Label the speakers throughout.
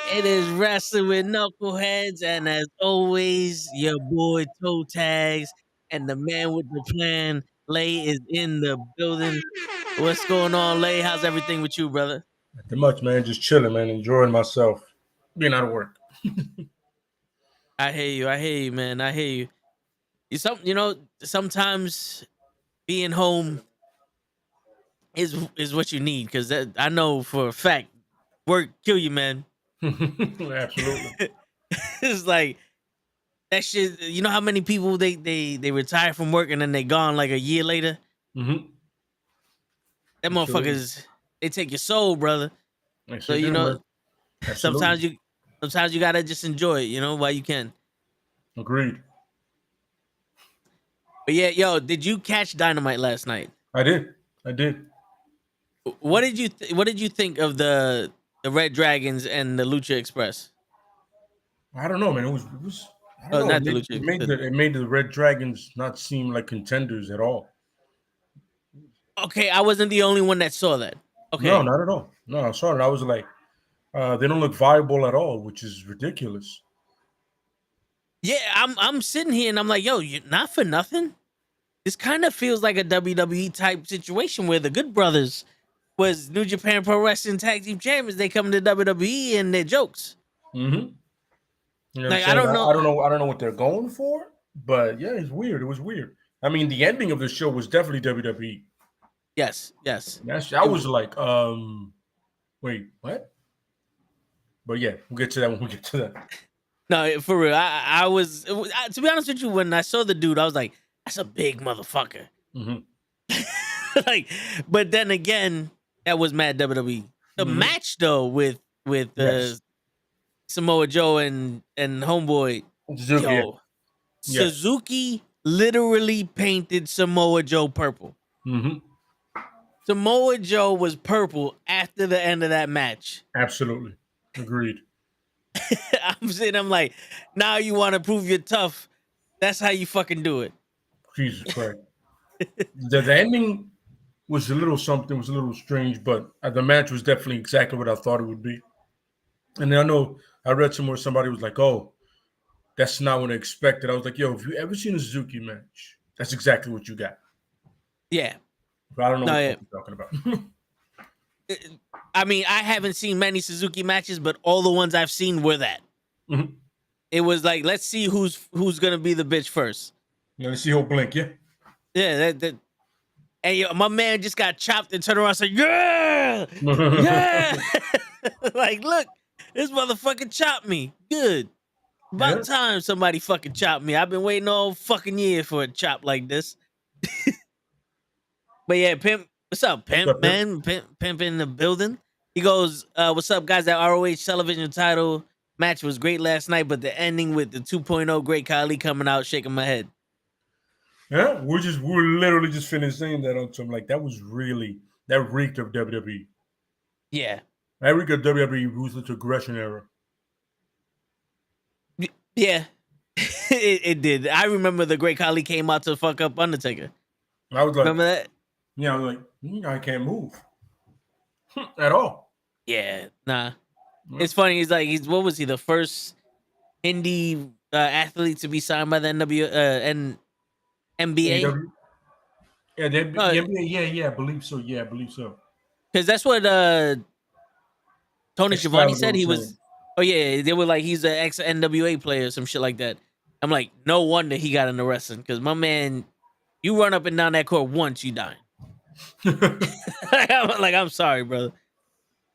Speaker 1: It is wrestling with knuckleheads, and as always, your boy Toe Tags and the man with the plan, Lay, is in the building. What's going on, Lay? How's everything with you, brother?
Speaker 2: Nothing much, man. Just chilling, man. Enjoying myself. Being out of work.
Speaker 1: I hear you. I hear you, man. I hear you. Sometimes being home is what you need because I know for a fact work kill you, man.
Speaker 2: Absolutely.
Speaker 1: It's like that shit. You know how many people they retire from work and then they gone like a year later.
Speaker 2: Mm-hmm.
Speaker 1: That
Speaker 2: Absolutely.
Speaker 1: motherfuckers, they take your soul, brother.
Speaker 2: I
Speaker 1: So
Speaker 2: sure do, man.
Speaker 1: sometimes
Speaker 2: Absolutely.
Speaker 1: you gotta just enjoy it, while you can.
Speaker 2: Agreed.
Speaker 1: But yeah, yo, did you catch Dynamite last night?
Speaker 2: I did. I did.
Speaker 1: What did you think of the Red Dragons and the Lucha Express?
Speaker 2: I don't know, man. It was I don't
Speaker 1: Oh,
Speaker 2: know. It
Speaker 1: not the
Speaker 2: made,
Speaker 1: Lucha.
Speaker 2: it made the it made the Red Dragons not seem like contenders at all.
Speaker 1: Okay, I wasn't the only one that saw that.
Speaker 2: No,
Speaker 1: Okay,
Speaker 2: not at all. No, I saw it. I was like, they don't look viable at all, which is ridiculous.
Speaker 1: yeah, I'm sitting here and I'm like, yo, you not for nothing. This kind of feels like a WWE type situation where the Good Brothers was New Japan Pro Wrestling Tag Team Champions. They come to WWE and they're jokes.
Speaker 2: Mm-hmm. You know what I'm
Speaker 1: Like I
Speaker 2: saying?
Speaker 1: don't
Speaker 2: I
Speaker 1: know.
Speaker 2: don't know. I don't know what they're going for, but yeah, it's weird. It was weird. I mean, the ending of the show was definitely WWE.
Speaker 1: Yes, yes.
Speaker 2: I
Speaker 1: It
Speaker 2: was like, wait, what? But yeah, we'll get to that when we get to that.
Speaker 1: No, for real. To be honest with you, when I saw the dude, I was like, that's a big motherfucker.
Speaker 2: Mm-hmm.
Speaker 1: Like, but then again, that was mad WWE. The
Speaker 2: Mm-hmm.
Speaker 1: match though with
Speaker 2: Yes.
Speaker 1: Samoa Joe and Homeboy,
Speaker 2: Suzuki. Yeah.
Speaker 1: yo,
Speaker 2: Yes.
Speaker 1: Suzuki literally painted Samoa Joe purple.
Speaker 2: Mm-hmm.
Speaker 1: Samoa Joe was purple after the end of that match.
Speaker 2: Absolutely. Agreed.
Speaker 1: I'm like, now you want to prove you're tough. That's how you fucking do it.
Speaker 2: Jesus Christ. The ending was a little something, was a little strange, but the match was definitely exactly what I thought it would be. And then I know I read somewhere somebody was like, oh, that's not what I expected. I was like, yo, if you ever seen a Suzuki match, that's exactly what you got.
Speaker 1: Yeah.
Speaker 2: But I don't know
Speaker 1: No,
Speaker 2: what the
Speaker 1: yeah.
Speaker 2: fuck you're talking about.
Speaker 1: I mean, I haven't seen many Suzuki matches, but all the ones I've seen were that.
Speaker 2: Mhm.
Speaker 1: It was like, let's see who's gonna be the bitch first.
Speaker 2: Yeah, let's see who blink, yeah.
Speaker 1: Yeah, that and yo, my man just got chopped and turned around and said, yeah, yeah. Like, look, this motherfucker chopped me. Good.
Speaker 2: Yeah.
Speaker 1: About time somebody fucking chopped me. I've been waiting all fucking year for a chop like this. But yeah, Pimp, what's up,
Speaker 2: What's
Speaker 1: Pimp,
Speaker 2: up, Pimp?
Speaker 1: man? Pimp in the building. He goes, what's up, guys? That ROH television title match was great last night, but the ending with the 2.0 Great Khali coming out, shaking my head.
Speaker 2: Yeah, we're literally just finished saying that on some like that reeked of WWE.
Speaker 1: Yeah.
Speaker 2: That reeked of WWE ruthless aggression era.
Speaker 1: Yeah. it did. I remember the Great Khali came out to fuck up Undertaker.
Speaker 2: I was like,
Speaker 1: Remember that?
Speaker 2: yeah, I was like, I can't move at all.
Speaker 1: Yeah. Nah.
Speaker 2: Yeah.
Speaker 1: It's funny. He's what was he, the first indie athlete to be signed by the NBA?
Speaker 2: AEW? Yeah,
Speaker 1: No,
Speaker 2: yeah, I believe so. Yeah, I believe so.
Speaker 1: because that's what Tony Schiavone
Speaker 2: Excalibur
Speaker 1: said
Speaker 2: was
Speaker 1: he
Speaker 2: saying.
Speaker 1: was. Oh yeah, they were like he's an ex NWA player or some shit like that. I'm like, no wonder he got into wrestling because my man, you run up and down that court once, you die. I'm sorry, brother,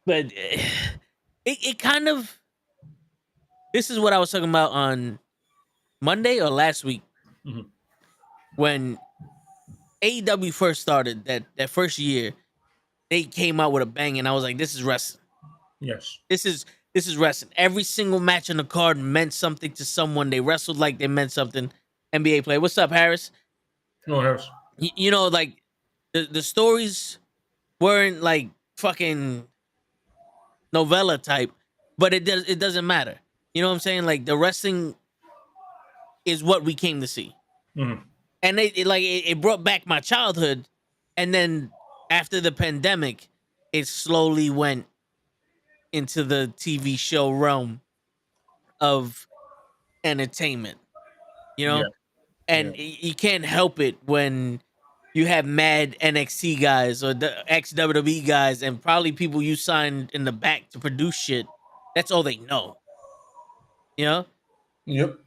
Speaker 1: but it kind of. This is what I was talking about on Monday or last week
Speaker 2: Mhm.
Speaker 1: when AEW first started. That first year, they came out with a bang, and I was like, this is wrestling.
Speaker 2: Yes.
Speaker 1: This is wrestling. Every single match on the card meant something to someone. They wrestled like they meant something. NBA player. What's up, Harris?
Speaker 2: No, Harris.
Speaker 1: Like the stories weren't like fucking novella type, but it doesn't matter. You know what I'm saying? Like the wrestling is what we came to see,
Speaker 2: Mhm.
Speaker 1: and it brought back my childhood, and then after the pandemic, it slowly went into the TV show realm of entertainment, you
Speaker 2: Yeah.
Speaker 1: know? And you can't help it when you have mad NXT guys or the ex WWE guys and probably people you signed in the back to produce shit. That's all they know, you know?
Speaker 2: Yep.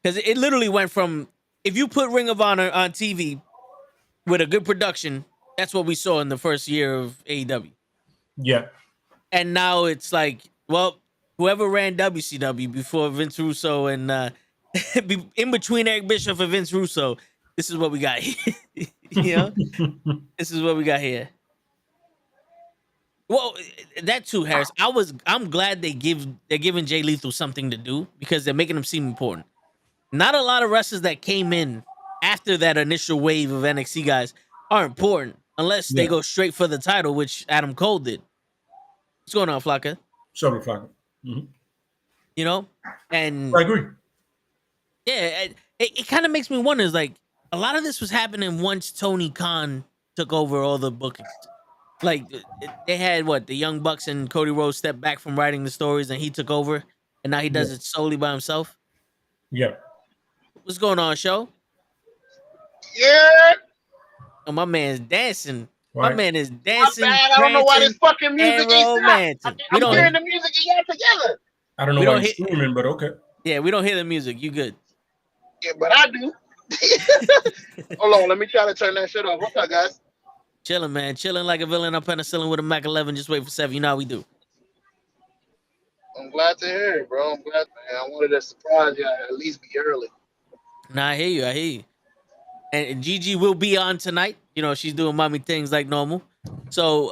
Speaker 1: Because it literally went from if you put Ring of Honor on TV with a good production, that's what we saw in the first year of AEW.
Speaker 2: Yeah.
Speaker 1: And now it's like, well, whoever ran WCW before Vince Russo and in between Eric Bischoff and Vince Russo, this is what we got here. You know, this is what we got here. Well, that too, Harris. I'm glad they're giving Jay Lethal something to do because they're making him seem important. Not a lot of wrestlers that came in after that initial wave of NXT guys are important unless they
Speaker 2: Yeah.
Speaker 1: go straight for the title, which Adam Cole did. What's going on, Flocka?
Speaker 2: So Flocka. Mm-hmm.
Speaker 1: You know,
Speaker 2: I
Speaker 1: and
Speaker 2: agree.
Speaker 1: yeah, it kind of makes me wonder. Is like a lot of this was happening once Tony Khan took over all the bookings. Like they had the Young Bucks and Cody Rhodes stepped back from writing the stories, and he took over, and now he does
Speaker 2: Yeah.
Speaker 1: it solely by himself.
Speaker 2: Yeah.
Speaker 1: What's going on, show?
Speaker 3: Yeah.
Speaker 1: Oh, my man's dancing.
Speaker 2: Right.
Speaker 1: My man is
Speaker 3: I'm
Speaker 1: dancing.
Speaker 3: bad. I don't know why this fucking
Speaker 1: and
Speaker 3: music ain't stopped.
Speaker 1: romancing. We
Speaker 3: I'm
Speaker 1: don't
Speaker 3: hearing the music and y'all together.
Speaker 2: I don't know
Speaker 1: We
Speaker 2: why
Speaker 1: don't
Speaker 2: you're
Speaker 1: hit-
Speaker 2: screaming, but okay.
Speaker 1: Yeah, we don't hear the music. You good?
Speaker 3: Yeah, but I do. Hold on, let me try to turn that shit off. What's up, guys?
Speaker 1: Chilling, man. Chilling like a villain on penicillin with a Mac 11. Just wait for 7. You know how we do.
Speaker 3: I'm glad to hear it, bro. I'm glad, man. I wanted to surprise you at least be early.
Speaker 1: Nah, I hear you. I hear you. And Gigi will be on tonight. You know, she's doing mommy things like normal. So,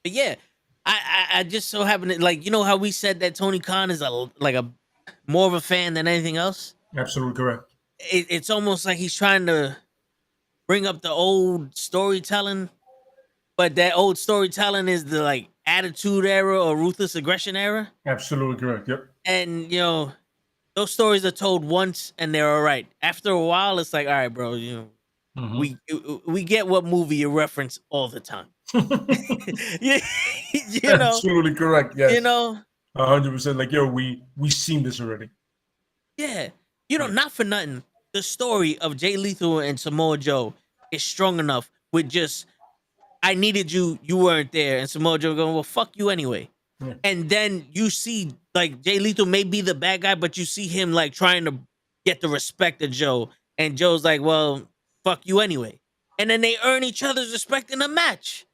Speaker 1: but yeah, I just so happen to like, you know how we said that Tony Khan is a more of a fan than anything else.
Speaker 2: Absolutely correct.
Speaker 1: It's almost like he's trying to bring up the old storytelling, but that old storytelling is the like attitude era or ruthless aggression era.
Speaker 2: Absolutely correct. Yep.
Speaker 1: And you know, those stories are told once and they're all right. After a while, it's like, all right, bro, you know, we get what movie you reference all the time. you know,
Speaker 2: Absolutely correct. Yes.
Speaker 1: you know,
Speaker 2: 100%. Like, yo, we seen this already.
Speaker 1: yeah. You know,
Speaker 2: Right.
Speaker 1: not for nothing. The story of Jay Lethal and Samoa Joe is strong enough with just I needed you, you weren't there, and Samoa Joe going, well, fuck you anyway.
Speaker 2: Yeah.
Speaker 1: And then you see like Jay Lethal may be the bad guy, but you see him like trying to get the respect of Joe, and Joe's like, well, fuck you anyway. And then they earn each other's respect in a match.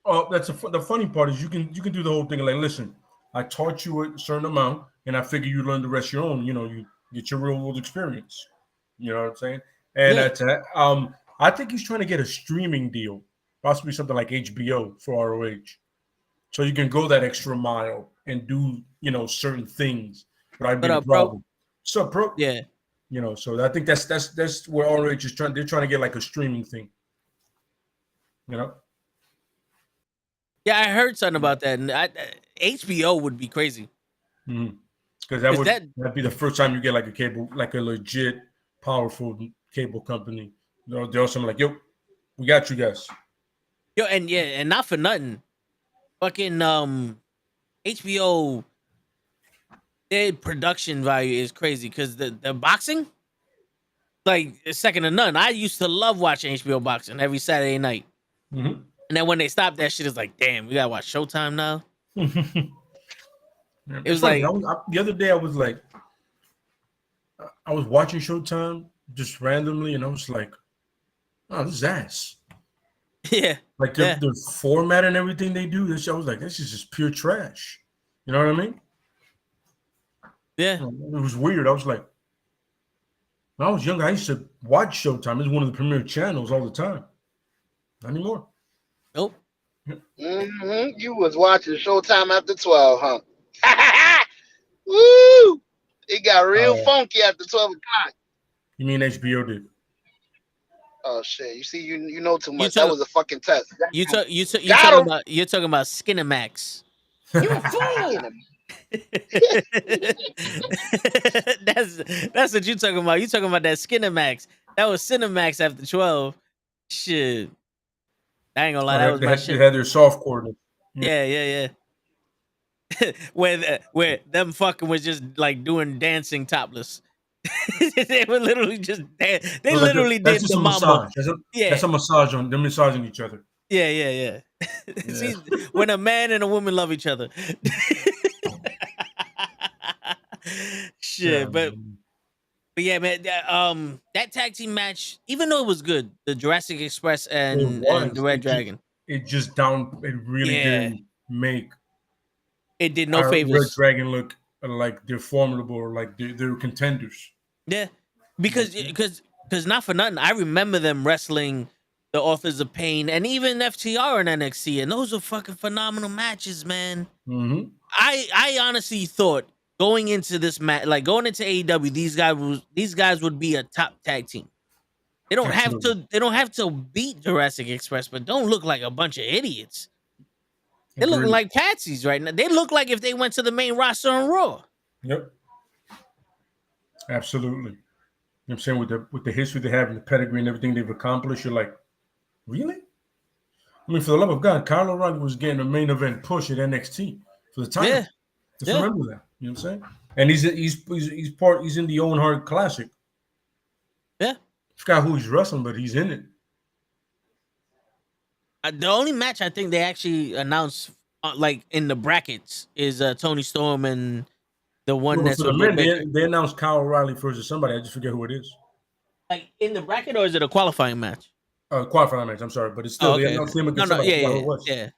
Speaker 2: Oh, that's the funny part is you can do the whole thing like, listen, I taught you a certain amount, and I figure you learn the rest your own. You know, you get your real world experience. You know what I'm saying? And
Speaker 1: Yeah.
Speaker 2: that's I think he's trying to get a streaming deal, possibly something like HBO for ROH, so you can go that extra mile and do certain things without being a
Speaker 1: up, bro?
Speaker 2: problem. So, bro,
Speaker 1: Yeah.
Speaker 2: you know, so I think that's where ROH is trying. They're trying to get like a streaming thing. You know.
Speaker 1: Yeah, I heard something about that, and HBO would be crazy.
Speaker 2: Because that'd be the first time you get like a cable, like a legit, powerful cable company. They're also like, yo, we got you guys.
Speaker 1: Yo, and not for nothing, fucking HBO, their production value is crazy because the boxing, like, is second to none. I used to love watching HBO boxing every Saturday night.
Speaker 2: Mm-hmm.
Speaker 1: And then when they stopped that shit, it's like, damn, we gotta watch Showtime now.
Speaker 2: It was
Speaker 1: like
Speaker 2: the other day I was like, I was watching Showtime just randomly, and I was like, oh, this is ass.
Speaker 1: Yeah.
Speaker 2: Like the format and everything they do. This I was like, this is just pure trash. You know what I mean?
Speaker 1: Yeah.
Speaker 2: It was weird. I was like, when I was younger, I used to watch Showtime. It's one of the premier channels all the time. Not anymore.
Speaker 1: Nope.
Speaker 3: Mm-hmm. You was watching Showtime after 12, huh? Woo! It got real funky after 12 o'clock.
Speaker 2: You mean HBO did?
Speaker 3: Oh shit! You see, you know too much. That was a fucking test.
Speaker 1: You're talking about Skinemax.
Speaker 3: You a fool!
Speaker 1: That's what you're talking about. You talking about that Skinemax. That was Cinemax after 12. Shit. I ain't gonna lie, that was my shit.
Speaker 2: They had their soft core.
Speaker 1: Yeah. where them fucking was just like doing dancing topless. They were literally just they
Speaker 2: Well,
Speaker 1: literally
Speaker 2: that's
Speaker 1: did
Speaker 2: just
Speaker 1: the
Speaker 2: a
Speaker 1: mambo.
Speaker 2: massage.
Speaker 1: Yeah,
Speaker 2: That's a massage on them massaging each other.
Speaker 1: yeah.
Speaker 2: Yeah.
Speaker 1: See, when a man and a woman love each other. Shit,
Speaker 2: Yeah,
Speaker 1: but yeah, man. That tag team match, even though it was good, the Jurassic Express
Speaker 2: it
Speaker 1: and the
Speaker 2: was.
Speaker 1: Red Dragon,
Speaker 2: It really
Speaker 1: yeah,
Speaker 2: didn't make
Speaker 1: it did no
Speaker 2: our Red
Speaker 1: favors.
Speaker 2: Dragon look like they're formidable or like they're contenders.
Speaker 1: Yeah,
Speaker 2: You know what
Speaker 1: because
Speaker 2: I'm saying?
Speaker 1: because not for nothing, I remember them wrestling the Authors of Pain and even FTR in NXT, and those were fucking phenomenal matches, man.
Speaker 2: Mm-hmm.
Speaker 1: I honestly thought going into this match, like going into AEW, these guys would be a top tag team.
Speaker 2: Absolutely.
Speaker 1: They don't have to beat Jurassic Express, but don't look like a bunch of idiots. They're looking
Speaker 2: Agreed.
Speaker 1: like patsies right now. They look like if they went to the main roster on Raw.
Speaker 2: Yep. Absolutely. You know what I'm saying? With the history they have and the pedigree and everything they've accomplished, you're like, really? I mean, for the love of God, Kyle O'Reilly was getting a main event push at NXT for the title.
Speaker 1: Yeah,
Speaker 2: Just
Speaker 1: yeah,
Speaker 2: remember that. You know what I'm saying? And he's in the Owen Hart Classic.
Speaker 1: yeah.
Speaker 2: Forgot who he's wrestling, but he's in it.
Speaker 1: The only match I think they actually announced, like in the brackets, is Tony Storm and the one
Speaker 2: No, but
Speaker 1: that's
Speaker 2: for the
Speaker 1: with Britt
Speaker 2: men,
Speaker 1: Baker.
Speaker 2: they announced Kyle O'Reilly versus somebody. I just forget who it is.
Speaker 1: Like in the bracket, or is it a qualifying match?
Speaker 2: Qualifying match. I'm sorry, but it's
Speaker 1: Oh,
Speaker 2: still they
Speaker 1: okay.
Speaker 2: announced him
Speaker 1: No,
Speaker 2: against
Speaker 1: no,
Speaker 2: somebody. I
Speaker 1: yeah,
Speaker 2: forgot who
Speaker 1: yeah,
Speaker 2: it was.
Speaker 1: yeah.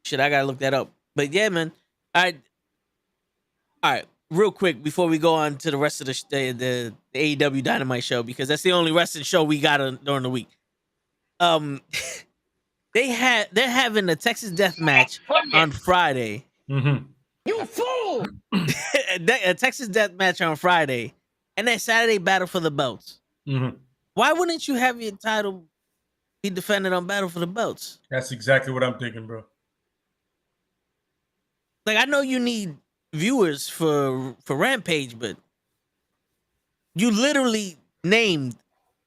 Speaker 1: Shit, I gotta look that up. But yeah, man. All right. Real quick before we go on to the rest of the AEW Dynamite show, because that's the only wrestling show we got during the week. Um, they're having a Texas Death Match on Friday.
Speaker 2: Mm-hmm.
Speaker 3: You fool!
Speaker 1: A Texas Death Match on Friday, and then Saturday Battle for the Belts.
Speaker 2: Mm-hmm.
Speaker 1: Why wouldn't you have your title be defended on Battle for the Belts?
Speaker 2: That's exactly what I'm thinking, bro.
Speaker 1: Like, I know you need viewers for Rampage, but you literally named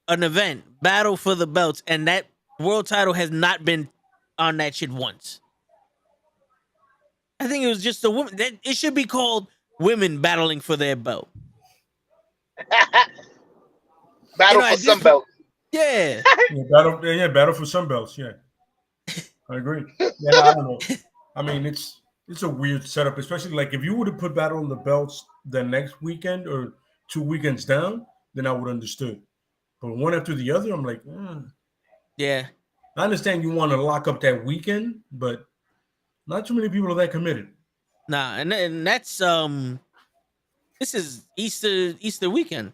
Speaker 1: an event Battle for the Belts, and that world title has not been on that shit once. I think it was just a woman. It should be called Women Battling for Their Belt.
Speaker 3: Battle
Speaker 1: at
Speaker 3: for
Speaker 1: this
Speaker 3: some belt.
Speaker 1: Yeah.
Speaker 2: Battle for some belts. Yeah, I agree. Yeah, I don't know. I mean, it's a weird setup, especially like if you would have put Battle on the belts the next weekend or 2 weekends down, then I would understood. But one after the other, I'm like,
Speaker 1: Yeah.
Speaker 2: I understand you want to lock up that weekend, but not too many people are that committed.
Speaker 1: Nah, and that's this is Easter weekend.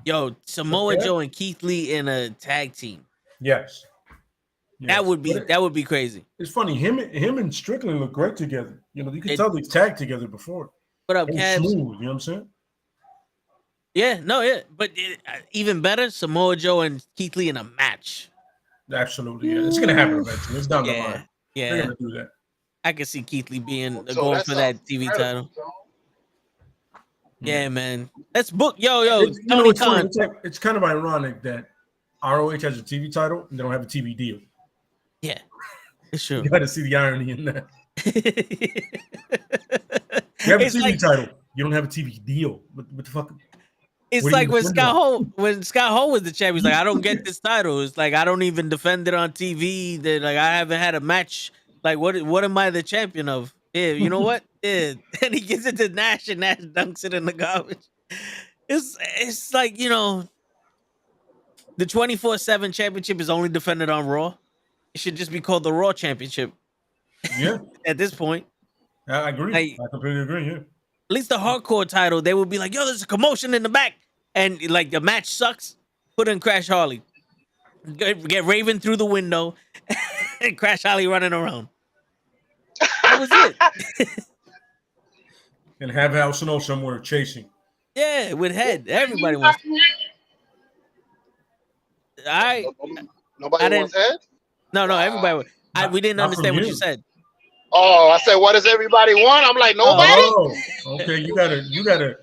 Speaker 1: Yo, Samoa
Speaker 2: Okay.
Speaker 1: Joe and Keith Lee in a tag team.
Speaker 2: Yes.
Speaker 1: That would be crazy.
Speaker 2: It's funny. Him and Strickland look great together. You know, you can tell they tagged together before.
Speaker 1: What up,
Speaker 2: It was
Speaker 1: Cavs?
Speaker 2: smooth. You know what I'm saying?
Speaker 1: Yeah, no, yeah. But even better, Samoa Joe and Keith Lee in a match.
Speaker 2: Absolutely. Yeah. It's going to happen eventually. It's down the line.
Speaker 1: Yeah.
Speaker 2: They're going to do that.
Speaker 1: I can see Keith Lee being
Speaker 3: So
Speaker 1: going
Speaker 3: that
Speaker 1: for that
Speaker 3: sounds
Speaker 1: TV
Speaker 3: incredible,
Speaker 1: title.
Speaker 3: so.
Speaker 1: Yeah, man. Let's book. Yo,
Speaker 2: It's, you know,
Speaker 1: Tony
Speaker 2: it's funny.
Speaker 1: Khan.
Speaker 2: It's kind of ironic that ROH has a TV title and they don't have a TV deal.
Speaker 1: Yeah, it's true.
Speaker 2: You got to see the irony in that. You have a
Speaker 1: It's
Speaker 2: TV
Speaker 1: like-
Speaker 2: title. You don't have a TV deal. What the fuck?
Speaker 1: It's
Speaker 2: What are
Speaker 1: like
Speaker 2: you
Speaker 1: when
Speaker 2: defending
Speaker 1: Scott Hall was the champion. He's like, I don't get this title. It's like I don't even defend it on TV. That like I haven't had a match. Like what am I the champion of? Yeah, you know what? Yeah. And he gives it to Nash and Nash dunks it in the garbage. It's like, you know, the 24/7 championship is only defended on Raw. It should just be called the Raw Championship
Speaker 2: Yeah,
Speaker 1: at this point.
Speaker 2: I agree.
Speaker 1: Like-
Speaker 2: I completely agree. Yeah.
Speaker 1: At least the hardcore title, they would be like, yo, there's a commotion in the back. And like the match sucks. Put in Crash Harley. Get Raven through the window and Crash Harley running around. That was it.
Speaker 2: And have Al Snow somewhere chasing.
Speaker 1: Yeah, with head. Everybody wants. All right. I
Speaker 3: Nobody
Speaker 1: didn't-
Speaker 3: wants head?
Speaker 1: No, everybody. We didn't
Speaker 2: Not from
Speaker 1: understand what you
Speaker 2: you.
Speaker 1: said.
Speaker 3: Oh, I said, what does everybody want? I'm like, nobody?
Speaker 2: Oh, okay. You gotta.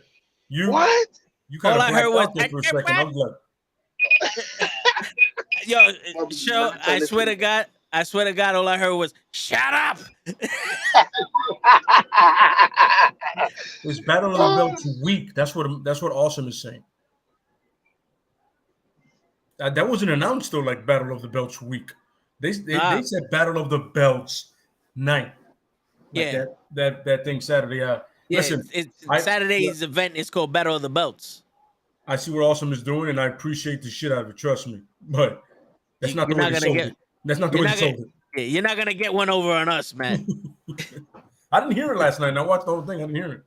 Speaker 3: What?
Speaker 2: You kind
Speaker 1: All
Speaker 2: of
Speaker 1: I heard
Speaker 2: blacked
Speaker 1: was,
Speaker 2: out there for a second. I was like,
Speaker 1: Yo, show. I swear to God, I swear to God, all I heard was "Shut up."
Speaker 2: It's Battle of the Belts week. That's what Awesome is saying. That wasn't announced though, like Battle of the Belts week. They said Battle of the Belts night. Like
Speaker 1: Yeah.
Speaker 2: that thing Saturday.
Speaker 1: Yeah,
Speaker 2: Listen,
Speaker 1: Saturday's event is called Battle of the Belts.
Speaker 2: I see what Awesome is doing, and I appreciate the shit out of it. Trust me, but that's not the way they sold it. That's not the way they sold it.
Speaker 1: Yeah, you're not gonna get one over on us, man.
Speaker 2: I didn't hear it last night. And I watched the whole thing. I didn't hear it.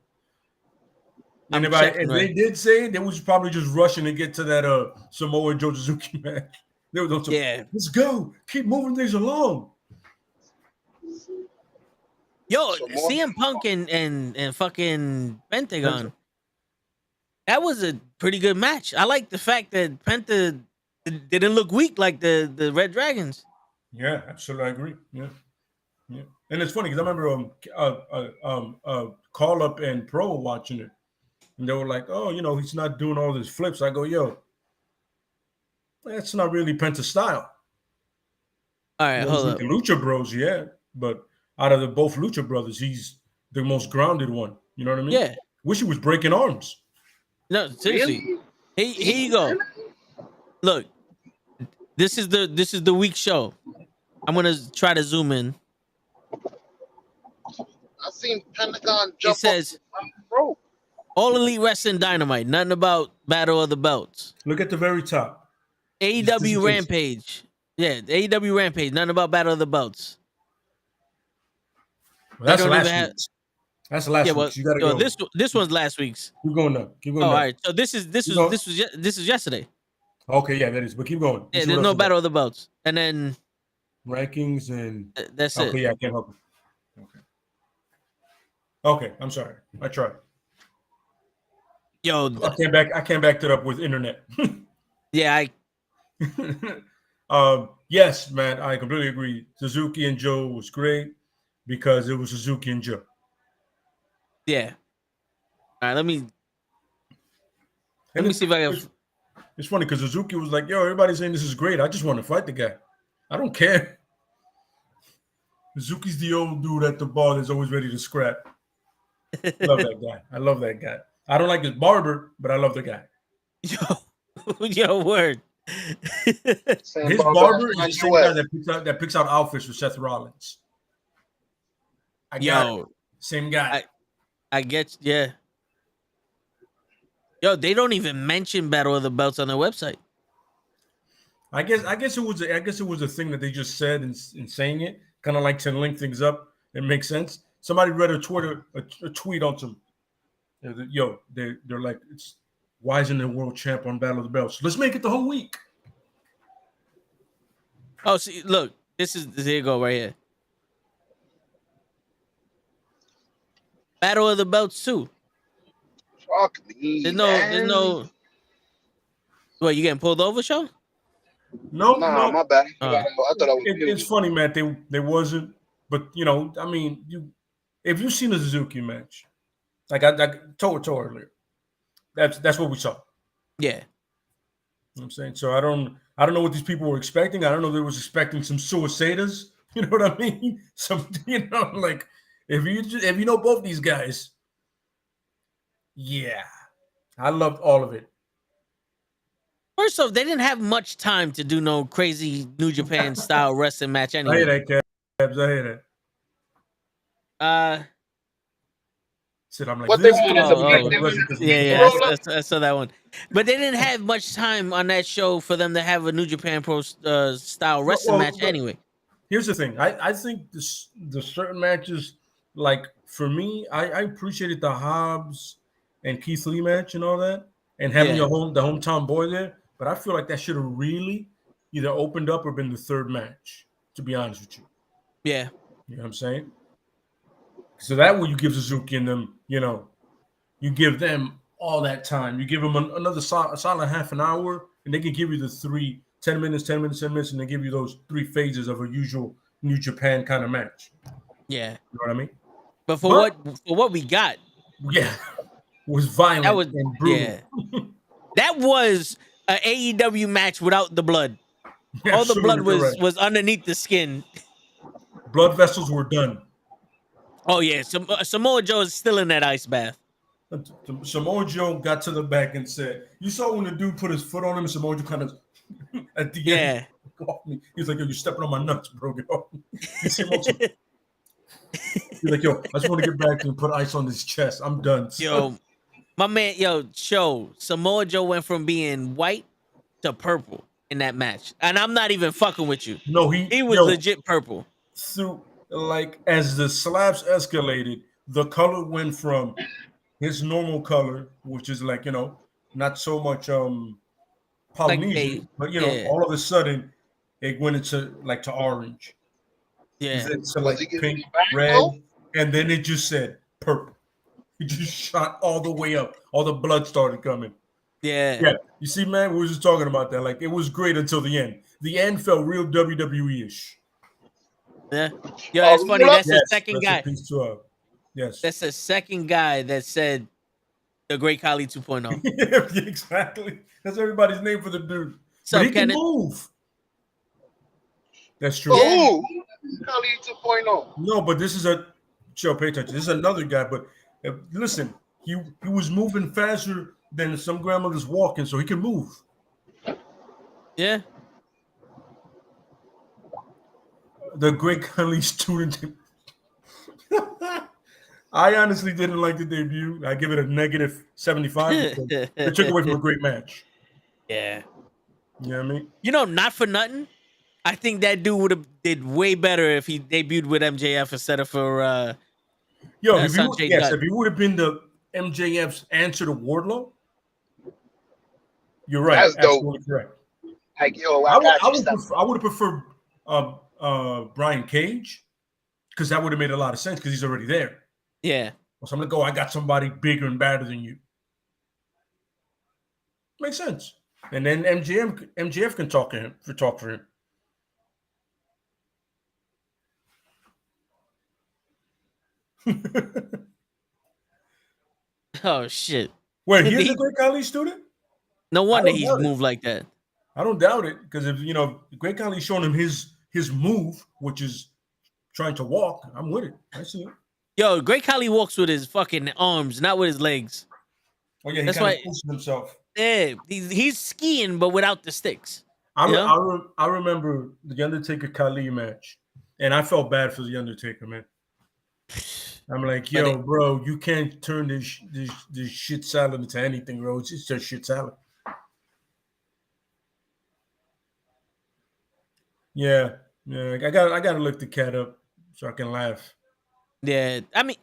Speaker 2: And if they did say it, they was probably just rushing to get to that Samoa Joe Suzuki match. They was on some, let's go, keep moving things along.
Speaker 1: Yo, CM Punk and fucking Pentagon. That was a pretty good match. I like the fact that Penta didn't look weak like the Red Dragons.
Speaker 2: Yeah, absolutely, I agree. Yeah. And it's funny because I remember Call Up and Pro watching it, and they were like, "Oh, he's not doing all these flips." I go, "Yo, that's not really Penta style."
Speaker 1: All right, hold up.
Speaker 2: The Lucha Bros, yeah, but out of both Lucha Brothers, he's the most grounded one. You know what I mean?
Speaker 1: Yeah.
Speaker 2: Wish he was breaking arms.
Speaker 1: No, seriously. Really? Here you go. Look, this is the week show. I'm gonna try to zoom in.
Speaker 3: I seen Pentagon jump.
Speaker 1: It says, All Elite Wrestling Dynamite. Nothing about Battle of the Belts.
Speaker 2: Look at the very top.
Speaker 1: AEW Rampage. Yeah, AEW Rampage. Nothing about Battle of the Belts.
Speaker 2: Well, that's last week's. That's last week's. You gotta go.
Speaker 1: This one's last week's.
Speaker 2: Keep going up. Keep going.
Speaker 1: All right. So this is yesterday.
Speaker 2: Okay, yeah, that is. But keep going.
Speaker 1: Yeah, there's no Battle of the Belts, and then
Speaker 2: rankings and
Speaker 1: that's it.
Speaker 2: Okay, yeah, I can't help it. Okay, I'm sorry. I tried.
Speaker 1: Yo,
Speaker 2: I can't back that up with internet.
Speaker 1: Yeah,
Speaker 2: yes, man, I completely agree. Suzuki and Joe was great because it was Suzuki and Joe.
Speaker 1: Yeah. All right, let me see if I can.
Speaker 2: It's funny because Suzuki was like, "Yo, everybody's saying this is great. I just want to fight the guy. I don't care." Suzuki's the old dude at the bar that's always ready to scrap. Love that guy. I love that guy. I don't like his barber, but I love the guy.
Speaker 1: Yo, word.
Speaker 2: His barber is the same guy that picks out outfits for Seth Rollins. Same guy.
Speaker 1: I get, yeah. Yo, they don't even mention Battle of the Belts on their website.
Speaker 2: I guess it was a thing that they just said in saying it, kind of like to link things up. It makes sense. Somebody read a tweet on some. Yo, they're like, why isn't the world champ on Battle of the Belts? Let's make it the whole week.
Speaker 1: Oh, see, look, here you go right here. Battle of the Belts 2.
Speaker 3: Fuck me.
Speaker 1: There's no. What, you getting pulled over, Sean?
Speaker 2: No,
Speaker 3: my bad. I thought I was.
Speaker 2: It's funny, Matt. They wasn't, but I mean, if you've seen a Suzuki match, like I told earlier, that's what we saw.
Speaker 1: Yeah.
Speaker 2: You know what I'm saying? So I don't know what these people were expecting. I don't know if they was expecting some suicidas. You know what I mean? Some, like if you know both these guys, yeah, I loved all of it.
Speaker 1: First off, they didn't have much time to do no crazy New Japan style wrestling match anyway.
Speaker 2: I hear that, Cabs. I hear that. I'm like,
Speaker 3: what they wanted
Speaker 1: I saw that one. But they didn't have much time on that show for them to have a New Japan Pro style wrestling match anyway.
Speaker 2: Here's the thing. I think the certain matches, like for me, I appreciated the Hobbs and Keith Lee match and all that, and having the hometown boy there. But I feel like that should have really either opened up or been the third match, to be honest with you.
Speaker 1: Yeah.
Speaker 2: You know what I'm saying? So that way you give Suzuki and them, you give them all that time. You give them another solid half an hour, and they can give you the 10 minutes, and they give you those 3 phases of a usual New Japan kind of match.
Speaker 1: Yeah.
Speaker 2: You know what I mean?
Speaker 1: But for what we got.
Speaker 2: Yeah. Was violent and brutal.
Speaker 1: Yeah. That was an AEW match without the blood. All the blood
Speaker 2: Absolutely correct.
Speaker 1: was underneath the skin.
Speaker 2: Blood vessels were done.
Speaker 1: Oh yeah, Samoa Joe is still in that ice bath.
Speaker 2: Samoa Joe got to the back and said, "You saw when the dude put his foot on him, and Samoa Joe kind of at the end
Speaker 1: Yeah.
Speaker 2: off me. He's like, "Yo, you're stepping on my nuts, bro." Get off me. You see him also. He's like, "Yo, I just want to get back and put ice on his chest. I'm done."
Speaker 1: Yo, my man, Samoa Joe went from being white to purple in that match. And I'm not even fucking with you.
Speaker 2: No,
Speaker 1: He was legit purple.
Speaker 2: Through like as the slaps escalated, the color went from his normal color, which is like, not so much Polynesian, but all of a sudden it went into like to orange.
Speaker 1: Yeah.
Speaker 2: Then to like pink, red, and then it just said purple. It just shot all the way up. All the blood started coming.
Speaker 1: Yeah.
Speaker 2: Yeah. You see, man, we were just talking about that. Like, it was great until the end. The end felt real WWE-ish.
Speaker 1: Yeah. Yo, that's funny. That's the second guy.
Speaker 2: Yes.
Speaker 1: That's the second guy that said the Great Khali 2.0.
Speaker 2: Yeah, exactly. That's everybody's name for the dude.
Speaker 1: So
Speaker 2: but he can move. That's true.
Speaker 3: Oh, Khali 2.0.
Speaker 2: No, but this is pay attention. This is another guy, but listen, he was moving faster than some grandmother's walking, so he can move.
Speaker 1: Yeah.
Speaker 2: The Great Khali student. I honestly didn't like the debut. I give it a negative 75 because it took away from a great match.
Speaker 1: Yeah.
Speaker 2: You know what I mean?
Speaker 1: Not for nothing. I think that dude would have did way better if he debuted with MJF instead of for
Speaker 2: if he would have been the MJF's answer to Wardlow. You're right. That's absolutely correct.
Speaker 3: Like, yo,
Speaker 2: I would have preferred Brian Cage, because that would have made a lot of sense because he's already there.
Speaker 1: Yeah.
Speaker 2: So I'm like, I got somebody bigger and badder than you. Makes sense. And then MJF can talk for him.
Speaker 1: Oh shit!
Speaker 2: Wait, he's a Great Khali student?
Speaker 1: No wonder he's moved like that.
Speaker 2: I don't doubt it, because if Great Khali's showing him his move, which is trying to walk, I'm with it. I see it.
Speaker 1: Yo, Great Khali walks with his fucking arms, not with his legs.
Speaker 2: Oh yeah, that's why pushes himself.
Speaker 1: Yeah, he's skiing, but without the sticks.
Speaker 2: I remember the Undertaker Khali match, and I felt bad for the Undertaker, man. I'm like, yo, bro, you can't turn this shit salad into anything, bro. It's just shit salad. Yeah. I gotta look the cat up so I can laugh.
Speaker 1: Yeah, I mean,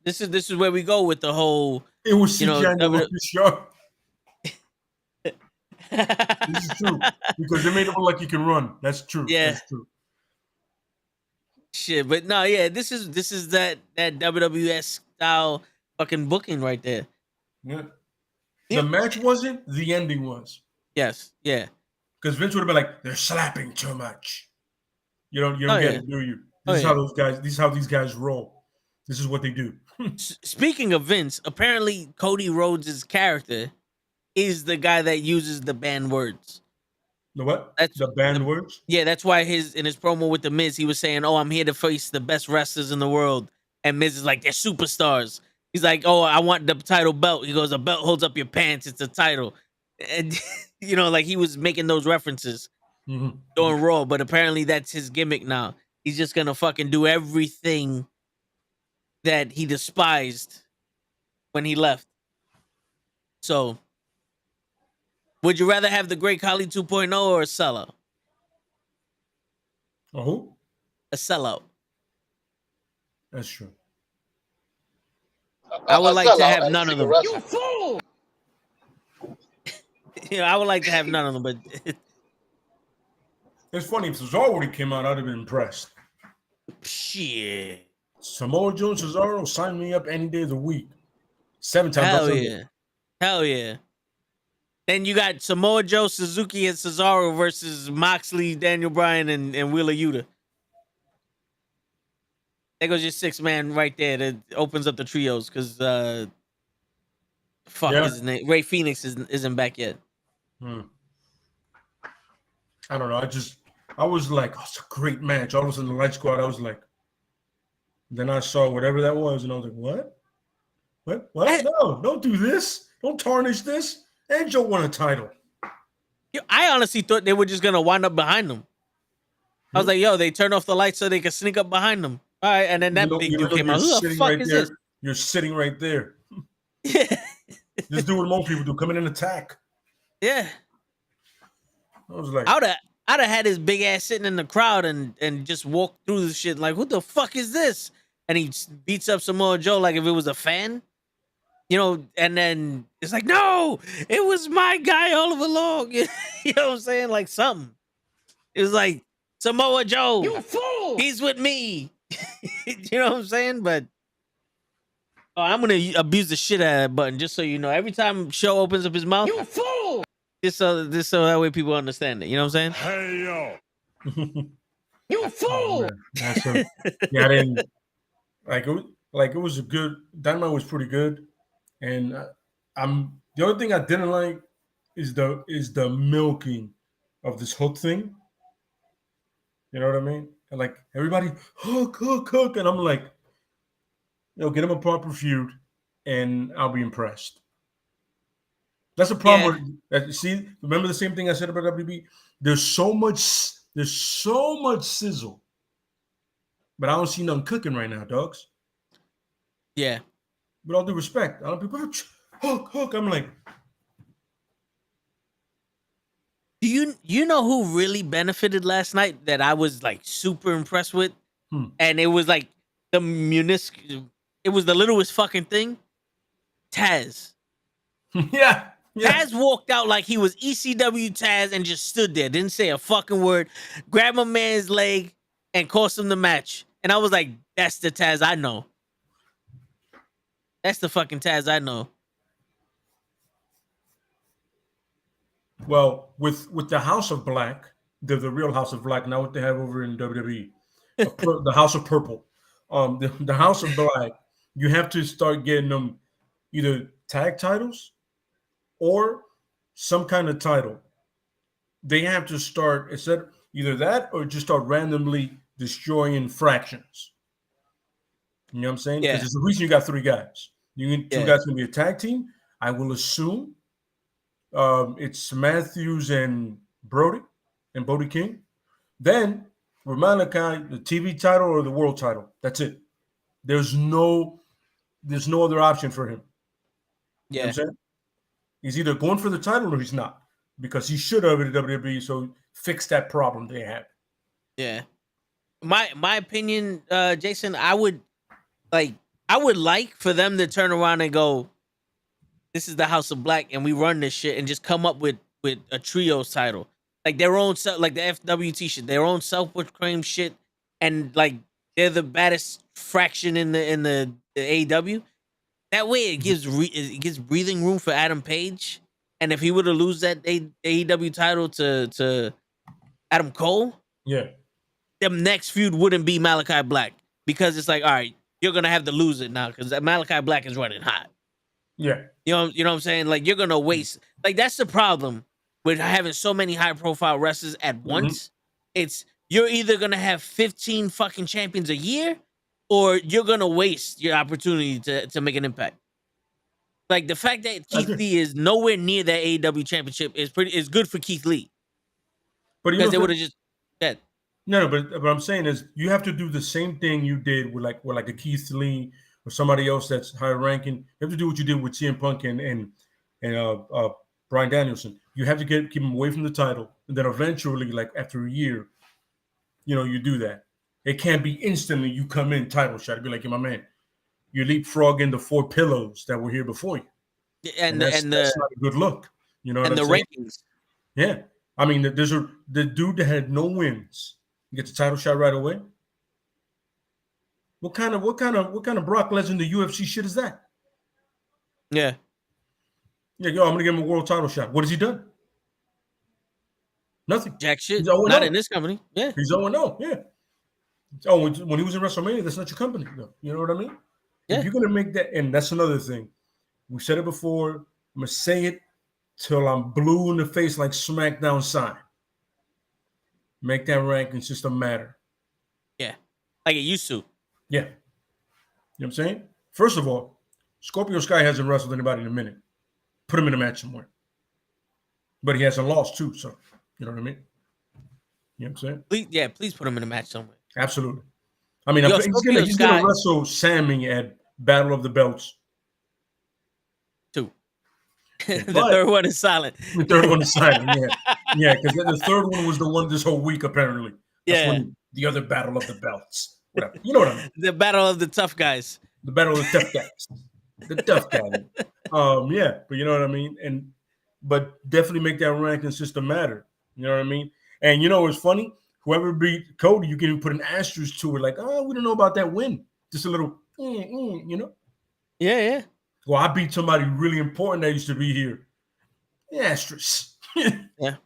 Speaker 1: this is where we go with the whole.
Speaker 2: It was CGI show. This is true, because they made it look like you can run. That's true.
Speaker 1: Yeah.
Speaker 2: That's true.
Speaker 1: Shit, but no, yeah, this is that WWS style fucking booking right there.
Speaker 2: Yeah. The match wasn't. The ending was.
Speaker 1: Yes. Yeah.
Speaker 2: Because Vince would have been like, "They're slapping too much." You don't get it, do you? This is how those guys. This is how these guys roll. This is what they do.
Speaker 1: Speaking of Vince, apparently Cody Rhodes' character is the guy that uses the banned words.
Speaker 2: The what? The banned words?
Speaker 1: Yeah, that's why in his promo with the Miz, he was saying, "Oh, I'm here to face the best wrestlers in the world," and Miz is like, "They're superstars." He's like, "Oh, I want the title belt." He goes, "A belt holds up your pants. It's a title," and like he was making those references during Raw, but apparently that's his gimmick now. He's just gonna fucking do everything that he despised when he left. So, would you rather have the Great Khali 2.0 or a sellout?
Speaker 2: A who?
Speaker 1: A sellout.
Speaker 2: That's true.
Speaker 1: I would like to have none of them. You fool! I would like to have none of them, but
Speaker 2: it's funny. If Cesaro would have came out, I'd have been impressed.
Speaker 1: Shit.
Speaker 2: Samoa Joe and Cesaro, sign me up any day of the week. 7 times.
Speaker 1: Hell yeah. Then you got Samoa Joe, Suzuki, and Cesaro versus Moxley, Daniel Bryan, and Wheeler Yuta. There goes your 6-man right there. That opens up the trios because his name. Ray Phoenix isn't back yet.
Speaker 2: I don't know. I was like, oh, it's a great match. All of a sudden, the lights go out. I was like, then I saw whatever that was, and I was like, what? What? No, don't do this. Don't tarnish this. And Joe won a title.
Speaker 1: I honestly thought they were just gonna wind up behind them. I was like, yo, they turned off the lights so they could sneak up behind them. All right, and then that big dude came out. Who the fuck is this?
Speaker 2: You're sitting right there.
Speaker 1: Yeah.
Speaker 2: Just do what most people do. Come in and attack.
Speaker 1: Yeah.
Speaker 2: I was like,
Speaker 1: I'd have had his big ass sitting in the crowd and just walk through the shit like, who the fuck is this? And he beats up Samoa Joe like if it was a fan, and then it's like, no, it was my guy all along. You know what I'm saying? Like something. It was like, Samoa Joe, you fool! He's with me. You know what I'm saying? But I'm gonna abuse the shit out of that button, just so you know. Every time Show opens up his mouth, you fool! Just so that way people understand it. You know what I'm saying?
Speaker 4: Hey yo,
Speaker 1: you fool!
Speaker 2: I didn't like it. Like it was a good. Dynamite was pretty good, and the only thing I didn't like is the milking of this Hook thing. You know what I mean? And like everybody, Hook, and I'm like, get him a proper feud, and I'll be impressed. That's a problem. Yeah. See, remember the same thing I said about WB? There's so much sizzle, but I don't see none cooking right now, dogs.
Speaker 1: Yeah.
Speaker 2: With all due respect, I don't people Hook. I'm like,
Speaker 1: do you know who really benefited last night that I was like super impressed with? And it was like it was the littlest fucking thing. Taz.
Speaker 2: Yeah.
Speaker 1: Taz walked out like he was ECW Taz and just stood there, didn't say a fucking word, grabbed my man's leg and cost him the match. And I was like, that's the Taz I know. That's the fucking Taz I know.
Speaker 2: Well, with the House of Black, the real House of Black, not what they have over in WWE, the House of Purple, the House of Black, you have to start getting them either tag titles or some kind of title. They have to start instead either that or just start randomly destroying fractions. You know what I'm saying? Because there's a reason you got 3 guys. You need 2 guys going to be a tag team. I will assume it's Matthews and Brody and Bodie King. Then with Malachi, the TV title or the world title. That's it. There's no other option for him.
Speaker 1: Yeah.
Speaker 2: You know what I'm saying? He's either going for the title or he's not. Because he should have in WWE, so fix that problem they have.
Speaker 1: Yeah. My opinion, Jason, I would like for them to turn around and go, this is the House of Black, and we run this shit, and just come up with a trios title, like their own, like the FWT shit, their own self-proclaimed shit, and like they're the baddest fraction in the AEW. That way, it gives breathing room for Adam Page, and if he were to lose that AEW title to Adam Cole, the next feud wouldn't be Malachi Black, because it's like, all right, you're gonna have to lose it now because Malachi Black is running hot.
Speaker 2: Yeah.
Speaker 1: You know what I'm saying? Like, you're going to waste. Like, that's the problem with having so many high-profile wrestlers at once. It's you're either going to have 15 fucking champions a year or you're going to waste your opportunity to make an impact. Like, the fact that Keith Lee is nowhere near that AEW championship is good for Keith Lee.
Speaker 2: But
Speaker 1: because they would have just... Yeah.
Speaker 2: No, but what I'm saying is you have to do the same thing you did with like a Keith Lee or somebody else that's higher ranking. You have to do what you did with CM Punk and Bryan Danielson. You have to keep him away from the title, and then eventually, like after a year, you do that. It can't be instantly you come in title shot. It'd be like, my man, you leapfrog in the 4 pillows that were here before you, and that's not a good look. You know, and the rankings. Yeah, I mean, the dude that had no wins gets a title shot right away. What kind of Brock Lesnar the UFC shit is that?
Speaker 1: Yeah.
Speaker 2: Yeah, I'm gonna give him a world title shot. What has he done? Nothing.
Speaker 1: Jack shit. Not in this company. Yeah.
Speaker 2: He's 0-0. Yeah. Oh, when he was in WrestleMania, that's not your company, though. You know what I mean? Yeah. If you're gonna make that, and that's another thing. We said it before. I'm gonna say it till I'm blue in the face like SmackDown sign. Make that ranking system matter.
Speaker 1: Yeah, like it used to.
Speaker 2: Yeah. You know what I'm saying? First of all, Scorpio Sky hasn't wrestled anybody in a minute. Put him in a match somewhere. But he hasn't lost too, so you know what I mean? You know what I'm saying?
Speaker 1: Please put him in a match somewhere.
Speaker 2: Absolutely. I mean,
Speaker 1: Yo,
Speaker 2: he's gonna wrestle Sammy at Battle of the Belts.
Speaker 1: 2.
Speaker 2: Yeah,
Speaker 1: The third one is silent.
Speaker 2: The third one is silent, yeah, because the third one was the one this whole week apparently. That's when the other Battle of the Belts, whatever. You know what I mean?
Speaker 1: The Battle of the Tough Guys.
Speaker 2: The Battle of the Tough Guys. The tough guys. Yeah, but you know what I mean? But definitely make that ranking system matter. You know what I mean? And you know what's funny? Whoever beat Cody, you can even put an asterisk to it, like, oh, we don't know about that win. Just a little, you know?
Speaker 1: Yeah.
Speaker 2: Well, I beat somebody really important that used to be here. Asterisk.
Speaker 1: Yeah.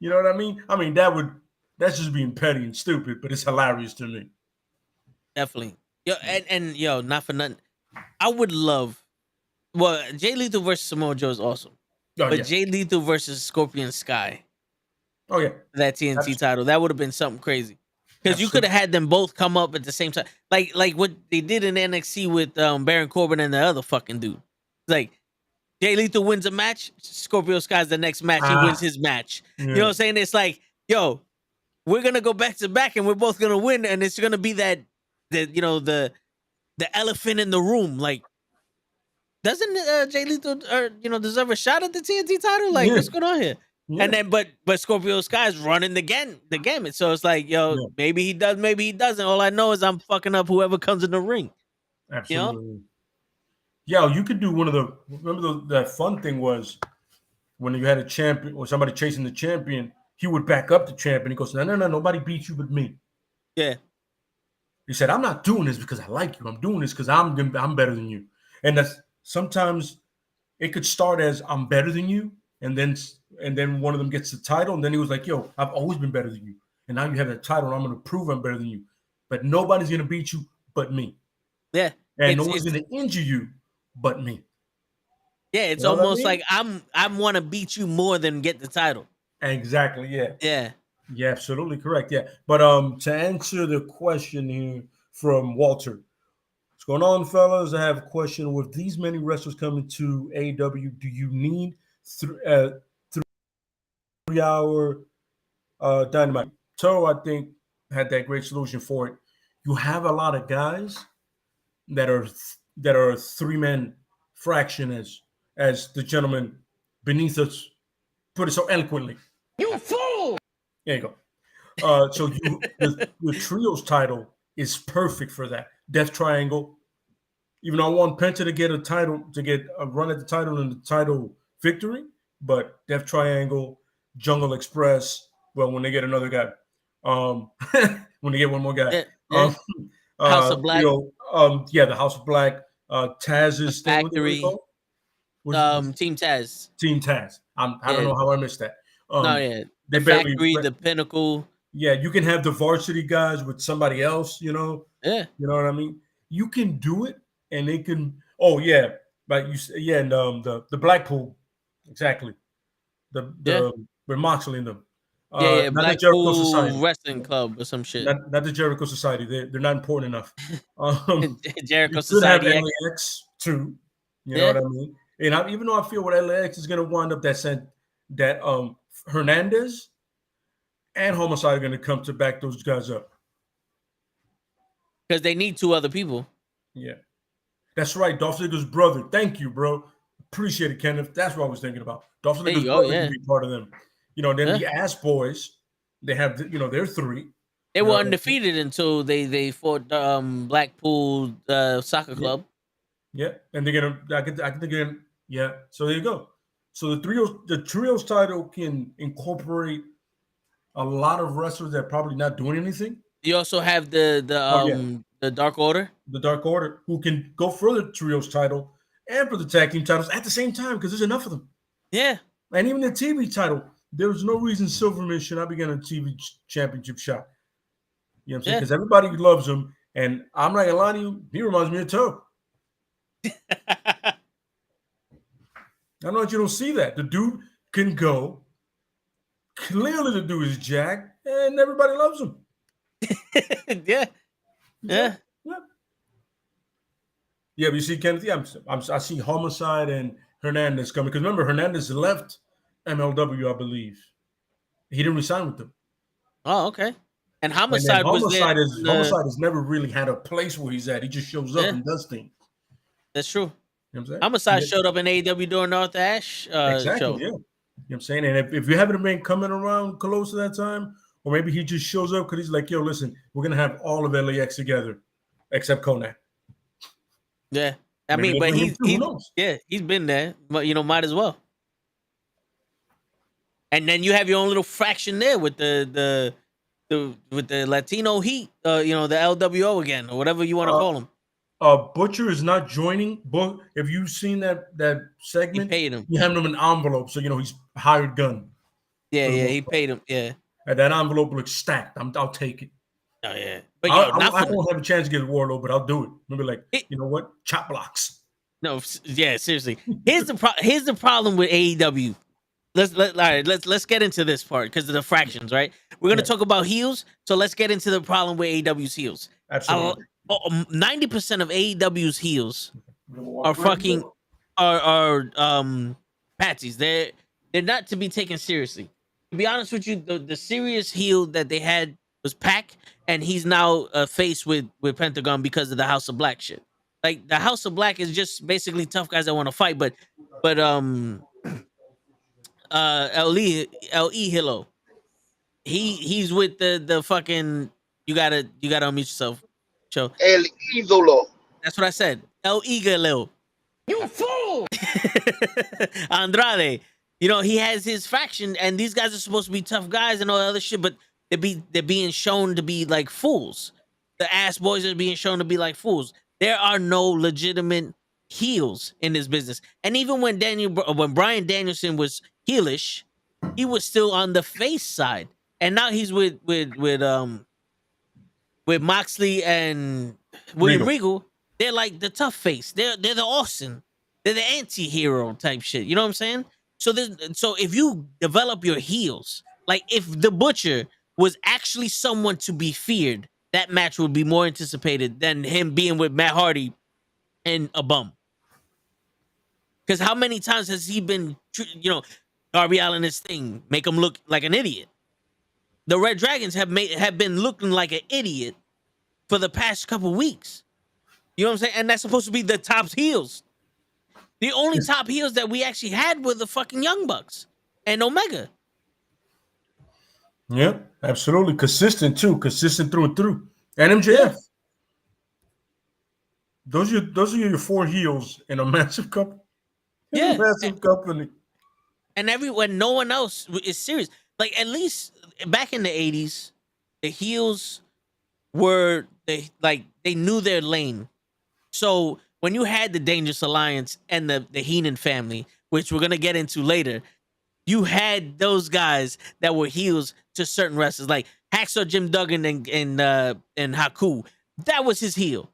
Speaker 2: You know what I mean? I mean, that's just being petty and stupid, but it's hilarious to me.
Speaker 1: Definitely. Yo, and yo, not for nothing. I would love, well, Jay Lethal versus Samoa Joe is awesome.
Speaker 2: Oh,
Speaker 1: but
Speaker 2: yeah.
Speaker 1: Jay Lethal versus Scorpion Sky.
Speaker 2: Oh, yeah.
Speaker 1: That TNT title. That would have been something crazy. Because you could have had them both come up at the same time. Like what they did in NXT with Baron Corbin and the other fucking dude. Like, Jay Lethal wins a match, Scorpio Sky's the next match. He wins his match. Yeah. You know what I'm saying? It's like, yo, we're going to go back to back and we're both going to win. And it's going to be the elephant in the room. Like, doesn't Jay Lethal deserve a shot at the TNT title? Like, what's going on here? Yeah. And then, but Scorpio Sky's running the gamut. So it's like, yo, maybe he does, maybe he doesn't. All I know is I'm fucking up whoever comes in the ring.
Speaker 2: Absolutely. You know? Yeah, you could do remember that fun thing was when you had a champion or somebody chasing the champion, he would back up the champion. He goes, no, nobody beats you but me.
Speaker 1: Yeah.
Speaker 2: He said, I'm not doing this because I like you. I'm doing this because I'm better than you. And that's sometimes it could start as I'm better than you. And then one of them gets the title. And then he was like, yo, I've always been better than you. And now you have that title. And I'm going to prove I'm better than you. But nobody's going to beat you but me.
Speaker 1: Yeah.
Speaker 2: And no one's going to injure you but me.
Speaker 1: Yeah, it's almost like I want to beat you more than get the title.
Speaker 2: Exactly, yeah.
Speaker 1: Yeah.
Speaker 2: Yeah, absolutely correct, yeah. But to answer the question here from Walter, what's going on, fellas? I have a question. With these many wrestlers coming to AEW, do you need 3-hour Dynamite? So I think had that great solution for it. You have a lot of guys that are 3-man fraction, as the gentleman beneath us put it so eloquently.
Speaker 4: You fool!
Speaker 2: There you go. So the trios title is perfect for that. Death Triangle. Even though I want Penta to get a run at the title and the title victory, but Death Triangle, Jungle Express. Well, when they get another guy, when they get one more guy,
Speaker 1: House of Black.
Speaker 2: The House of Black. Taz's
Speaker 1: Factory.
Speaker 2: Team
Speaker 1: Taz.
Speaker 2: Team Taz. I don't know how I missed that.
Speaker 1: The Factory, the Pinnacle.
Speaker 2: Yeah, you can have the varsity guys with somebody else, you know.
Speaker 1: Yeah.
Speaker 2: You know what I mean? You can do it, and they can. Oh yeah, but and the Blackpool, exactly. The with Moxley in them.
Speaker 1: Not the Jericho Society Wrestling Club or some shit.
Speaker 2: Not the Jericho Society. They're not important enough.
Speaker 1: Jericho Society.
Speaker 2: Have LAX too. You know what I mean? And even though I feel what LAX is going to wind up that Hernandez and Homicide are going to come to back those guys up.
Speaker 1: Because they need 2 other people.
Speaker 2: Yeah. That's right. Dolph Ziggler's brother. Thank you, bro. Appreciate it, Kenneth. That's what I was thinking about. Dolph Ziggler's brother can be part of them. You know, then the Ass Boys, they have, they're 3.
Speaker 1: They were undefeated until they fought Blackpool Soccer Club.
Speaker 2: Yeah. And they're going to, I can think of, yeah. So there you go. So the trios title can incorporate a lot of wrestlers that are probably not doing anything.
Speaker 1: You also have the Dark Order.
Speaker 2: The Dark Order, who can go for the trios title and for the tag team titles at the same time because there's enough of them.
Speaker 1: Yeah.
Speaker 2: And even the TV title, there's no reason Silverman should not be getting a TV championship shot. You know what I'm saying? Because everybody loves him. And I'm not going to lie to you, he reminds me of Toe. I don't know if you don't see that. The dude can go, Clearly, the dude is Jack, and everybody loves him.
Speaker 1: Yeah.
Speaker 2: Yeah. But you see, Kennedy, I see Homicide and Hernandez coming. Because remember, Hernandez left MLW, I believe. He didn't resign with them.
Speaker 1: Oh, okay. And
Speaker 2: And then
Speaker 1: Homicide was there.
Speaker 2: Homicide has never really had a place where he's at. He just shows up and does things.
Speaker 1: That's true.
Speaker 2: You know what I'm saying?
Speaker 1: Homicide showed up in AEW during the Arthur Ashe
Speaker 2: Exactly,
Speaker 1: show.
Speaker 2: yeah. You know what I'm saying? And if you haven't been coming around close to that time, or maybe he just shows up because he's like, yo, listen, we're going to have all of LAX together, except Conan.
Speaker 1: Yeah. I mean, but he's been there, but might as well. And then you have your own little fraction there with the Latino Heat, the LWO again, or whatever you want to call them.
Speaker 2: Butcher is not joining, but if you've seen that segment,
Speaker 1: he paid him.
Speaker 2: You have him in an envelope, so he's hired gun.
Speaker 1: Yeah, he paid him. Yeah,
Speaker 2: and that envelope looks stacked. I'll take it.
Speaker 1: Oh yeah, but
Speaker 2: I won't have a chance to get Warlow, but I'll do it. Maybe you know what? Chop blocks.
Speaker 1: No, yeah, seriously. Here's the problem with AEW. Let's get into this part because of the fractions, right? We're gonna talk about heels, so let's get into the problem with AEW's heels.
Speaker 2: Absolutely.
Speaker 1: 90% of AEW's heels are fucking patsies. They're not to be taken seriously. To be honest with you, the serious heel that they had was Pac, and he's now faced with Pentagon because of the House of Black shit. Like the House of Black is just basically tough guys that want to fight, but LE Hilo, he's with the fucking you gotta unmute yourself. Show
Speaker 3: El Idolo.
Speaker 1: That's what I said. El Igalo.
Speaker 4: You fool!
Speaker 1: Andrade. He has his faction, and these guys are supposed to be tough guys and all that other shit, but they're being shown to be like fools. The ass boys are being shown to be like fools. There are no legitimate heels in this business. And even when Bryan Danielson was heelish, he was still on the face side. And now he's with Moxley and William Regal. They're like the tough face. They're the Austin. They're the anti-hero type shit. You know what I'm saying? So if you develop your heels, like if the Butcher was actually someone to be feared, that match would be more anticipated than him being with Matt Hardy and a bum. Because how many times has he been, Darby Allin this thing, make him look like an idiot? The Red Dragons have been looking like an idiot for the past couple weeks. You know what I'm saying? And that's supposed to be the top heels. The only top heels that we actually had were the fucking Young Bucks and Omega.
Speaker 2: Yeah, absolutely. Consistent too. Consistent through and through. And MJF. Yeah. Those are your four heels in a massive company.
Speaker 1: Yeah.
Speaker 2: Massive company.
Speaker 1: And everyone, no one else is serious. Like at least back in the 80s, the heels were they knew their lane. So when you had the Dangerous Alliance and the Henan family, which we're gonna get into later, you had those guys that were heels to certain wrestlers, like Hacksaw Jim Duggan and Haku. That was his heel.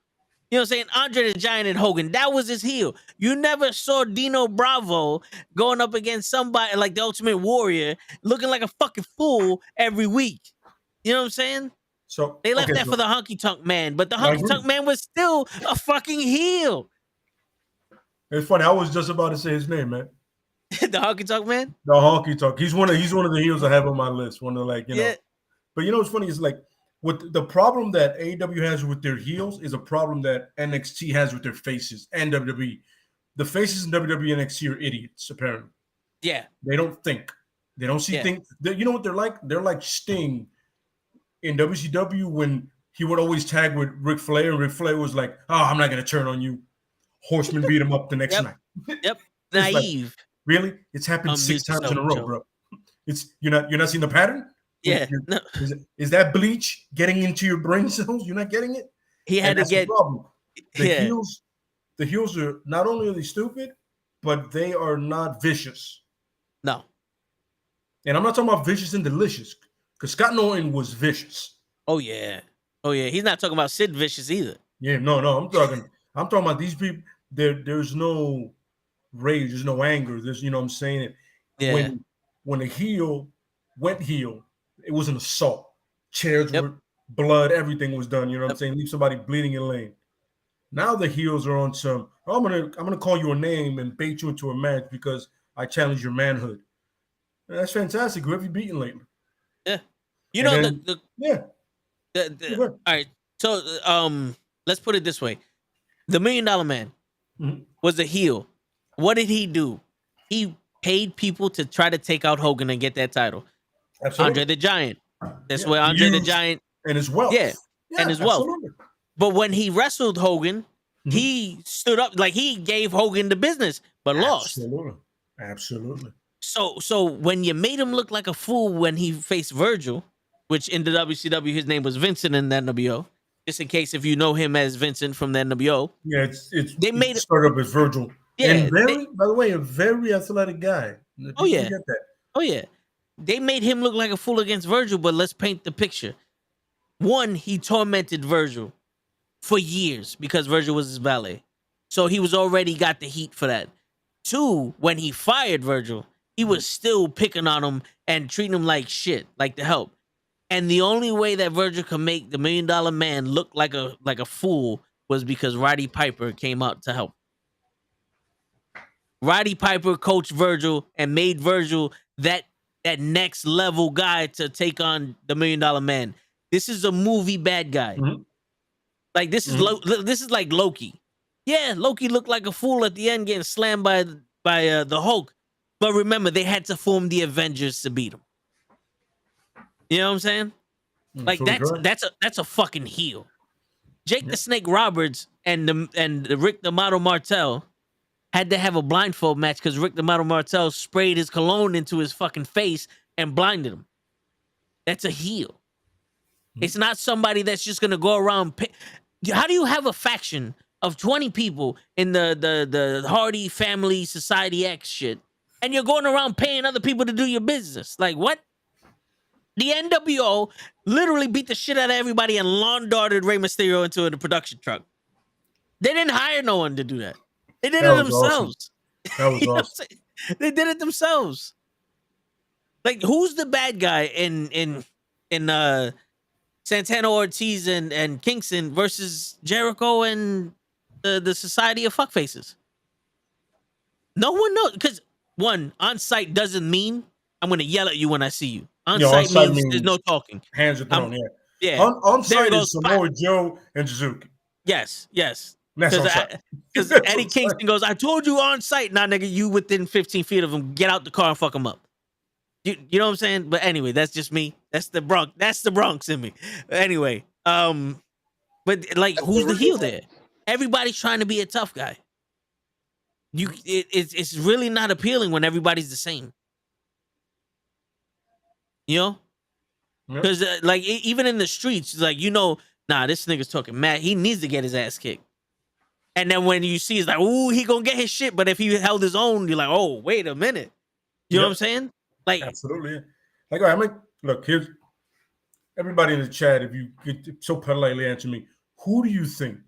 Speaker 1: You know what I'm saying? Andre the Giant and Hogan, that was his heel. You never saw Dino Bravo going up against somebody like the Ultimate Warrior looking like a fucking fool every week. You know what I'm saying?
Speaker 2: So
Speaker 1: they left that for the Honky Tonk Man, but the Honky Tonk Man was still a fucking heel.
Speaker 2: It's funny. I was just about to say his name, man.
Speaker 1: The Honky Tonk Man?
Speaker 2: The Honky Tonk. He's one of the heels I have on my list. One of know. But what's funny is like what the problem that AEW has with their heels is a problem that NXT has with their faces and WWE. The faces in WWE and NXT are idiots, apparently.
Speaker 1: Yeah.
Speaker 2: They don't think. They don't see things. You know what they're like? They're like Sting in WCW when he would always tag with Ric Flair, and Ric Flair was like, "Oh, I'm not gonna turn on you." Horseman beat him up the next night.
Speaker 1: Yep. Naive.
Speaker 2: Like, really? It's happened 6 times in a row, bro. It's you're not seeing the pattern?
Speaker 1: Yeah. No.
Speaker 2: Is that bleach getting into your brain cells? You're not getting it?
Speaker 1: He had to get
Speaker 2: the problem. The heels are not only are they stupid, but they are not vicious.
Speaker 1: No.
Speaker 2: And I'm not talking about vicious and delicious, because Scott Norton was vicious.
Speaker 1: Oh yeah. He's not talking about Sid Vicious either.
Speaker 2: Yeah, no. I'm talking about these people. There's no rage, there's no anger. There's, you know what I'm saying?
Speaker 1: Yeah.
Speaker 2: When a heel went heel. It was an assault. Chairs
Speaker 1: Yep.
Speaker 2: were blood. Everything was done. You know what I'm
Speaker 1: Yep.
Speaker 2: saying? Leave somebody bleeding in lane. Now the heels are on some. I'm gonna call you a name and bait you into a match because I challenge your manhood. That's fantastic. Who have you beaten lately?
Speaker 1: Yeah. You
Speaker 2: And
Speaker 1: know
Speaker 2: then, yeah.
Speaker 1: all right. So let's put it this way: the $1 Million Man was a heel. What did he do? He paid people to try to take out Hogan and get that title.
Speaker 2: Absolutely.
Speaker 1: Andre the Giant. That's
Speaker 2: Yeah,
Speaker 1: where Andre the
Speaker 2: used-
Speaker 1: Giant
Speaker 2: and his wealth.
Speaker 1: Yeah, and his wealth.
Speaker 2: Absolutely.
Speaker 1: But when he wrestled Hogan, he stood up like he gave Hogan the business, but lost.
Speaker 2: Absolutely.
Speaker 1: So when you made him look like a fool when he faced Virgil, which in the WCW his name was Vincent in the NWO, just in case if you know him as Vincent from the NWO.
Speaker 2: Yeah,
Speaker 1: they made
Speaker 2: it started up as Virgil.
Speaker 1: Yeah,
Speaker 2: and by the way, a very athletic guy.
Speaker 1: Oh yeah,
Speaker 2: forget that.
Speaker 1: Oh yeah, they made him look like a fool against Virgil. But let's paint the picture. One, he tormented Virgil for years because Virgil was his valet, so he was already got the heat for that. Two, when he fired Virgil, he was still picking on him and treating him like shit, like the help. And the only way that Virgil could make the $1 Million Man look like a fool was because Roddy Piper came out to help. Roddy Piper coached Virgil and made Virgil that next level guy to take on the $1 Million Man. This is a movie bad guy. Like this is this is like Loki. Yeah, Loki looked like a fool at the end, getting slammed by the Hulk. But remember, they had to form the Avengers to beat him. You know what I'm saying? Like that's a fucking heel. Jake the Snake Roberts and Rick the Model Martel had to have a blindfold match because Rick the Model Martel sprayed his cologne into his fucking face and blinded him. That's a heel. It's not somebody that's just gonna go around. How do you have a faction of 20 people in the Hardy Family Society X shit, and you're going around paying other people to do your business? Like what? The NWO literally beat the shit out of everybody and lawn darted Rey Mysterio into the production truck. They didn't hire no one to do that. They did it themselves.
Speaker 2: Awesome. That was awesome.
Speaker 1: They did it themselves. Like, who's the bad guy in Santana Ortiz and Kingston versus Jericho and the Society of Fuckfaces? No one knows, because one, on site doesn't mean I'm gonna yell at you when I see you. On site means there's no talking.
Speaker 2: Hands are thrown.
Speaker 1: Yeah.
Speaker 2: On site is Samoa Joe and Suzuki.
Speaker 1: Yes.
Speaker 2: Because
Speaker 1: Eddie Kingston goes, I told you on site. Nah, nigga, you within 15 feet of him. Get out the car and fuck him up. You know what I'm saying? But anyway, that's just me. That's the Bronx. That's the Bronx in me. Anyway, but like, who's the heel there? Everybody's trying to be a tough guy. It's really not appealing when everybody's the same. You know? Because like even in the streets, like, nah, this nigga's talking mad. He needs to get his ass kicked. And then when you see, it's like, ooh, he gonna get his shit. But if he held his own, you're like, oh, wait a minute. You know what I'm saying? Like,
Speaker 2: absolutely. Like, all right, look, here's everybody in the chat. If you could so politely answer me, who do you think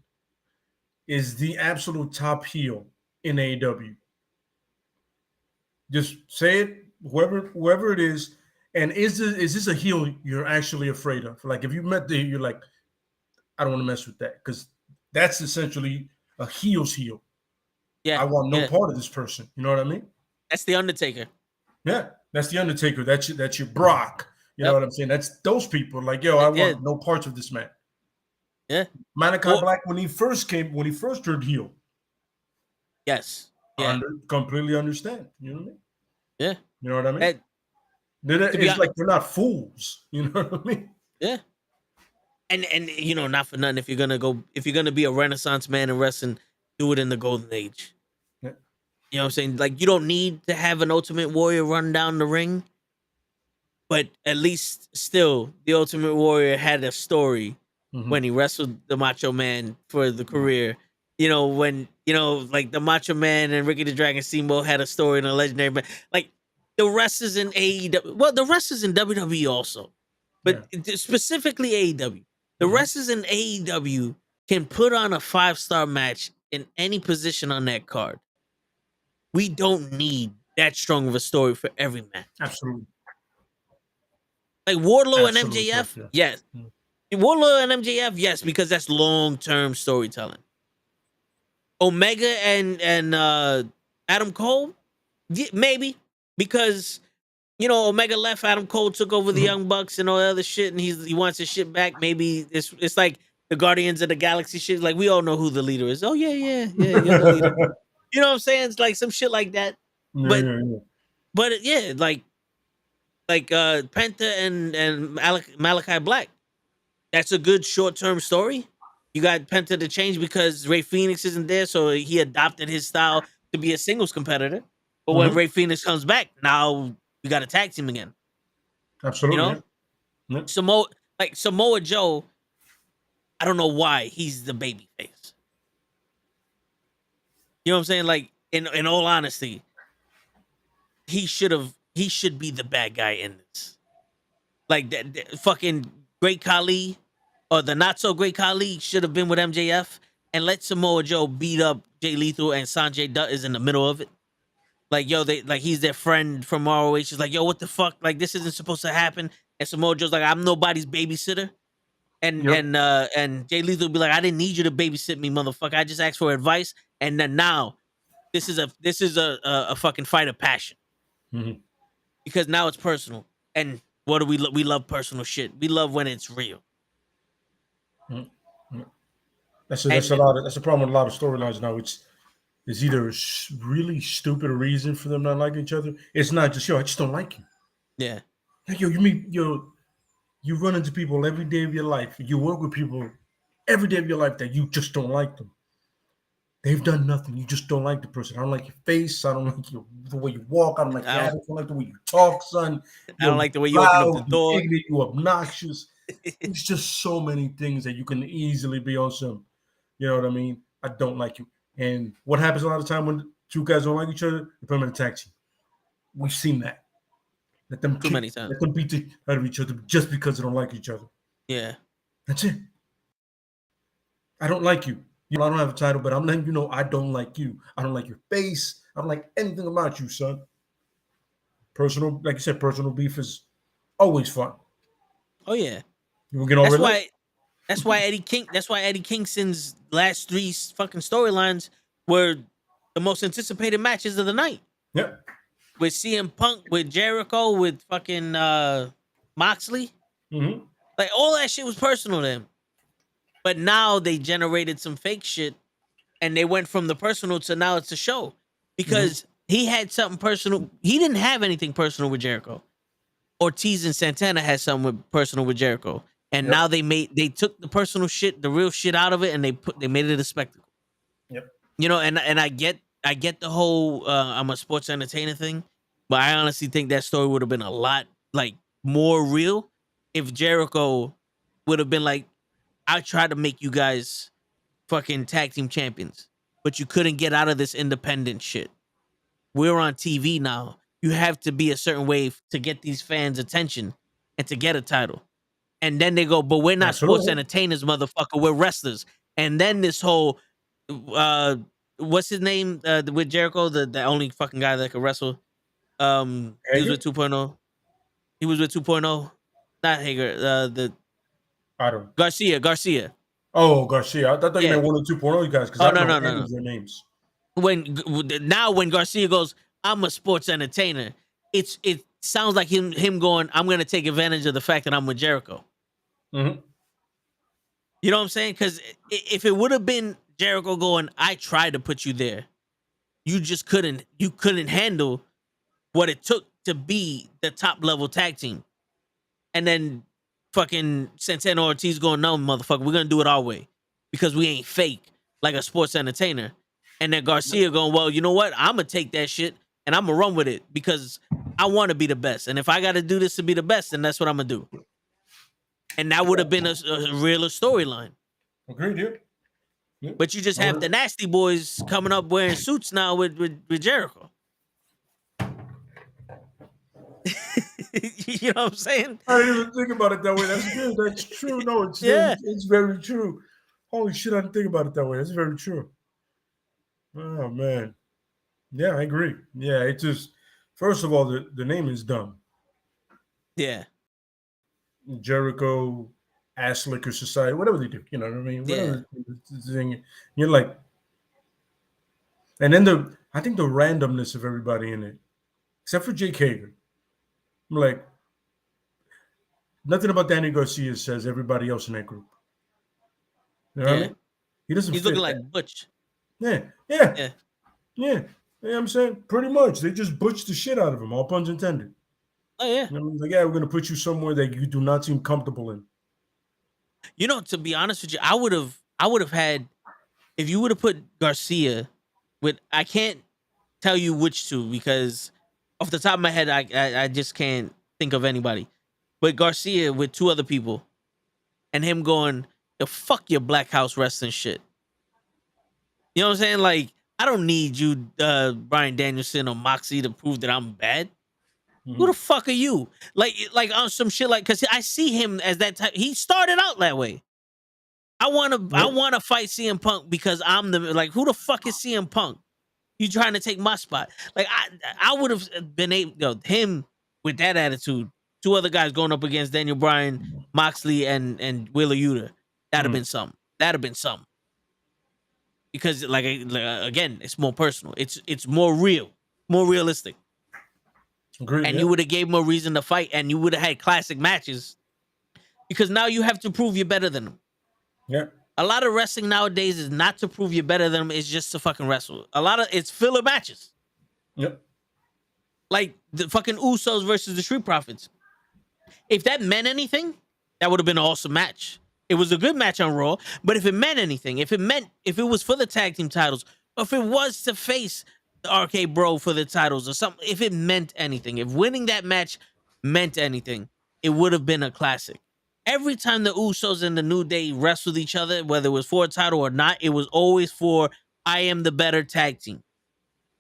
Speaker 2: is the absolute top heel in AEW? Just say it, whoever it is. And is this a heel you're actually afraid of? Like, if you met you're like, I don't want to mess with that, because that's essentially a heel's heel.
Speaker 1: Yeah,
Speaker 2: I want no part of this person. You know what I mean?
Speaker 1: That's the Undertaker.
Speaker 2: Yeah, that's the Undertaker. That's your Brock. You know what I'm saying? That's those people. Like, yo, I want no parts of this man.
Speaker 1: Yeah,
Speaker 2: Malachi Black when he first turned heel.
Speaker 1: Yes. Yeah.
Speaker 2: Completely understand. You know what I mean?
Speaker 1: Yeah.
Speaker 2: You know what I mean? It's like they're not fools. You know what I mean?
Speaker 1: Yeah. And not for nothing, if you're gonna be a Renaissance man in wrestling, do it in the Golden Age.
Speaker 2: Yeah.
Speaker 1: You know what I'm saying? Like, you don't need to have an Ultimate Warrior run down the ring, but at least still, the Ultimate Warrior had a story when he wrestled the Macho Man for the career. When like the Macho Man and Ricky the Dragon Steamboat had a story in a legendary man. Like, the wrestlers in AEW, well, the wrestlers in WWE also, but specifically AEW. The wrestlers in AEW can put on a 5-star match in any position on that card. We don't need that strong of a story for every match.
Speaker 2: Absolutely.
Speaker 1: Like Wardlow and
Speaker 2: Absolute
Speaker 1: MJF,
Speaker 2: correct,
Speaker 1: yes.
Speaker 2: Mm.
Speaker 1: Wardlow and MJF, yes, because that's long-term storytelling. Omega and Adam Cole, yeah, maybe, because Omega left, Adam Cole took over the
Speaker 2: Mhm.
Speaker 1: Young Bucks and all that other shit, and he wants his shit back. Maybe it's like the Guardians of the Galaxy shit. Like we all know who the leader is. Oh yeah, you're the leader. You know what I'm saying? It's like some shit like that.
Speaker 2: Yeah,
Speaker 1: But
Speaker 2: yeah.
Speaker 1: but yeah, like Penta and Malachi Black. That's a good short-term story. You got Penta to change because Ray Phoenix isn't there, so he adopted his style to be a singles competitor. But when
Speaker 2: Mhm.
Speaker 1: Ray Phoenix comes back, now you got to tag team again. You
Speaker 2: Absolutely.
Speaker 1: know, Samoa Joe. I don't know why he's the baby face. You know what I'm saying? Like in all honesty, he should be the bad guy in this. Like that fucking Great Khali or the not so great Khali should have been with MJF and let Samoa Joe beat up Jay Lethal and Sanjay Dutt is in the middle of it. Like he's their friend from ROH. He's like, yo, what the fuck? Like this isn't supposed to happen. And Samoa Joe's like, I'm nobody's babysitter. And
Speaker 2: Yep.
Speaker 1: and Jay Lethal will be like, I didn't need you to babysit me, motherfucker. I just asked for advice. And then now this is a fucking fight of passion
Speaker 2: Mhm.
Speaker 1: because now it's personal. And what do we we love personal shit. We love when it's real.
Speaker 2: Mhm. Mhm. That's
Speaker 1: And
Speaker 2: a problem with a lot of storylines now. It's either a really stupid reason for them not liking each other. It's not just I just don't like you.
Speaker 1: yeah,
Speaker 2: Like you run into people every day of your life. You work with people every day of your life that you just don't like them. They've done nothing. You just don't like the person. I don't like your face. I don't like the way you walk. I don't like
Speaker 1: I
Speaker 2: your
Speaker 1: don't
Speaker 2: attitude. I don't like the way you talk, son.
Speaker 1: I don't
Speaker 2: You're
Speaker 1: like the way you open up the
Speaker 2: loud. You
Speaker 1: door.
Speaker 2: ignorant. You obnoxious. It's just so many things that you can easily be on some. You know what I mean? I don't like you. And what happens a lot of time when two guys don't like each other? They put them in a tag team. We've seen that.
Speaker 1: Too many times.
Speaker 2: Let them beat the out of each other just because they don't like each other.
Speaker 1: Yeah.
Speaker 2: That's it. I don't like you. I don't have a title, but I'm letting you know I don't like you. I don't like your face. I don't like anything about you, son. Personal, like you said, personal beef is always fun.
Speaker 1: Oh yeah.
Speaker 2: You can all
Speaker 1: That's
Speaker 2: relate.
Speaker 1: why. That's why Eddie Kingston's last three fucking storylines were the most anticipated matches of the night.
Speaker 2: Yeah.
Speaker 1: With CM Punk, with Jericho, with fucking Moxley.
Speaker 2: Mm-hmm.
Speaker 1: Like all that shit was personal to him. But now they generated some fake shit and they went from the personal to now it's a show. Because he had something personal. He didn't have anything personal with Jericho. Ortiz and Santana had something personal with Jericho. And
Speaker 2: Yep.
Speaker 1: now they took the personal shit, the real shit out of it, and they made it a spectacle.
Speaker 2: Yep.
Speaker 1: And I get the whole I'm a sports entertainer thing, but I honestly think that story would have been a lot like more real if Jericho would have been like, I tried to make you guys fucking tag team champions, but you couldn't get out of this independent shit. We're on TV now. You have to be a certain way to get these fans' attention and to get a title. And then they go, but we're not sports
Speaker 2: Absolutely.
Speaker 1: entertainers, motherfucker. We're wrestlers. And then this whole, what's his name with Jericho, the only fucking guy that could wrestle. He was
Speaker 2: Hager?
Speaker 1: with 2.0. He was with 2.0. Not Hager. The
Speaker 2: I don't.
Speaker 1: Garcia.
Speaker 2: Oh, Garcia. I thought you
Speaker 1: Yeah.
Speaker 2: meant 1 or 2.0, you guys, because
Speaker 1: Oh
Speaker 2: I don't
Speaker 1: no
Speaker 2: know
Speaker 1: no no
Speaker 2: any
Speaker 1: no.
Speaker 2: of their names.
Speaker 1: When Garcia goes, I'm a sports entertainer. It sounds like him going, I'm gonna take advantage of the fact that I'm with Jericho.
Speaker 2: Mm-hmm.
Speaker 1: You know what I'm saying? Because if it would have been Jericho going, I tried to put you there, you just couldn't. You couldn't handle what it took to be the top level tag team. And then fucking Santana Ortiz going, no, motherfucker, we're gonna do it our way because we ain't fake like a sports entertainer. And then Garcia going, well, you know what? I'm gonna take that shit and I'm gonna run with it because I want to be the best. And if I got to do this to be the best, then that's what I'm gonna do. And that would have been a realer storyline.
Speaker 2: Agreed, dude. Yeah.
Speaker 1: But you just have the Nasty Boys coming up wearing suits now with Jericho. You know what I'm saying?
Speaker 2: I didn't even think about it that way. That's good. That's true. No, it's very true. Holy shit, I didn't think about it that way. That's very true. Oh man. Yeah, I agree. Yeah, it just first of all, the name is dumb.
Speaker 1: Yeah.
Speaker 2: Jericho, Ass Liquor Society, whatever they do. You know what I mean?
Speaker 1: Yeah.
Speaker 2: Whatever thing. You're like, and then I think the randomness of everybody in it, except for Jake Hager. I'm like, nothing about Danny Garcia says everybody else in that group. You know what I
Speaker 1: Yeah.
Speaker 2: mean? He doesn't
Speaker 1: He's
Speaker 2: fit
Speaker 1: looking
Speaker 2: that.
Speaker 1: like Butch.
Speaker 2: Yeah.
Speaker 1: Yeah.
Speaker 2: You know what I'm saying? Pretty much. They just butched the shit out of him, all puns intended.
Speaker 1: Oh yeah.
Speaker 2: You know, like, yeah, we're gonna put you somewhere that you do not seem comfortable in.
Speaker 1: You know, to be honest with you, I would have had, if you would have put Garcia with, I can't tell you which two because off the top of my head, I just can't think of anybody. But Garcia with two other people, and him going, "Yo, fuck your Black House wrestling shit." You know what I'm saying? Like, I don't need you, Brian Danielson or Moxie, to prove that I'm bad. Who the fuck are you? Like on some shit, like, because I see him as that type. He started out that way. I want to fight CM Punk because I'm the, like, who the fuck is CM Punk? You trying to take my spot? Like, I would have been able, him with that attitude. Two other guys going up against Daniel Bryan, Moxley, and Wheeler Yuta. That'd have been something. That'd have been something. Because again, it's more personal. It's more real, more realistic.
Speaker 2: Agreed,
Speaker 1: And you would have gave him a reason to fight, and you would have had classic matches. Because now you have to prove you're better than them.
Speaker 2: Yeah.
Speaker 1: A lot of wrestling nowadays is not to prove you're better than them. It's just to fucking wrestle. A lot of it's filler matches.
Speaker 2: Yep.
Speaker 1: Like the fucking Usos versus the Street Profits. If that meant anything, that would have been an awesome match. It was a good match on Raw, but if it meant anything, if it was for the tag team titles, or if it was to face the RK Bro for the titles or something, if it meant anything, if winning that match meant anything, it would have been a classic. Every time the Usos and the New Day wrestled each other, whether it was for a title or not, it was always for I am the better tag team.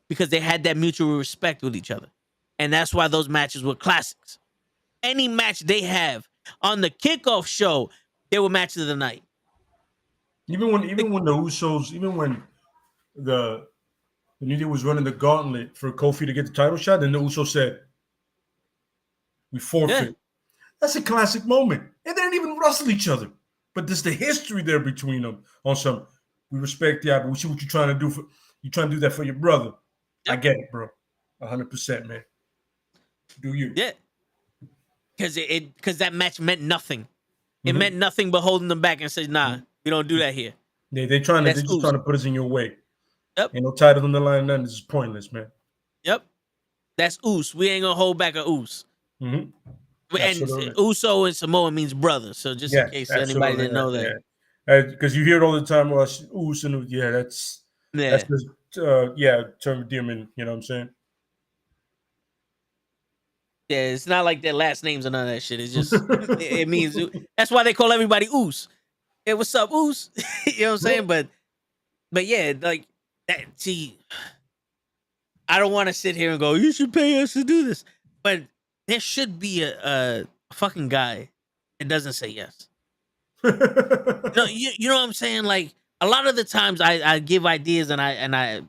Speaker 1: Because they had that mutual respect with each other. And that's why those matches were classics. Any match they have on the kickoff show, they were matches of the night.
Speaker 2: Even when the Usos, even when the New Day was running the gauntlet for Kofi to get the title shot, and the Usos said, "We forfeit."
Speaker 1: Yeah.
Speaker 2: That's a classic moment. And they didn't even wrestle each other. But there's the history there between them on some, we respect you, but we see what you're trying to do. You're trying to do that for your brother. Yep. I get it, bro. 100%, man. Do you?
Speaker 1: Yeah. Because that match meant nothing. It meant nothing but holding them back and saying, nah, we don't do that here.
Speaker 2: They're just trying to put us in your way.
Speaker 1: Yep.
Speaker 2: Ain't no title on the line, nothing. This is pointless, man.
Speaker 1: Yep. That's Oos. We ain't gonna hold back a Oos.
Speaker 2: Mm-hmm.
Speaker 1: And Uso and Samoa means brother. So just in case anybody didn't know that.
Speaker 2: Because you hear it all the time. Well, Us and that's just term demon. You know what I'm saying?
Speaker 1: Yeah, it's not like their last names or none of that shit. It's just it means that's why they call everybody Oos. Hey, what's up, Oos? You know what I'm saying? But yeah, like that. See, I don't want to sit here and go, you should pay us to do this, but there should be a fucking guy that doesn't say yes. You know what I'm saying? Like a lot of the times I give ideas and I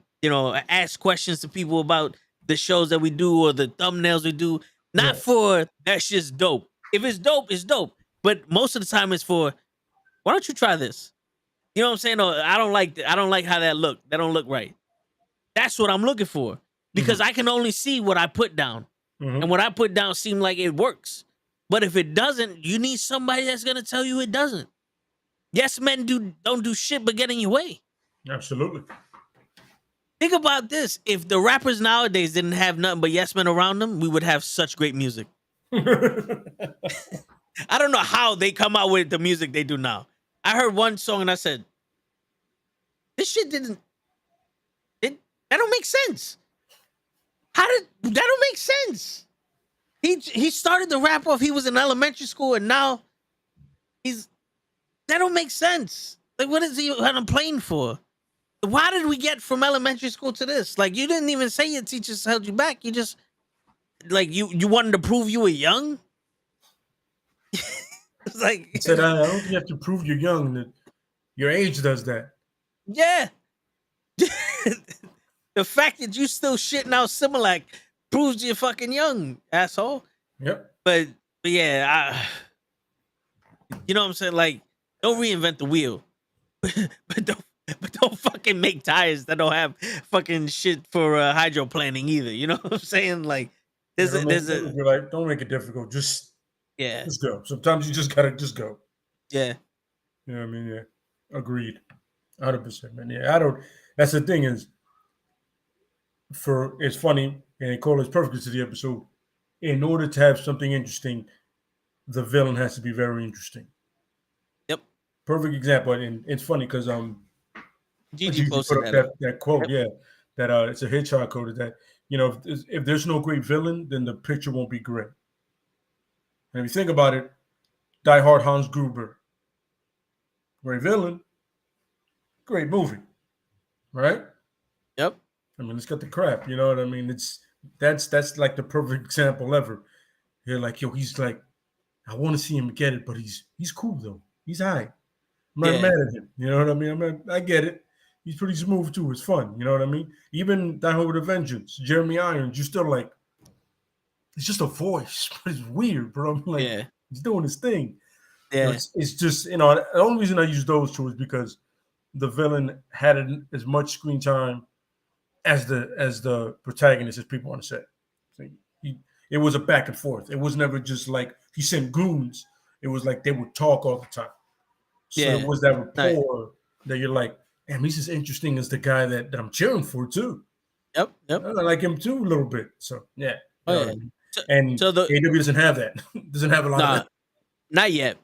Speaker 1: ask questions to people about the shows that we do or the thumbnails we do. Not for that's just dope. If it's dope, it's dope. But most of the time it's for, why don't you try this? You know what I'm saying? Or I don't like how that look. That don't look right. That's what I'm looking for. Because I can only see what I put down. And what I put down seemed like it works. But if it doesn't, you need somebody that's gonna tell you it doesn't. Yes, men don't do shit but get in your way.
Speaker 2: Absolutely.
Speaker 1: Think about this. If the rappers nowadays didn't have nothing but yes men around them, we would have such great music. I don't know how they come out with the music they do now. I heard one song and I said, this shit that don't make sense. That don't make sense? He started the rap off, he was in elementary school and now that don't make sense. Like, what is he on a plane for? Why did we get from elementary school to this? Like, you didn't even say your teachers held you back. You just, like, you wanted to prove you were young? It's like,
Speaker 2: he said, I don't think you have to prove you're young. That your age does that.
Speaker 1: Yeah. The fact that you still shitting out Similac proves you're fucking young, asshole.
Speaker 2: Yep.
Speaker 1: But yeah, You know what I'm saying? Like, don't reinvent the wheel, but don't fucking make tires that don't have fucking shit for hydroplaning either. You know what I'm saying? Like,
Speaker 2: Yeah,
Speaker 1: there's a
Speaker 2: don't make it difficult. Just
Speaker 1: yeah,
Speaker 2: go. Sometimes you just gotta just go.
Speaker 1: yeah,
Speaker 2: You know what I mean? Yeah. Agreed. 100%, man. Yeah, I don't. That's the thing is, it's funny, and it correlates perfectly to the episode. In order to have something interesting, the villain has to be very interesting.
Speaker 1: yep.
Speaker 2: Perfect example, and it's funny because
Speaker 1: Gigi
Speaker 2: Gigi put
Speaker 1: posted
Speaker 2: up
Speaker 1: that.
Speaker 2: that quote,
Speaker 1: Yep.
Speaker 2: yeah, that it's a Hitchcock quote that if there's no great villain, then the picture won't be great. And if you think about it, Die Hard Hans Gruber, great villain, great movie, right?
Speaker 1: Yep.
Speaker 2: I mean, it's got the crap, you know what I mean? That's like the perfect example ever. You're like, yo, he's like, I want to see him get it, but he's cool though. He's high. I'm not
Speaker 1: Yeah.
Speaker 2: mad at him. You know what I mean? I get it. He's pretty smooth too. It's fun. You know what I mean? Even Die Hard with a Vengeance, Jeremy Irons, you're still like, it's just a voice, but it's weird, bro. I'm like,
Speaker 1: Yeah.
Speaker 2: he's doing his thing.
Speaker 1: Yeah.
Speaker 2: It's just, the only reason I use those two is because the villain had as much screen time as the protagonist, as people want to say. So it was a back and forth. It was never just like he sent goons. It was like they would talk all the time. So
Speaker 1: Yeah.
Speaker 2: there was that rapport that you're like, damn, he's as interesting as the guy that I'm cheering for too.
Speaker 1: Yep. Yep.
Speaker 2: I like him too a little bit. So yeah.
Speaker 1: Oh, yeah.
Speaker 2: I mean? And
Speaker 1: so the
Speaker 2: AW doesn't have that. Doesn't have a lot of that.
Speaker 1: Not yet.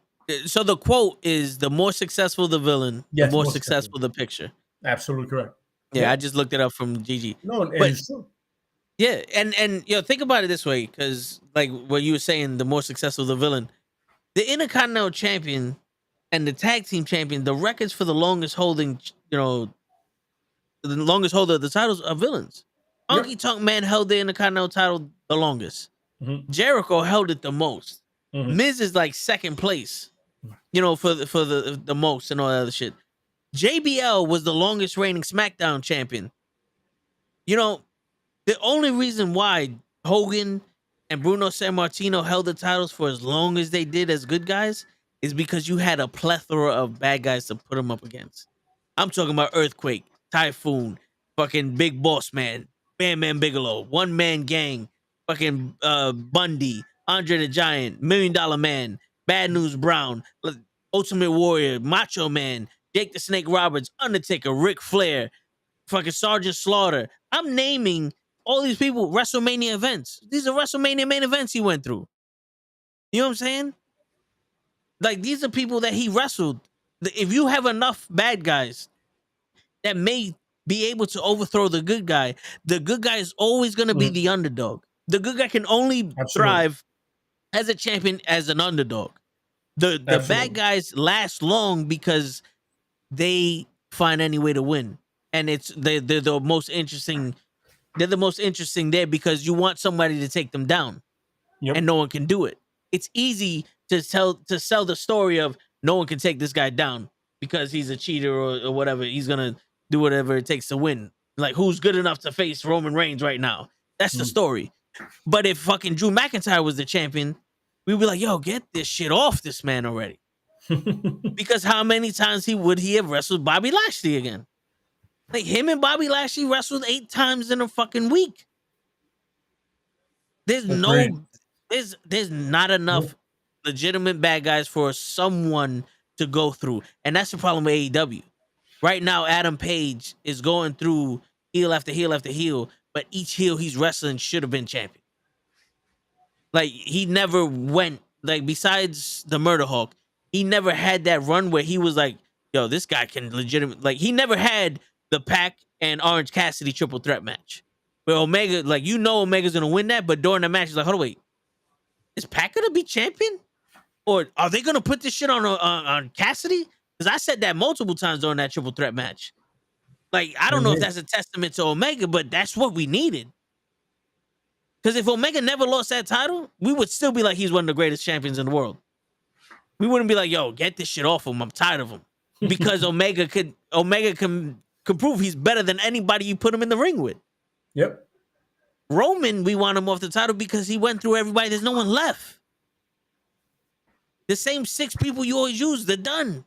Speaker 1: So the quote is: the more successful the villain,
Speaker 2: Yes,
Speaker 1: the more
Speaker 2: more
Speaker 1: successful the picture.
Speaker 2: Absolutely correct.
Speaker 1: Yeah, I just looked it up from Gigi.
Speaker 2: No, and
Speaker 1: But-
Speaker 2: it's true.
Speaker 1: Yeah, and think about it this way, because like what you were saying, the more successful the villain, the Intercontinental Champion and the Tag Team Champion, the records for the longest holding, the longest holder of the titles are villains.
Speaker 2: Yep.
Speaker 1: Honky Tonk Man held the Intercontinental title the longest.
Speaker 2: Mhm.
Speaker 1: Jericho held it the most.
Speaker 2: Mhm.
Speaker 1: Miz is like second place, for the most and all that other shit. JBL was the longest reigning SmackDown champion. The only reason why Hogan and Bruno Sammartino held the titles for as long as they did as good guys is because you had a plethora of bad guys to put them up against. I'm talking about Earthquake, Typhoon, fucking Big Boss Man, Bam Bam Bigelow, One Man Gang, fucking Bundy, Andre the Giant, $1 Million Man, Bad News Brown, Ultimate Warrior, Macho Man, Jake the Snake Roberts, Undertaker, Ric Flair, fucking Sergeant Slaughter. I'm naming all these people WrestleMania events. These are WrestleMania main events he went through. You know what I'm saying? Like, these are people that he wrestled. If you have enough bad guys that may be able to overthrow the good guy is always going to be the underdog. The good guy can only thrive as a champion as an underdog. The bad guys last long because they find any way to win. And they're the most interesting. They're the most interesting there because you want somebody to take them down, and no one can do it. It's easy to sell the story of no one can take this guy down because he's a cheater or whatever. He's gonna do whatever it takes to win. Like, who's good enough to face Roman Reigns right now? That's the story. But if fucking Drew McIntyre was the champion, we'd be like, yo, get this shit off this man already. Because how many times would he have wrestled Bobby Lashley again? Like, him and Bobby Lashley wrestled 8 times in a fucking week. There's not enough legitimate bad guys for someone to go through. And that's the problem with AEW. Right now, Adam Page is going through heel after heel after heel, but each heel he's wrestling should have been champion. Like, he never went, like, besides the Murder Hawk, he never had that run where he was like, yo, this guy can legitimate, like, he never had the Pac and Orange Cassidy triple threat match. But Omega, like, Omega's gonna win that, but during the match, he's like, hold on, wait, is Pac gonna be champion? Or are they gonna put this shit on Cassidy? Because I said that multiple times during that triple threat match. Like, I don't know if that's a testament to Omega, but that's what we needed. Because if Omega never lost that title, we would still be like, he's one of the greatest champions in the world. We wouldn't be like, yo, get this shit off him. I'm tired of him. Because Omega can prove he's better than anybody you put him in the ring with.
Speaker 2: Yep.
Speaker 1: Roman, we want him off the title because he went through everybody. There's no one left. The same 6 people you always use, they're done.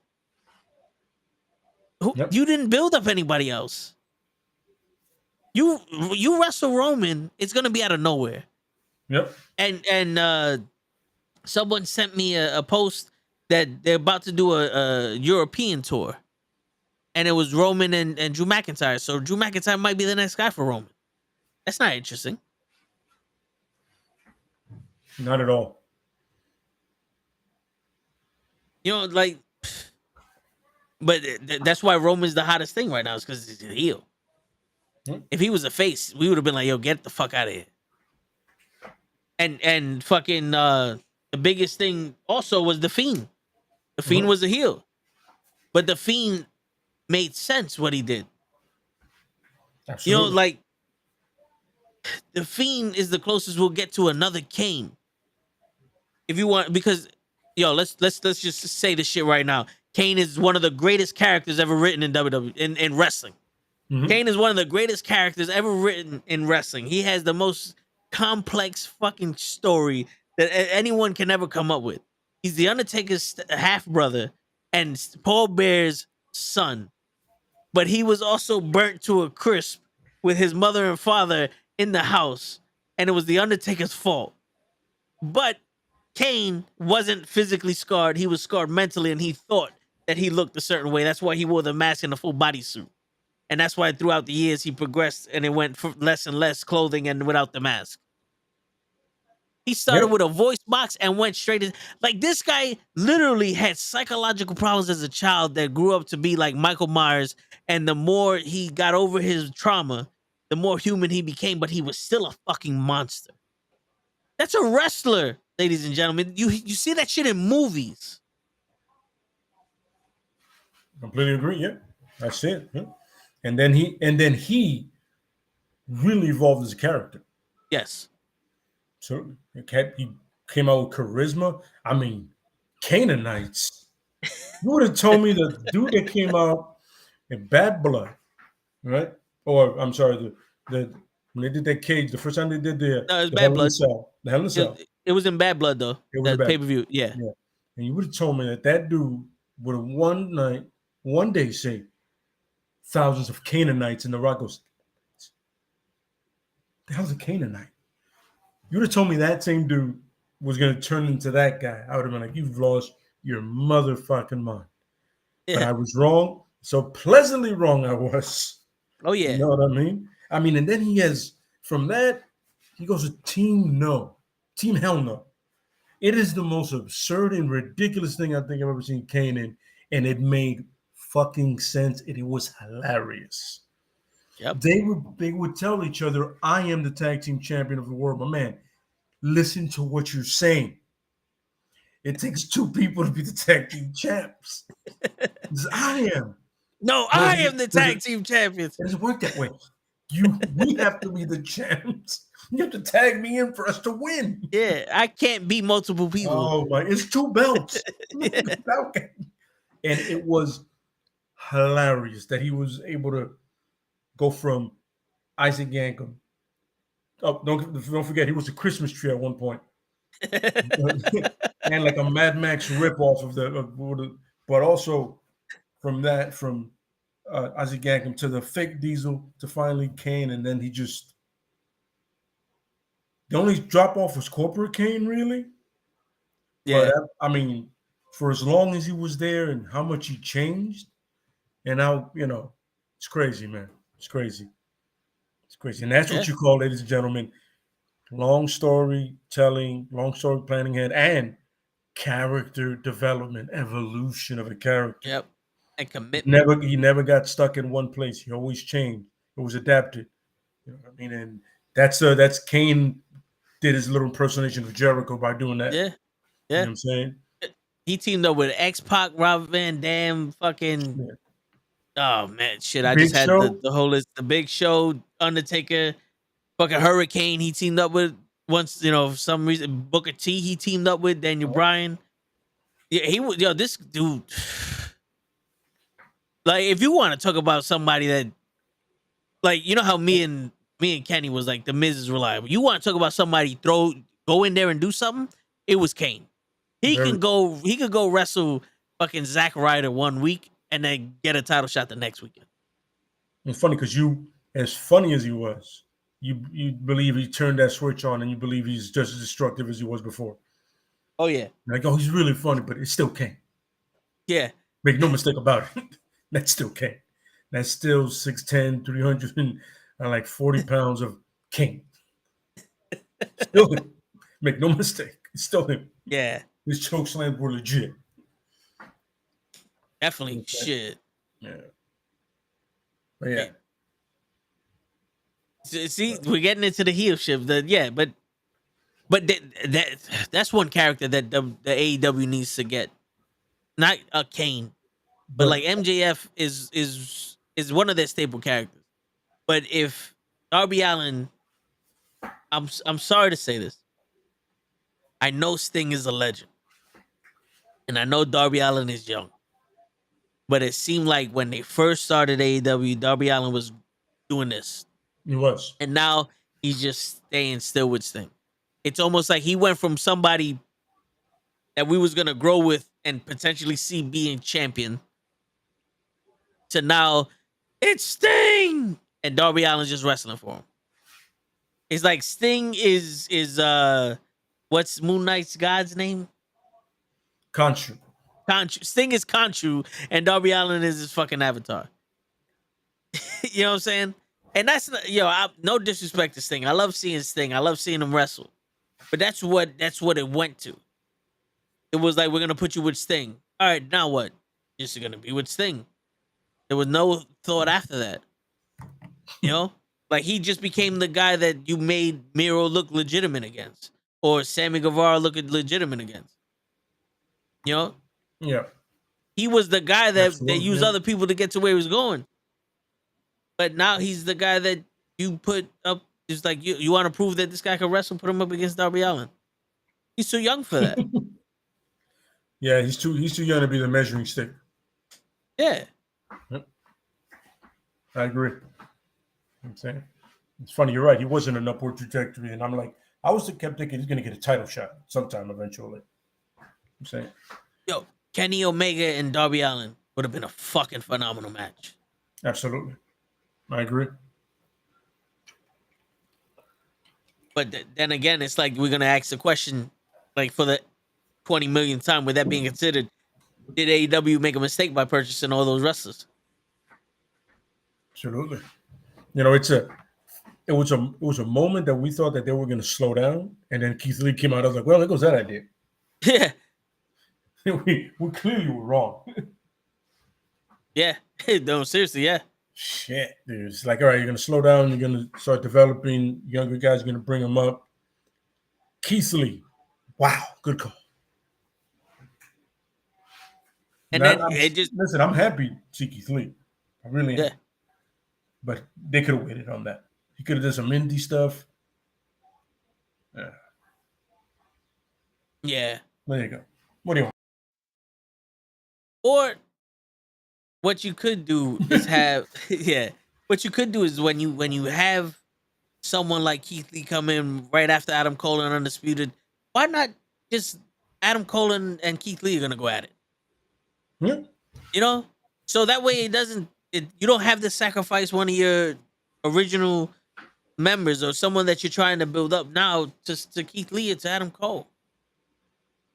Speaker 2: Yep.
Speaker 1: You didn't build up anybody else. You wrestle Roman, it's gonna be out of nowhere.
Speaker 2: Yep.
Speaker 1: And someone sent me a post that they're about to do a European tour, and it was Roman and Drew McIntyre. So Drew McIntyre might be the next guy for Roman. That's not interesting.
Speaker 2: Not at all.
Speaker 1: You know, like, but that's why Roman's the hottest thing right now, is because he's a heel. If he was a face, we would have been like, yo, get the fuck out of here. And fucking the biggest thing also was the Fiend. The Fiend was a heel. But the Fiend made sense what he did.
Speaker 2: Absolutely.
Speaker 1: You know, like, the Fiend is the closest we'll get to another Kane. If you want, because yo, let's just say this shit right now. Kane is one of the greatest characters ever written in WWE in wrestling.
Speaker 2: Mhm.
Speaker 1: Kane is one of the greatest characters ever written in wrestling. He has the most complex fucking story that anyone can ever come up with. He's the Undertaker's half brother and Paul Bear's son, but he was also burnt to a crisp with his mother and father in the house, and it was the Undertaker's fault. But Kane wasn't physically scarred; he was scarred mentally, and he thought that he looked a certain way. That's why he wore the mask and the full bodysuit. And that's why throughout the years he progressed and it went for less and less clothing and without the mask. He started with a voice box and went straight in. Like, this guy literally had psychological problems as a child that grew up to be like Michael Myers. And the more he got over his trauma, the more human he became, but he was still a fucking monster. That's a wrestler, ladies and gentlemen. You see that shit in movies.
Speaker 2: Completely agree. Yeah, that's it. Yeah. And then he really evolved as a character.
Speaker 1: Yes.
Speaker 2: So he came out with charisma. I mean, Canaanites. You would have told me the dude that came out in Bad Blood, right? Or I'm sorry, the when they did that cage, the first time they did
Speaker 1: No, it was
Speaker 2: the
Speaker 1: Bad
Speaker 2: Hell in a
Speaker 1: Blood.
Speaker 2: Cell, the Hell in a Cell.
Speaker 1: It was in Bad Blood, though.
Speaker 2: It was
Speaker 1: That
Speaker 2: bad.
Speaker 1: pay-per-view. Yeah.
Speaker 2: Yeah. And you would have told me that dude would have one day say thousands of Canaanites, and the Rock goes, the hell's a Canaanite? You would have told me that same dude was going to turn into that guy. I would have been like, you've lost your motherfucking mind.
Speaker 1: Yeah.
Speaker 2: But I was wrong. So pleasantly wrong I was.
Speaker 1: Oh, yeah.
Speaker 2: You know what I mean? I mean, and then from that, he goes to Team Hell No. It is the most absurd and ridiculous thing I think I've ever seen Kane in. And it made fucking sense. And it was hilarious.
Speaker 1: Yep.
Speaker 2: They would tell each other, I am the tag team champion of the world. But man, listen to what you're saying. It takes 2 people to be the tag team champs. I am.
Speaker 1: No, I am the tag team champions.
Speaker 2: It doesn't work that way. We have to be the champs. You have to tag me in for us to win.
Speaker 1: Yeah, I can't beat multiple people.
Speaker 2: Oh my! It's 2 belts. Okay. And it was hilarious that he was able to go from Isaac Yankem. Oh, don't forget, he was a Christmas tree at one point. And like a Mad Max ripoff but also from Isaac Yankem to the fake Diesel to finally Kane, and then the only drop off was Corporate Kane, really.
Speaker 1: Yeah.
Speaker 2: But I mean, for as long as he was there and how much he changed, and how, it's crazy, man. It's crazy. It's crazy. And that's what you call, ladies and gentlemen, long story telling, long story planning head, and character development, evolution of a character.
Speaker 1: Yep. And commitment.
Speaker 2: He never got stuck in one place. He always changed. It was adapted. You know what I mean? And that's Kane did his little impersonation of Jericho by doing that.
Speaker 1: Yeah.
Speaker 2: You know what I'm saying?
Speaker 1: He teamed up with X-Pac, Rob Van Dam, fucking. Yeah. Oh man, shit! I just had the whole list. The Big Show, Undertaker, fucking Hurricane. He teamed up with once. For some reason, Booker T. He teamed up with Daniel Bryan. Yeah, he was. This dude. Like, if you want to talk about somebody that, like, you know how me and Kenny was like, the Miz is reliable. You want to talk about somebody go in there and do something? It was Kane. He could go wrestle fucking Zack Ryder 1 week and then get a title shot the next weekend.
Speaker 2: It's funny because as funny as he was, you believe he turned that switch on and you believe he's just as destructive as he was before.
Speaker 1: Oh yeah.
Speaker 2: Like, oh, he's really funny, but it still can't.
Speaker 1: Yeah.
Speaker 2: Make no mistake about it. That still can't. That's still 6'10", 300 and like 40 pounds of king. Still him. Make no mistake. It's still him.
Speaker 1: Yeah.
Speaker 2: His choke slams were legit.
Speaker 1: Definitely shit.
Speaker 2: Yeah. But yeah.
Speaker 1: See, we're getting into the heel shift. But that's one character that the AEW needs to get. Not a Kane, but like MJF is one of their staple characters. But if Darby Allin, I'm sorry to say this, I know Sting is a legend, and I know Darby Allin is young, but it seemed like when they first started AEW, Darby Allin was doing this.
Speaker 2: He was,
Speaker 1: and now he's just staying still with Sting. It's almost like he went from somebody that we was gonna grow with and potentially see being champion to now it's Sting and Darby Allin's just wrestling for him. It's like Sting is what's Moon Knight's god's name?
Speaker 2: Khonshu.
Speaker 1: Sting is Khonshu and Darby Allin is his fucking avatar. You know what I'm saying? And that's no disrespect to Sting. I love seeing Sting. I love seeing him wrestle. But that's what it went to. It was like, we're gonna put you with Sting. All right, now what? You're just gonna be with Sting. There was no thought after that. You know? Like, he just became the guy that you made Miro look legitimate against. Or Sammy Guevara look legitimate against. You know?
Speaker 2: Yeah.
Speaker 1: He was the guy that used other people to get to where he was going. But now he's the guy that you put up. It's like, you want to prove that this guy can wrestle, put him up against Darby Allin. He's too young for that.
Speaker 2: Yeah, he's too young to be the measuring stick.
Speaker 1: Yeah.
Speaker 2: Yep. I agree. I'm saying, it's funny. You're right. He was in an upward trajectory, and I'm like, kept thinking he's going to get a title shot sometime eventually. I'm saying,
Speaker 1: yo, Kenny Omega and Darby Allin would have been a fucking phenomenal match.
Speaker 2: Absolutely, I agree.
Speaker 1: But then again, it's like we're gonna ask the question, like for the 20 millionth time, with that being considered, did AEW make a mistake by purchasing all those wrestlers?
Speaker 2: Absolutely. You know, it was a moment that we thought that they were going to slow down, and then Keith Lee came out. I was like, well, there goes that idea.
Speaker 1: Yeah.
Speaker 2: we clearly were wrong.
Speaker 1: Yeah. No, seriously, yeah.
Speaker 2: Shit, dude. It's like, all right, you're going to slow down. You're going to start developing younger guys. You're going to bring them up. Keith Lee. Wow, good call.
Speaker 1: And
Speaker 2: now,
Speaker 1: then
Speaker 2: listen, I'm happy to see Keith Lee. I really am.
Speaker 1: Yeah.
Speaker 2: But they could have waited on that. He could have done some indie stuff. Yeah.
Speaker 1: Yeah.
Speaker 2: There you go. What do you want?
Speaker 1: Or what you could do is have what you could do is when you have someone like Keith Lee come in right after Adam Cole and Undisputed, why not just Adam Cole and Keith Lee are gonna go at it?
Speaker 2: Yeah.
Speaker 1: You know? So that way you don't have to sacrifice one of your original members or someone that you're trying to build up now to Keith Lee or to Adam Cole.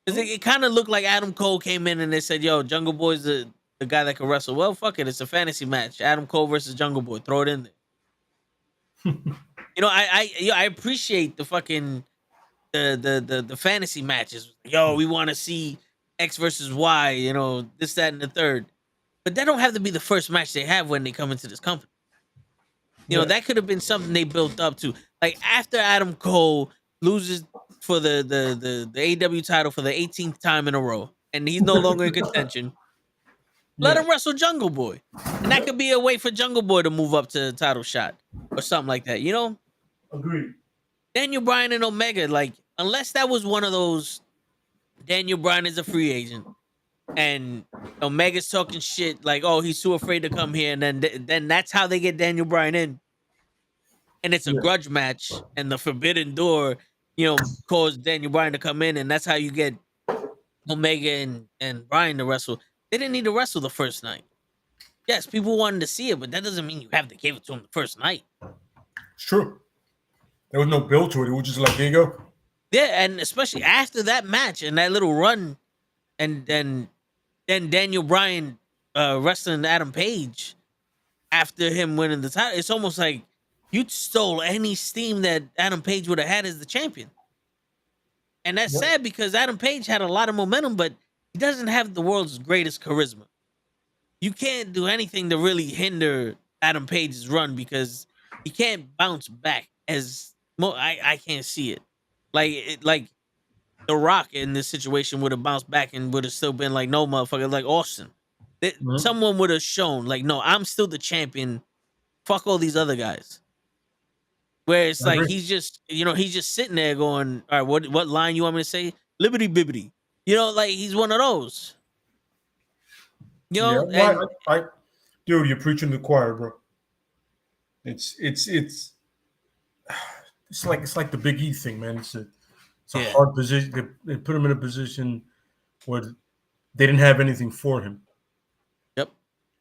Speaker 1: Because it kind of looked like Adam Cole came in and they said, yo, Jungle Boy's the guy that can wrestle. Well, fuck it. It's a fantasy match. Adam Cole versus Jungle Boy. Throw it in there. You know, I appreciate the fucking the fantasy matches. Yo, we want to see X versus Y, you know, this, that, and the third. But that don't have to be the first match they have when they come into this company. You know, that could have been something they built up to. Like, after Adam Cole loses for the AEW title for the 18th time in a row, and he's no longer in contention, let him wrestle Jungle Boy. And that could be a way for Jungle Boy to move up to the title shot or something like that, you know?
Speaker 2: Agreed.
Speaker 1: Daniel Bryan and Omega, like, unless that was one of those, Daniel Bryan is a free agent, and Omega's talking shit like, oh, he's too afraid to come here, and then that's how they get Daniel Bryan in. And it's a grudge match, and the Forbidden Door, you know, caused Daniel Bryan to come in, and that's how you get Omega and Bryan to wrestle. They didn't need to wrestle the first night. Yes, people wanted to see it, but that doesn't mean you have to give it to them the first night.
Speaker 2: It's true. There was no build to it. It was just like, there you go.
Speaker 1: Yeah, and especially after that match and that little run, and then Daniel Bryan wrestling Adam Page after him winning the title, it's almost like you stole any steam that Adam Page would have had as the champion. And that's sad because Adam Page had a lot of momentum, but he doesn't have the world's greatest charisma. You can't do anything to really hinder Adam Page's run because he can't bounce back as I can't see it. Like The Rock in this situation would have bounced back and would have still been like, no, motherfucker, like Austin. Someone would have shown, like, no, I'm still the champion. Fuck all these other guys. Where it's like he's just sitting there going, all right, what line you want me to say? Libbity bibbity. Like he's one of those.
Speaker 2: Dude, you're preaching to the choir, bro. It's like the Big E thing, man. It's a hard position. They put him in a position where they didn't have anything for him.
Speaker 1: Yep.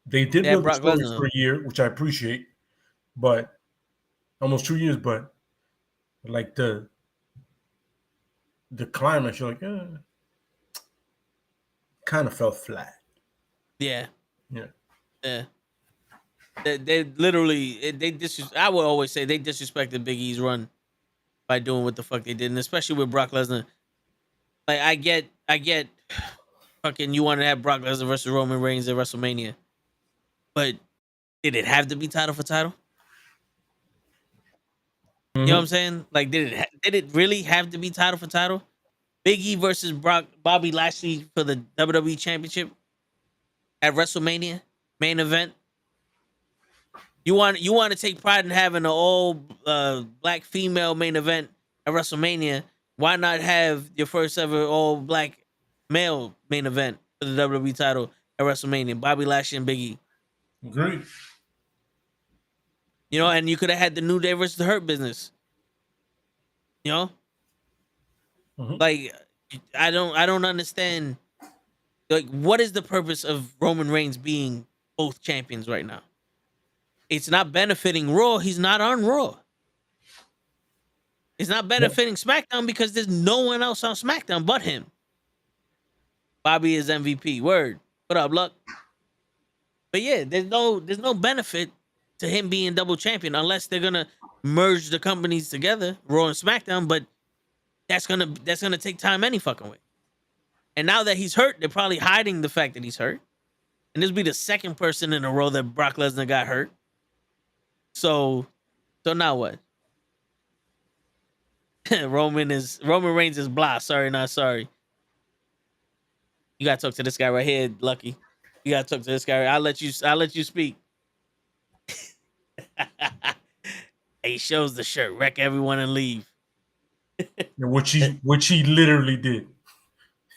Speaker 2: They did build the story for a year, which I appreciate, but almost 2 years. But like the climax, you're like, kind of fell flat.
Speaker 1: Yeah.
Speaker 2: Yeah.
Speaker 1: Yeah. They literally I would always say they disrespected Big E's run by doing what the fuck they did, and especially with Brock Lesnar. Like I get fucking you want to have Brock Lesnar versus Roman Reigns at WrestleMania. But did it have to be title for title? You know what I'm saying? Like did it really have to be title for title? Big E versus Bobby Lashley for the WWE Championship at WrestleMania main event. You want to take pride in having an all black female main event at WrestleMania. Why not have your first ever all black male main event for the WWE title at WrestleMania? Bobby Lashley and Big E.
Speaker 2: Agreed.
Speaker 1: And you could have had the New Day versus the Hurt Business. Like I don't understand. Like, what is the purpose of Roman Reigns being both champions right now? It's not benefiting Raw. He's not on Raw. It's not benefiting SmackDown because there's no one else on SmackDown but him. Bobby is MVP. Word. What up, Luck? But yeah, there's no benefit to him being double champion unless they're gonna merge the companies together, Raw and SmackDown. But that's gonna take time any fucking way. And now that he's hurt, they're probably hiding the fact that he's hurt. And this will be the second person in a row that Brock Lesnar got hurt. So now what? Roman Reigns is blah. Sorry, not sorry. You gotta talk to this guy right here, Lucky. You gotta talk to this guy. I'll let you speak. He shows the shirt, wreck everyone and leave.
Speaker 2: Which he literally did.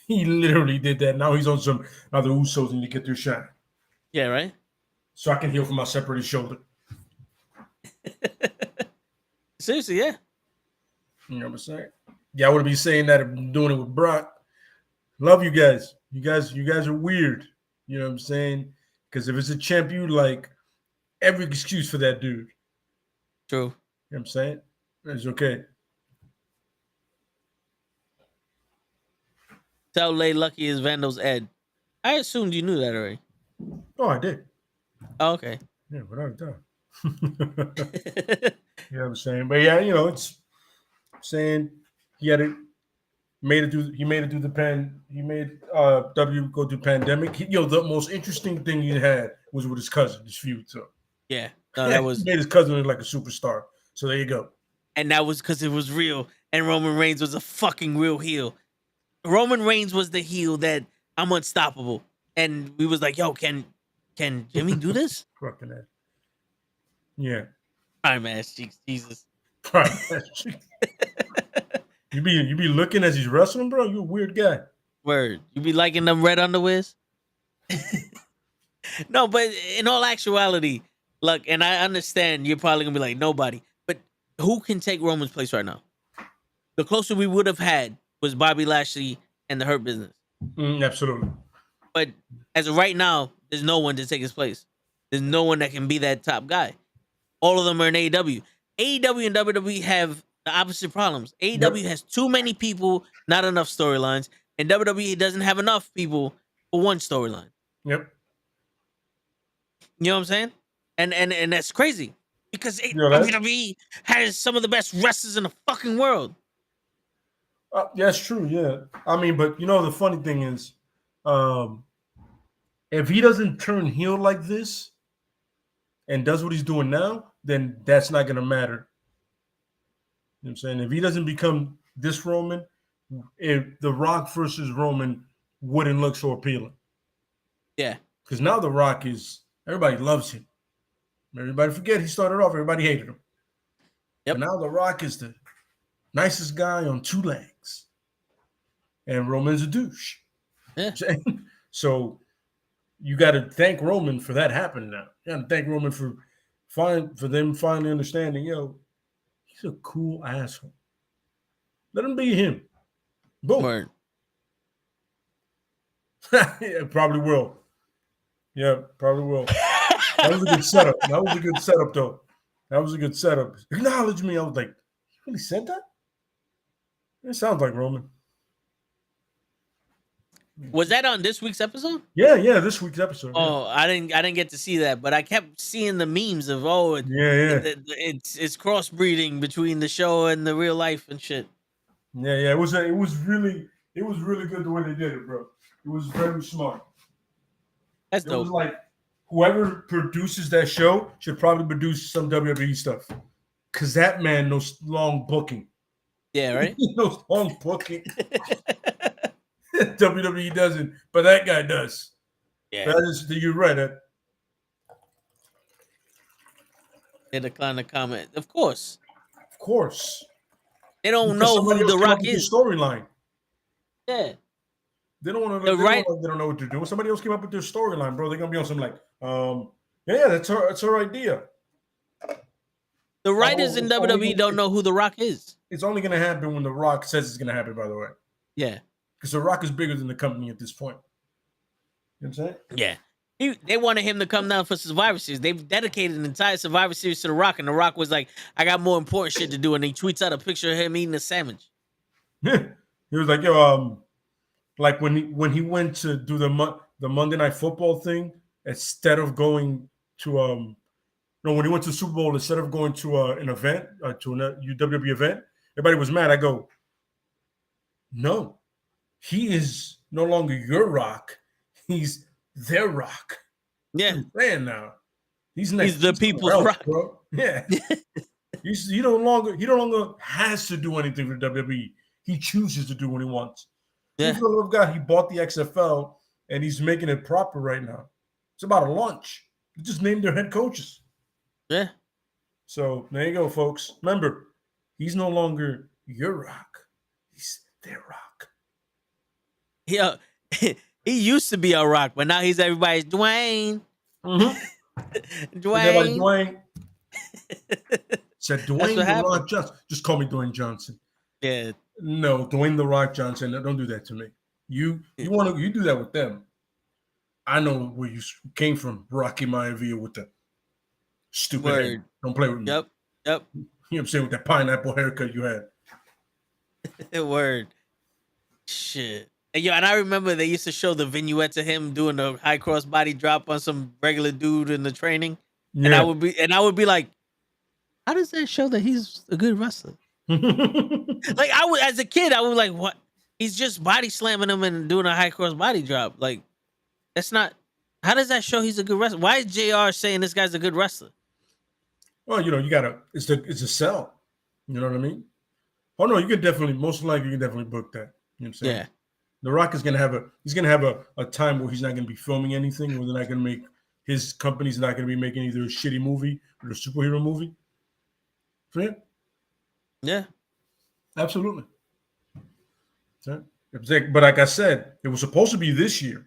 Speaker 2: He literally did that. Now he's on some other Usos and you get their shine.
Speaker 1: Yeah, right?
Speaker 2: So I can heal from my separated shoulder.
Speaker 1: Seriously, yeah.
Speaker 2: You know what I'm saying? Yeah, I would be saying that if I'm doing it with Brock. Love you guys. You guys are weird. You know what I'm saying? Because if it's a champ, you like every excuse for that dude.
Speaker 1: True.
Speaker 2: You know what I'm saying? It's okay.
Speaker 1: Tell Lay Lucky is Vandal's Ed. I assumed you knew that already.
Speaker 2: Oh, I did.
Speaker 1: Oh, okay.
Speaker 2: Yeah, but I've done. You know what I'm saying? But yeah, it's saying he had it. He made it through the W go through pandemic. The most interesting thing he had was with his cousin, his feud. So
Speaker 1: yeah, no, that was
Speaker 2: he made his cousin look like a superstar. So there you go.
Speaker 1: And that was because it was real, and Roman Reigns was a fucking real heel. Roman Reigns was the heel that I'm unstoppable, and we was like, yo, can Jimmy do this?
Speaker 2: Fucking that. Yeah.
Speaker 1: Prime ass cheeks, Jesus.
Speaker 2: Prime ass cheeks. You be looking as he's wrestling, bro. You a weird guy.
Speaker 1: Word. You be liking them red underwears? No, but in all actuality, look, and I understand you're probably gonna be like nobody, but who can take Roman's place right now? The closer we would have had was Bobby Lashley and the Hurt Business.
Speaker 2: Absolutely.
Speaker 1: But as of right now, there's no one to take his place. There's no one that can be that top guy. All of them are in AEW. AEW and WWE have the opposite problems. AEW has too many people, not enough storylines, and WWE doesn't have enough people for one storyline.
Speaker 2: Yep.
Speaker 1: You know what I'm saying? And that's crazy because
Speaker 2: know that?
Speaker 1: WWE has some of the best wrestlers in the fucking world.
Speaker 2: Yeah, that's true. Yeah. I mean, but the funny thing is, if he doesn't turn heel like this and does what he's doing now, then that's not going to matter. You know what I'm saying? If he doesn't become this Roman, if The Rock versus Roman wouldn't look so appealing.
Speaker 1: Yeah.
Speaker 2: Because now The Rock everybody loves him. Everybody forget he started off, everybody hated him.
Speaker 1: Yep.
Speaker 2: But now The Rock is the nicest guy on two legs. And Roman's a douche.
Speaker 1: Yeah.
Speaker 2: So you got to thank Roman for that happening now. You got to thank Roman for them finally understanding, he's a cool asshole. Let him be him. Boom.
Speaker 1: Word.
Speaker 2: Yeah, probably will. Yeah, probably will. That was a good setup. That was a good setup, though. That was a good setup. Acknowledge me. I was like, you really said that? It sounds like Roman.
Speaker 1: Was that on this week's episode?
Speaker 2: Yeah, this week's episode.
Speaker 1: Oh, yeah. I didn't get to see that, but I kept seeing the memes of it's crossbreeding between the show and the real life and shit.
Speaker 2: Yeah. It was really good the way they did it, bro. It was very smart.
Speaker 1: That's dope.
Speaker 2: It was like whoever produces that show should probably produce some WWE stuff, because that man knows long booking.
Speaker 1: Yeah, right.
Speaker 2: He knows long booking. WWE doesn't, but that guy does.
Speaker 1: Yeah,
Speaker 2: you're right.
Speaker 1: They declined the comment. Of course.
Speaker 2: They
Speaker 1: don't know who The Rock is.
Speaker 2: Storyline.
Speaker 1: Yeah.
Speaker 2: They don't want to. They don't know what they're doing. Somebody else came up with their storyline, bro. They're gonna be on some like, that's her idea.
Speaker 1: The writers in WWE don't know who The Rock is.
Speaker 2: It's only gonna happen when The Rock says it's gonna happen. By the way.
Speaker 1: Yeah.
Speaker 2: Because The Rock is bigger than the company at this point. You know what I'm saying?
Speaker 1: Yeah. They wanted him to come down for Survivor Series. They've dedicated an entire Survivor Series to The Rock, and The Rock was like, I got more important shit to do. And he tweets out a picture of him eating a sandwich.
Speaker 2: Yeah. He was like, like when he went to do the Monday Night Football thing, instead of going to when he went to the Super Bowl, instead of going to an event, to a WWE event, everybody was mad. I go, no, he is no longer your Rock. He's their Rock.
Speaker 1: Yeah.
Speaker 2: Man, now he's
Speaker 1: the people's Rock,
Speaker 2: bro. Yeah. he no longer has to do anything for WWE. He chooses to do what he wants.
Speaker 1: Yeah.
Speaker 2: He's the love guy. He bought the XFL and he's making it proper right now. It's about a launch. They just named their head coaches.
Speaker 1: Yeah.
Speaker 2: So there you go, folks. Remember, he's no longer your Rock. He's their Rock.
Speaker 1: Yeah. He used to be our Rock, but now he's everybody's Dwayne.
Speaker 2: Mm-hmm.
Speaker 1: Dwayne.
Speaker 2: Said Dwayne The Rock Johnson. Just call me Dwayne Johnson.
Speaker 1: Yeah.
Speaker 2: No, Dwayne The Rock Johnson. Don't do that to me. You do that with them. I know where you came from, Rocky Maivia, with the stupid hair. Don't play with me.
Speaker 1: Yep.
Speaker 2: You know what I'm saying? With that pineapple haircut you had.
Speaker 1: Word. Shit. And I remember they used to show the vignette of him doing a high cross body drop on some regular dude in the training. Yeah. And I would be like, how does that show that he's a good wrestler? Like as a kid, I was like, what? He's just body slamming him and doing a high cross body drop. Like, that's not. How does that show he's a good wrestler? Why is JR saying this guy's a good wrestler?
Speaker 2: Well, you gotta. It's a sell. You know what I mean? Oh no, you can definitely. Most likely, you can definitely book that. You know what I'm saying? Yeah. The Rock is gonna have a time where he's not gonna be filming anything. Where they're not gonna make his company's not gonna be making either a shitty movie or a superhero movie. So,
Speaker 1: yeah,
Speaker 2: absolutely. But like I said, it was supposed to be this year.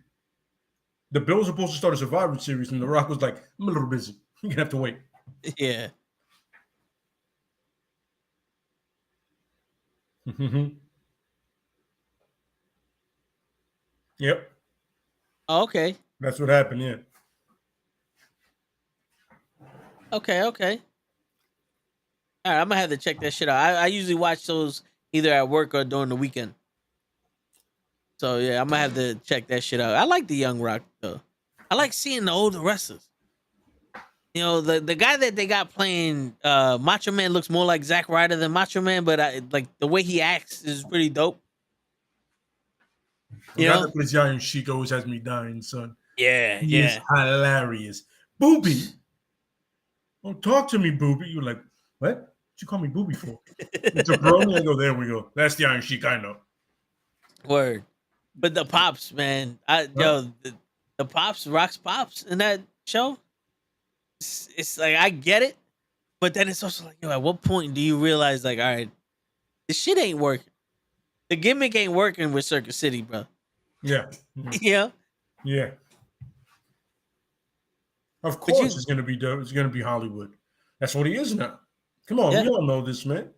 Speaker 2: The Bill was supposed to start a Survivor Series, and The Rock was like, "I'm a little busy. You're gonna have to wait."
Speaker 1: Yeah.
Speaker 2: Yep.
Speaker 1: Oh, okay.
Speaker 2: That's what happened. Yeah.
Speaker 1: Okay. All right, I'm gonna have to check that shit out. I usually watch those either at work or during the weekend. So yeah, I'm gonna have to check that shit out. I like the Young Rock though. I like seeing the older wrestlers. You know, the guy that they got playing Macho Man looks more like Zack Ryder than Macho Man, but like the way he acts is pretty dope.
Speaker 2: The
Speaker 1: You
Speaker 2: guy
Speaker 1: know?
Speaker 2: that plays Iron Sheik always has me dying, son.
Speaker 1: Yeah,
Speaker 2: He is hilarious. Booby. Don't talk to me, Booby. You're like, what? What you call me Booby for? It's a brony. I go, there we go. That's the Iron Sheik I know.
Speaker 1: Word. But the pops, man. The pops, Rock's pops in that show. It's like I get it, but then it's also like, yo, at what point do you realize, like, all right, this shit ain't working. The gimmick ain't working with Circus City, bro.
Speaker 2: Yeah.
Speaker 1: Yeah.
Speaker 2: Yeah. Of course, it's gonna be dope. It's gonna be Hollywood. That's what he is now. Come on, we all know this, man.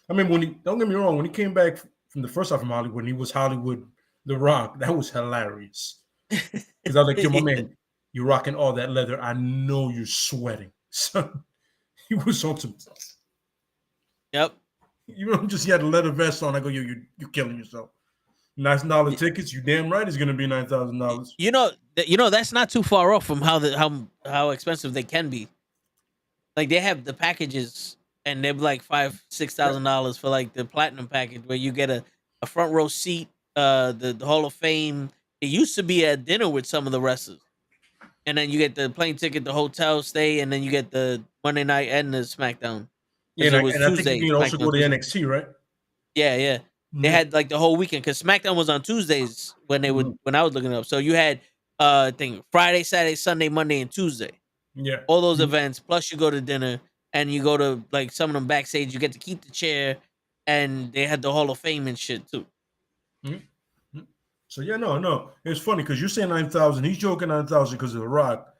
Speaker 2: I mean, don't get me wrong, when he came back from the first half from Hollywood, and he was Hollywood The Rock. That was hilarious. Because I was like, yo, my man, you're rocking all that leather. I know you're sweating, son. He was on some.
Speaker 1: Yep.
Speaker 2: You know, just he had a leather vest on. I go, yo, you're killing yourself. $9 tickets. You damn right, it's gonna be $9,000.
Speaker 1: You know that's not too far off from how expensive they can be. Like they have the packages, and they're like $5,000-$6,000 for like the platinum package, where you get a front row seat, the Hall of Fame. It used to be a dinner with some of the wrestlers, and then you get the plane ticket, the hotel stay, and then you get the Monday night and the SmackDown.
Speaker 2: Yeah, and I think you can also go to NXT, right?
Speaker 1: Yeah. They had like the whole weekend because SmackDown was on Tuesdays when I was looking it up. So you had Friday, Saturday, Sunday, Monday, and Tuesday.
Speaker 2: Yeah.
Speaker 1: All those events, plus you go to dinner and you go to like some of them backstage, you get to keep the chair, and they had the Hall of Fame and shit too.
Speaker 2: Mm-hmm. So yeah, no. It's funny because you're saying 9,000. He's joking 9,000 because of The Rock.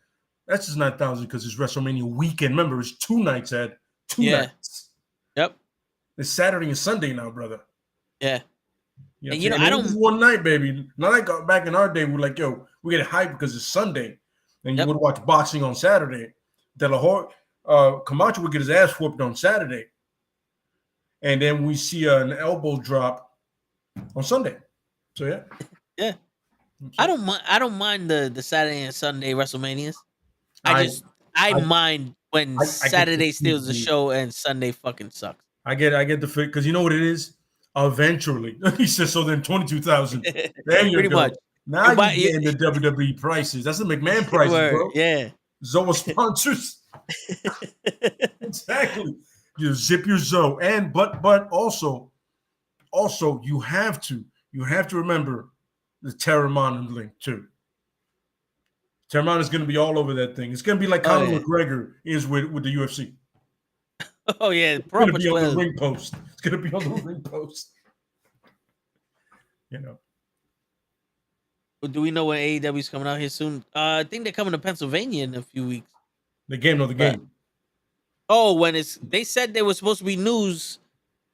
Speaker 2: That's just 9,000 because it's WrestleMania weekend. Remember, it's 2 nights, Ed. 2 nights.
Speaker 1: Yep.
Speaker 2: It's Saturday and Sunday now, brother.
Speaker 1: Yeah.
Speaker 2: And I don't. One night, baby. Not like back in our day, we're like, yo, we get hyped because it's Sunday, and you would watch boxing on Saturday. De La Hoya, Camacho would get his ass whooped on Saturday, and then we see an elbow drop on Sunday. So
Speaker 1: yeah. I don't mind the Saturday and Sunday WrestleManias. I mind when Saturday steals the show and Sunday fucking sucks.
Speaker 2: I get the fit because you know what it is. Eventually, he says. So then 22,000. There you go. Much. Now you're getting the WWE prices. That's the McMahon prices, bro.
Speaker 1: Yeah.
Speaker 2: Zoa sponsors. Exactly. You zip your Zoe, but also you have to remember the Terramon link too. Terramon is going to be all over that thing. It's going to be like Conor McGregor is with the UFC.
Speaker 1: Oh yeah,
Speaker 2: it's going to be on the ring post. It's going to be on the ring post. You know.
Speaker 1: Do we know when AEW is coming out here soon? I think they're coming to Pennsylvania in a few weeks.
Speaker 2: The game.
Speaker 1: Oh, they said there was supposed to be news.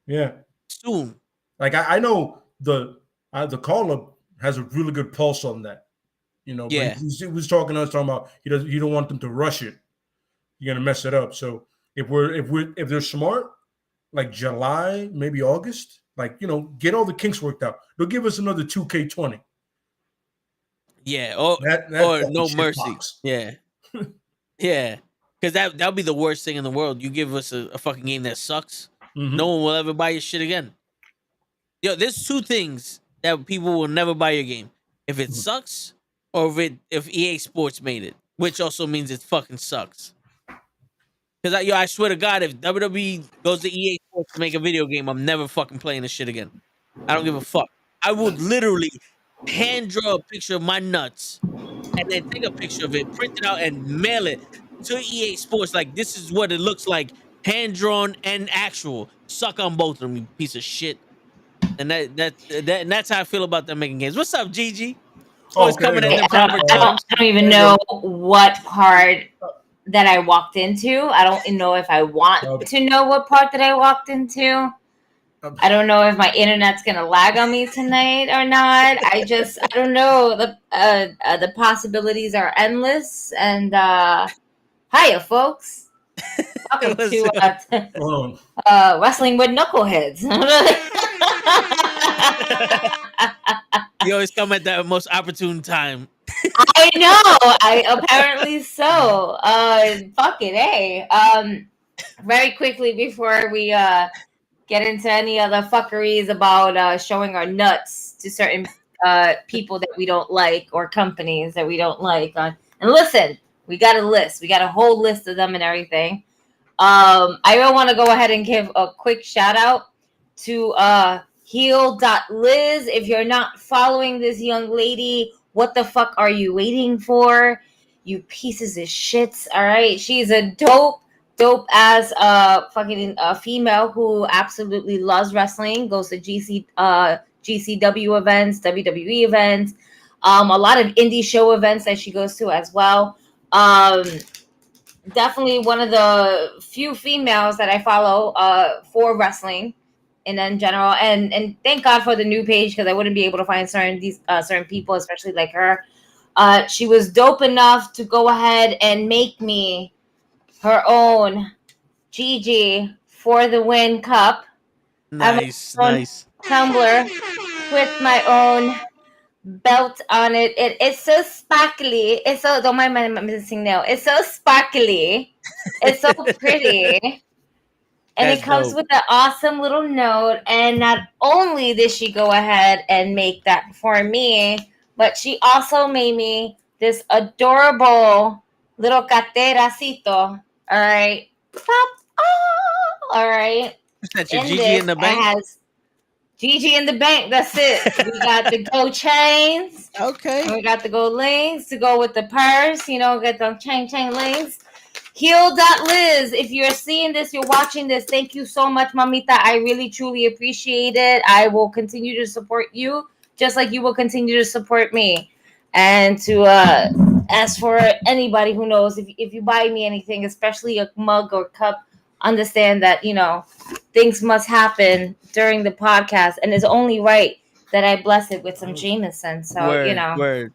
Speaker 2: Yeah.
Speaker 1: Soon.
Speaker 2: Like I know the call-up has a really good pulse on that. You know.
Speaker 1: Yeah.
Speaker 2: But he was talking to us talking about he don't want them to rush it. You're gonna mess it up. So if they're smart, like July, maybe August, like get all the kinks worked out. They'll give us another 2K20.
Speaker 1: Yeah, or No Mercy. Box. Yeah, yeah, because that'll be the worst thing in the world. You give us a fucking game that sucks. Mm-hmm. No one will ever buy your shit again. Yo, there's 2 things that people will never buy your game: if it sucks, or if EA Sports made it, which also means it fucking sucks. Because I swear to God, if WWE goes to EA Sports to make a video game, I'm never fucking playing this shit again. I don't give a fuck. I would literally hand draw a picture of my nuts and then take a picture of it, print it out, and mail it to EA Sports. Like, this is what it looks like, hand drawn and actual. Suck on both of them, you piece of shit. And that's how I feel about them making games. What's up, Gigi? Always coming in the proper times.
Speaker 5: I don't even know what part that I walked into. I don't know if I want to know what part that I walked into. I don't know if my internet's gonna lag on me tonight or not. I don't know. The possibilities are endless. And hiya, folks. Welcome to
Speaker 2: Hold on.
Speaker 5: Wrestling with Knuckleheads.
Speaker 1: You always come at the most opportune time.
Speaker 5: I know. Apparently so. Fuck it, hey. Very quickly before we get into any other fuckeries about showing our nuts to certain people that we don't like or companies that we don't like. And listen, we got a list. We got a whole list of them and everything. I will want to go ahead and give a quick shout out to Heal.Liz. If you're not following this young lady, what the fuck are you waiting for? You pieces of shits. All right. She's a dope as fucking female who absolutely loves wrestling, goes to GCW events, WWE events, a lot of indie show events that she goes to as well. Definitely one of the few females that I follow for wrestling and in general, and thank God for the new page, because I wouldn't be able to find certain people, especially like her. She was dope enough to go ahead and make me her own GG for the win cup.
Speaker 1: Nice.
Speaker 5: Tumbler with my own belt on it. It's so sparkly. It's so, don't mind my missing nail. It's so sparkly. It's so pretty. And
Speaker 1: That's
Speaker 5: it comes
Speaker 1: dope.
Speaker 5: with an awesome little note. And not only did she go ahead and make that for me, but she also made me this adorable little cateracito. All right. Pop. Oh, all right.
Speaker 1: That's your GG in the bank?
Speaker 5: It has GG in the bank. That's it. We got the gold chains.
Speaker 1: Okay.
Speaker 5: And we got the gold links to go with the purse. You know, get the chain links. Heal.Liz. If you're seeing this, you're watching this, thank you so much, mamita. I really, truly appreciate it. I will continue to support you, just like you will continue to support me. And to ask for anybody who knows, if you buy me anything, especially a mug or cup, understand that, you know, things must happen during the podcast, and it's only right that I bless it with some Jameson. So,
Speaker 1: word,
Speaker 5: you know.
Speaker 1: Word.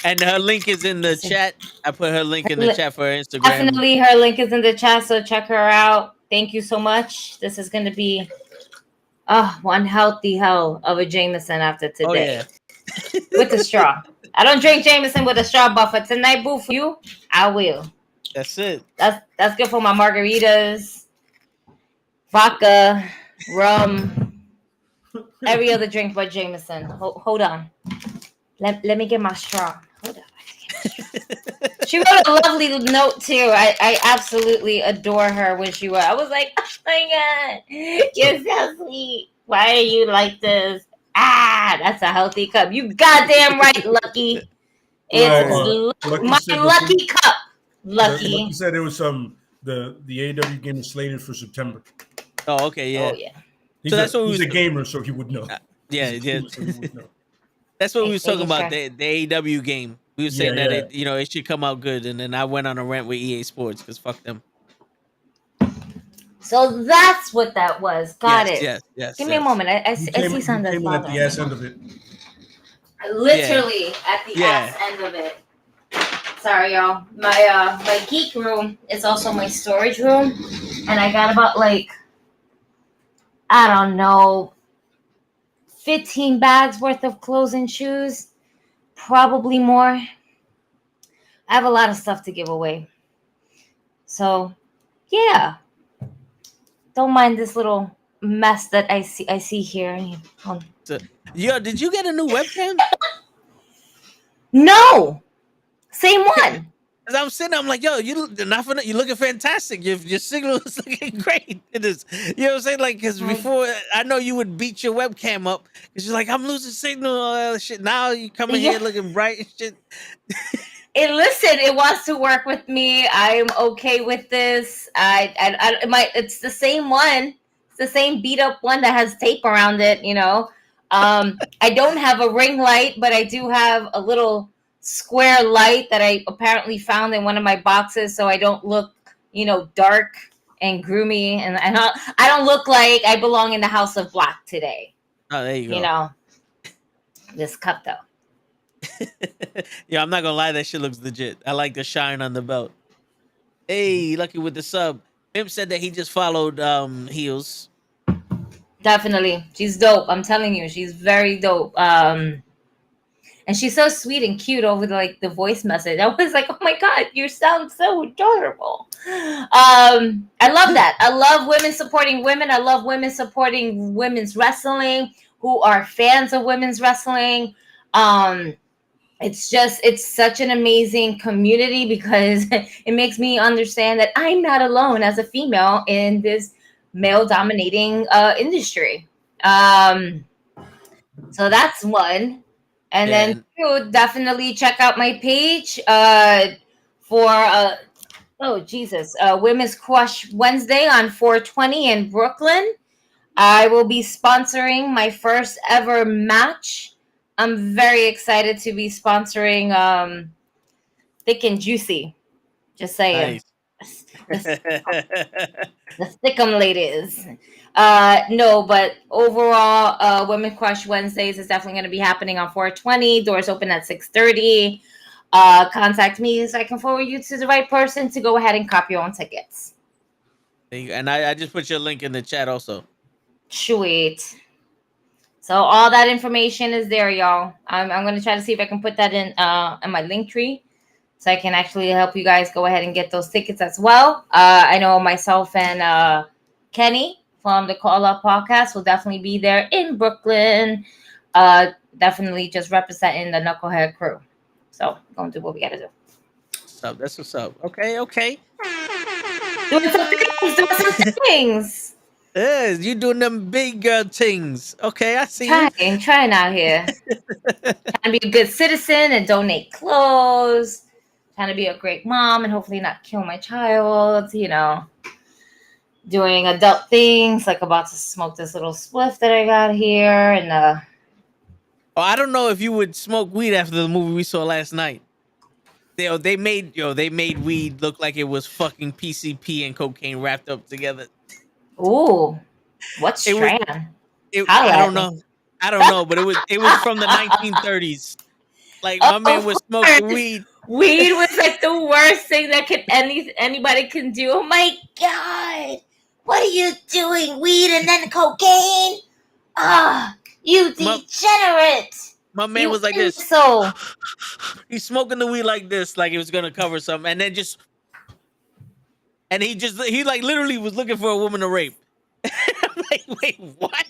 Speaker 1: And her link is in the chat. I put her link in the chat for her Instagram.
Speaker 5: Definitely, her link is in the chat, so check her out. Thank you so much. This is going to be one healthy hell of a Jameson after today.
Speaker 1: Oh, yeah.
Speaker 5: With a straw. I don't drink Jameson with a straw, but for tonight, boo, for you, I will.
Speaker 1: That's it.
Speaker 5: That's good for my margaritas, vodka, rum, every other drink but Jameson. Hold on. Let me get my straw. Hold on. She wrote a lovely note too. I absolutely adore her when she wrote. I was like, oh my God, you're so sweet. Why are you like this? That's a healthy cup. You goddamn right, Lucky. It's my lucky cup. Lucky.
Speaker 2: Lucky said it was the AEW game is slated for September.
Speaker 1: Oh, okay, yeah.
Speaker 5: Oh, yeah.
Speaker 2: He's a gamer, so he would know.
Speaker 1: Yeah. That's what we was talking about, the AEW game. We were saying that it should come out good, and then I went on a rant with EA Sports because fuck them.
Speaker 5: So that's what that was. Got it.
Speaker 1: Yes.
Speaker 5: Give me a moment. I see something that's
Speaker 2: at the ass end of it.
Speaker 5: Literally at the ass end of it. Sorry, y'all. My geek room is also my storage room, and I got about I don't know, 15 bags worth of clothes and shoes, probably more. I have a lot of stuff to give away. So, yeah. Don't mind this little mess that I see here.
Speaker 1: Yo, did you get a new webcam?
Speaker 5: No. Same one.
Speaker 1: As I'm sitting, I'm like, yo, you're looking fantastic. Your signal is looking great. It is. You know what I'm saying? Like, because before, I know you would beat your webcam up because you're like, I'm losing signal, all that shit. Now you coming here looking bright and shit.
Speaker 5: Listen, it wants to work with me. I'm okay with this. It's the same one. It's the same beat up one that has tape around it, you know. I don't have a ring light, but I do have a little square light that I apparently found in one of my boxes so I don't look, dark and groomy, and I don't look like I belong in the house of black today.
Speaker 1: Oh, there you go.
Speaker 5: You know, this cup though.
Speaker 1: Yeah, I'm not gonna lie, that shit looks legit. I like the shine on the belt. Hey, Lucky with the sub. Pimp said that he just followed Heels.
Speaker 5: Definitely, she's dope. I'm telling you, she's very dope. And she's so sweet and cute over the voice message. I was like, oh my god, you sound so adorable. I love that. I love women supporting women. I love women supporting women's wrestling who are fans of women's wrestling. It's such an amazing community because it makes me understand that I'm not alone as a female in this male dominating industry. So that's one. And then two, definitely check out my page for Women's Crush Wednesday on 420 in Brooklyn. I will be sponsoring my first ever match. I'm very excited to be sponsoring Thick and Juicy. Just saying.
Speaker 1: Nice.
Speaker 5: The Thickum ladies. No, but overall, Women Crush Wednesdays is definitely going to be happening on 420. Doors open at 6:30. Contact me so I can forward you to the right person to go ahead and copy your own tickets.
Speaker 1: And I just put your link in the chat also.
Speaker 5: Sweet. So all that information is there, y'all. I'm going to try to see if I can put that in my link tree, so I can actually help you guys go ahead and get those tickets as well. I know myself and Kenny from the Call Up Podcast will definitely be there in Brooklyn. Definitely just representing the Knucklehead crew. So we're going to do what we got to do.
Speaker 1: That's what's up. Okay.
Speaker 5: Doing some things.
Speaker 1: Yeah, you doing them big girl things. Okay, I see you.
Speaker 5: Trying out here. Trying to be a good citizen and donate clothes. Trying to be a great mom and hopefully not kill my child. You know, doing adult things like about to smoke this little spliff that I got here. And
Speaker 1: Oh, I don't know if you would smoke weed after the movie we saw last night. They made weed look like it was fucking PCP and cocaine wrapped up together.
Speaker 5: Ooh, what strand?
Speaker 1: I don't know, but it was from the 1930s. Like my man was smoking weed.
Speaker 5: Weed was like the worst thing that anybody can do. Oh my god, what are you doing? Weed and then cocaine? You degenerate!
Speaker 1: My man was like this.
Speaker 5: So
Speaker 1: he's smoking the weed like this, like it was gonna cover something, and then he like literally was looking for a woman to rape. I'm like, wait, what?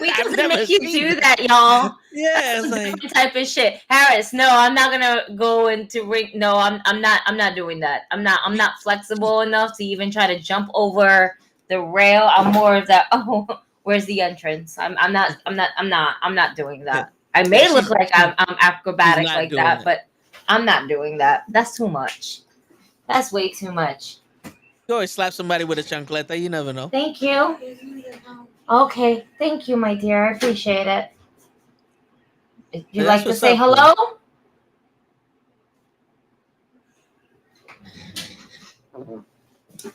Speaker 5: We doesn't make you do that, y'all.
Speaker 1: Yeah,
Speaker 5: it's like different type of shit. Harris, no, I'm not gonna go into ring. No, I'm not doing that. I'm not flexible enough to even try to jump over the rail. I'm more of that. Oh, where's the entrance? I'm not doing that. I may look like I'm acrobatic like that, but I'm not doing that. That's too much. That's way too much.
Speaker 1: You always slap somebody with a chancleta. You never know.
Speaker 5: Thank you. Okay. Thank you, my dear. I appreciate it. You like to say hello?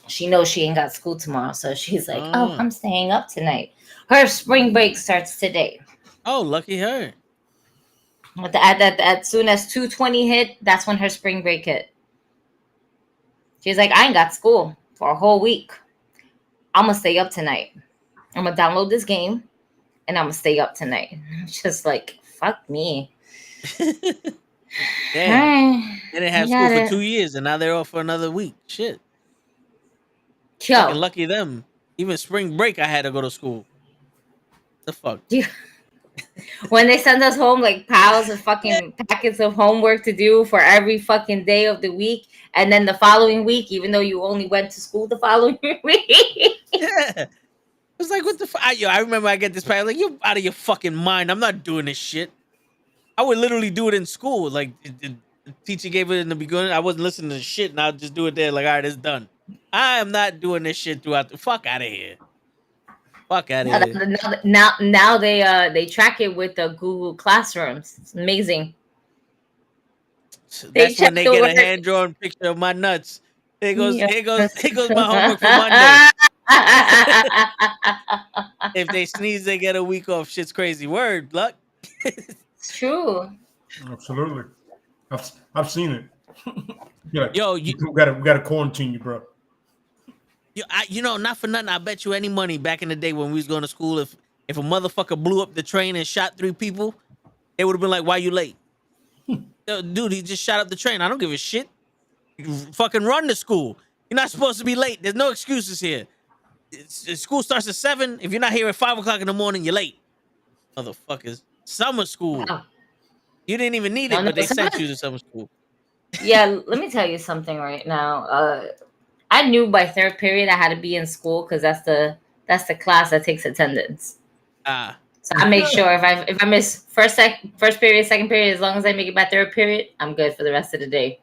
Speaker 5: She knows she ain't got school tomorrow, so she's like, oh, I'm staying up tonight. Her spring break starts today.
Speaker 1: Oh, lucky her.
Speaker 5: As soon as 2:20 hit, that's when her spring break hit. She's like, I ain't got school for a whole week. I'm going to stay up tonight. I'm going to download this game, and I'm going to stay up tonight. Just like, fuck me.
Speaker 1: Damn. They didn't have school for 2 years, and now they're off for another week. Shit. Fucking lucky them. Even spring break, I had to go to school. The fuck?
Speaker 5: When they send us home like piles of fucking packets of homework to do for every fucking day of the week, and then the following week, even though you only went to school the following week.
Speaker 1: Yeah. It's like, what the fuck? I remember I get this pack. Like, you're out of your fucking mind. I'm not doing this shit. I would literally do it in school. Like, the teacher gave it in the beginning. I wasn't listening to shit, and I'll just do it there. Like, all right, it's done. I am not doing this shit throughout the fuck out of here. Fuck out of here.
Speaker 5: Now they track it with the Google Classrooms. It's amazing.
Speaker 1: That's when they get a hand-drawn picture of my nuts. Here goes
Speaker 5: Yeah.
Speaker 1: my homework for Monday. If they sneeze, they get a week off. Shit's crazy. Word, luck.
Speaker 5: It's true.
Speaker 2: Absolutely. I've seen it. You're like,
Speaker 1: Yo,
Speaker 2: we gotta quarantine you, bro.
Speaker 1: Not for nothing. I bet you any money back in the day when we was going to school, if a motherfucker blew up the train and shot 3 people, they would have been like, "Why you late?" Yo, dude, he just shot up the train. I don't give a shit. You fucking run to school. You're not supposed to be late. There's no excuses here. School starts at 7. If you're not here at 5 o'clock in the morning, you're late. Motherfuckers. Summer school.
Speaker 5: Wow.
Speaker 1: You didn't even need it, but they sent you to summer school.
Speaker 5: Yeah, let me tell you something right now. I knew by 3rd period I had to be in school because that's the class that takes attendance. So I make sure if I miss first period, 2nd period, as long as I make it by 3rd period, I'm good for the rest of the day.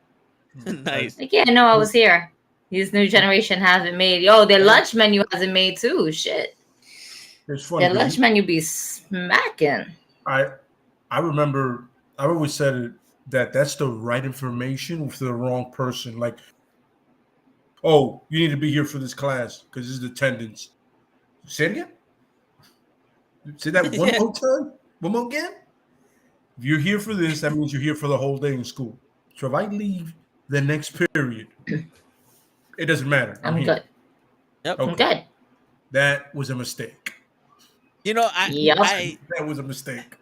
Speaker 1: Nice.
Speaker 5: Like, yeah, no, I was here. This new generation hasn't made. Yo, their lunch menu hasn't made too. Shit.
Speaker 2: It's funny.
Speaker 5: Their lunch menu be smacking.
Speaker 2: I remember I always said it, that's the right information for the wrong person. Like, oh, you need to be here for this class because this is attendance. Say it again. Say that one more time. One more again. If you're here for this, that means you're here for the whole day in school. So if I leave the next period, it doesn't matter.
Speaker 5: I'm
Speaker 2: here.
Speaker 5: good.
Speaker 1: Yep.
Speaker 2: Okay.
Speaker 5: I'm good.
Speaker 2: That was a mistake.
Speaker 1: That
Speaker 2: was a mistake.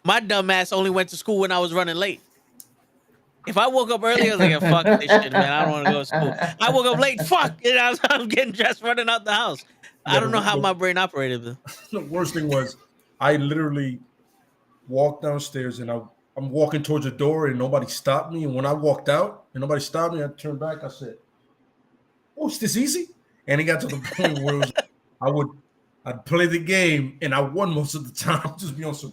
Speaker 1: My dumb ass only went to school when I was running late. If I woke up early, I was like, fuck this shit, man. I don't want to go to school. I woke up late, fuck. And I'm getting dressed, running out the house. I don't know how my brain operated. Though.
Speaker 2: The worst thing was I literally walked downstairs and I'm walking towards the door and nobody stopped me. And when I walked out and nobody stopped me, I turned back. I said, "Oh, is this easy?" And it got to the point where it was, I'd play the game and I won most of the time. Just be on some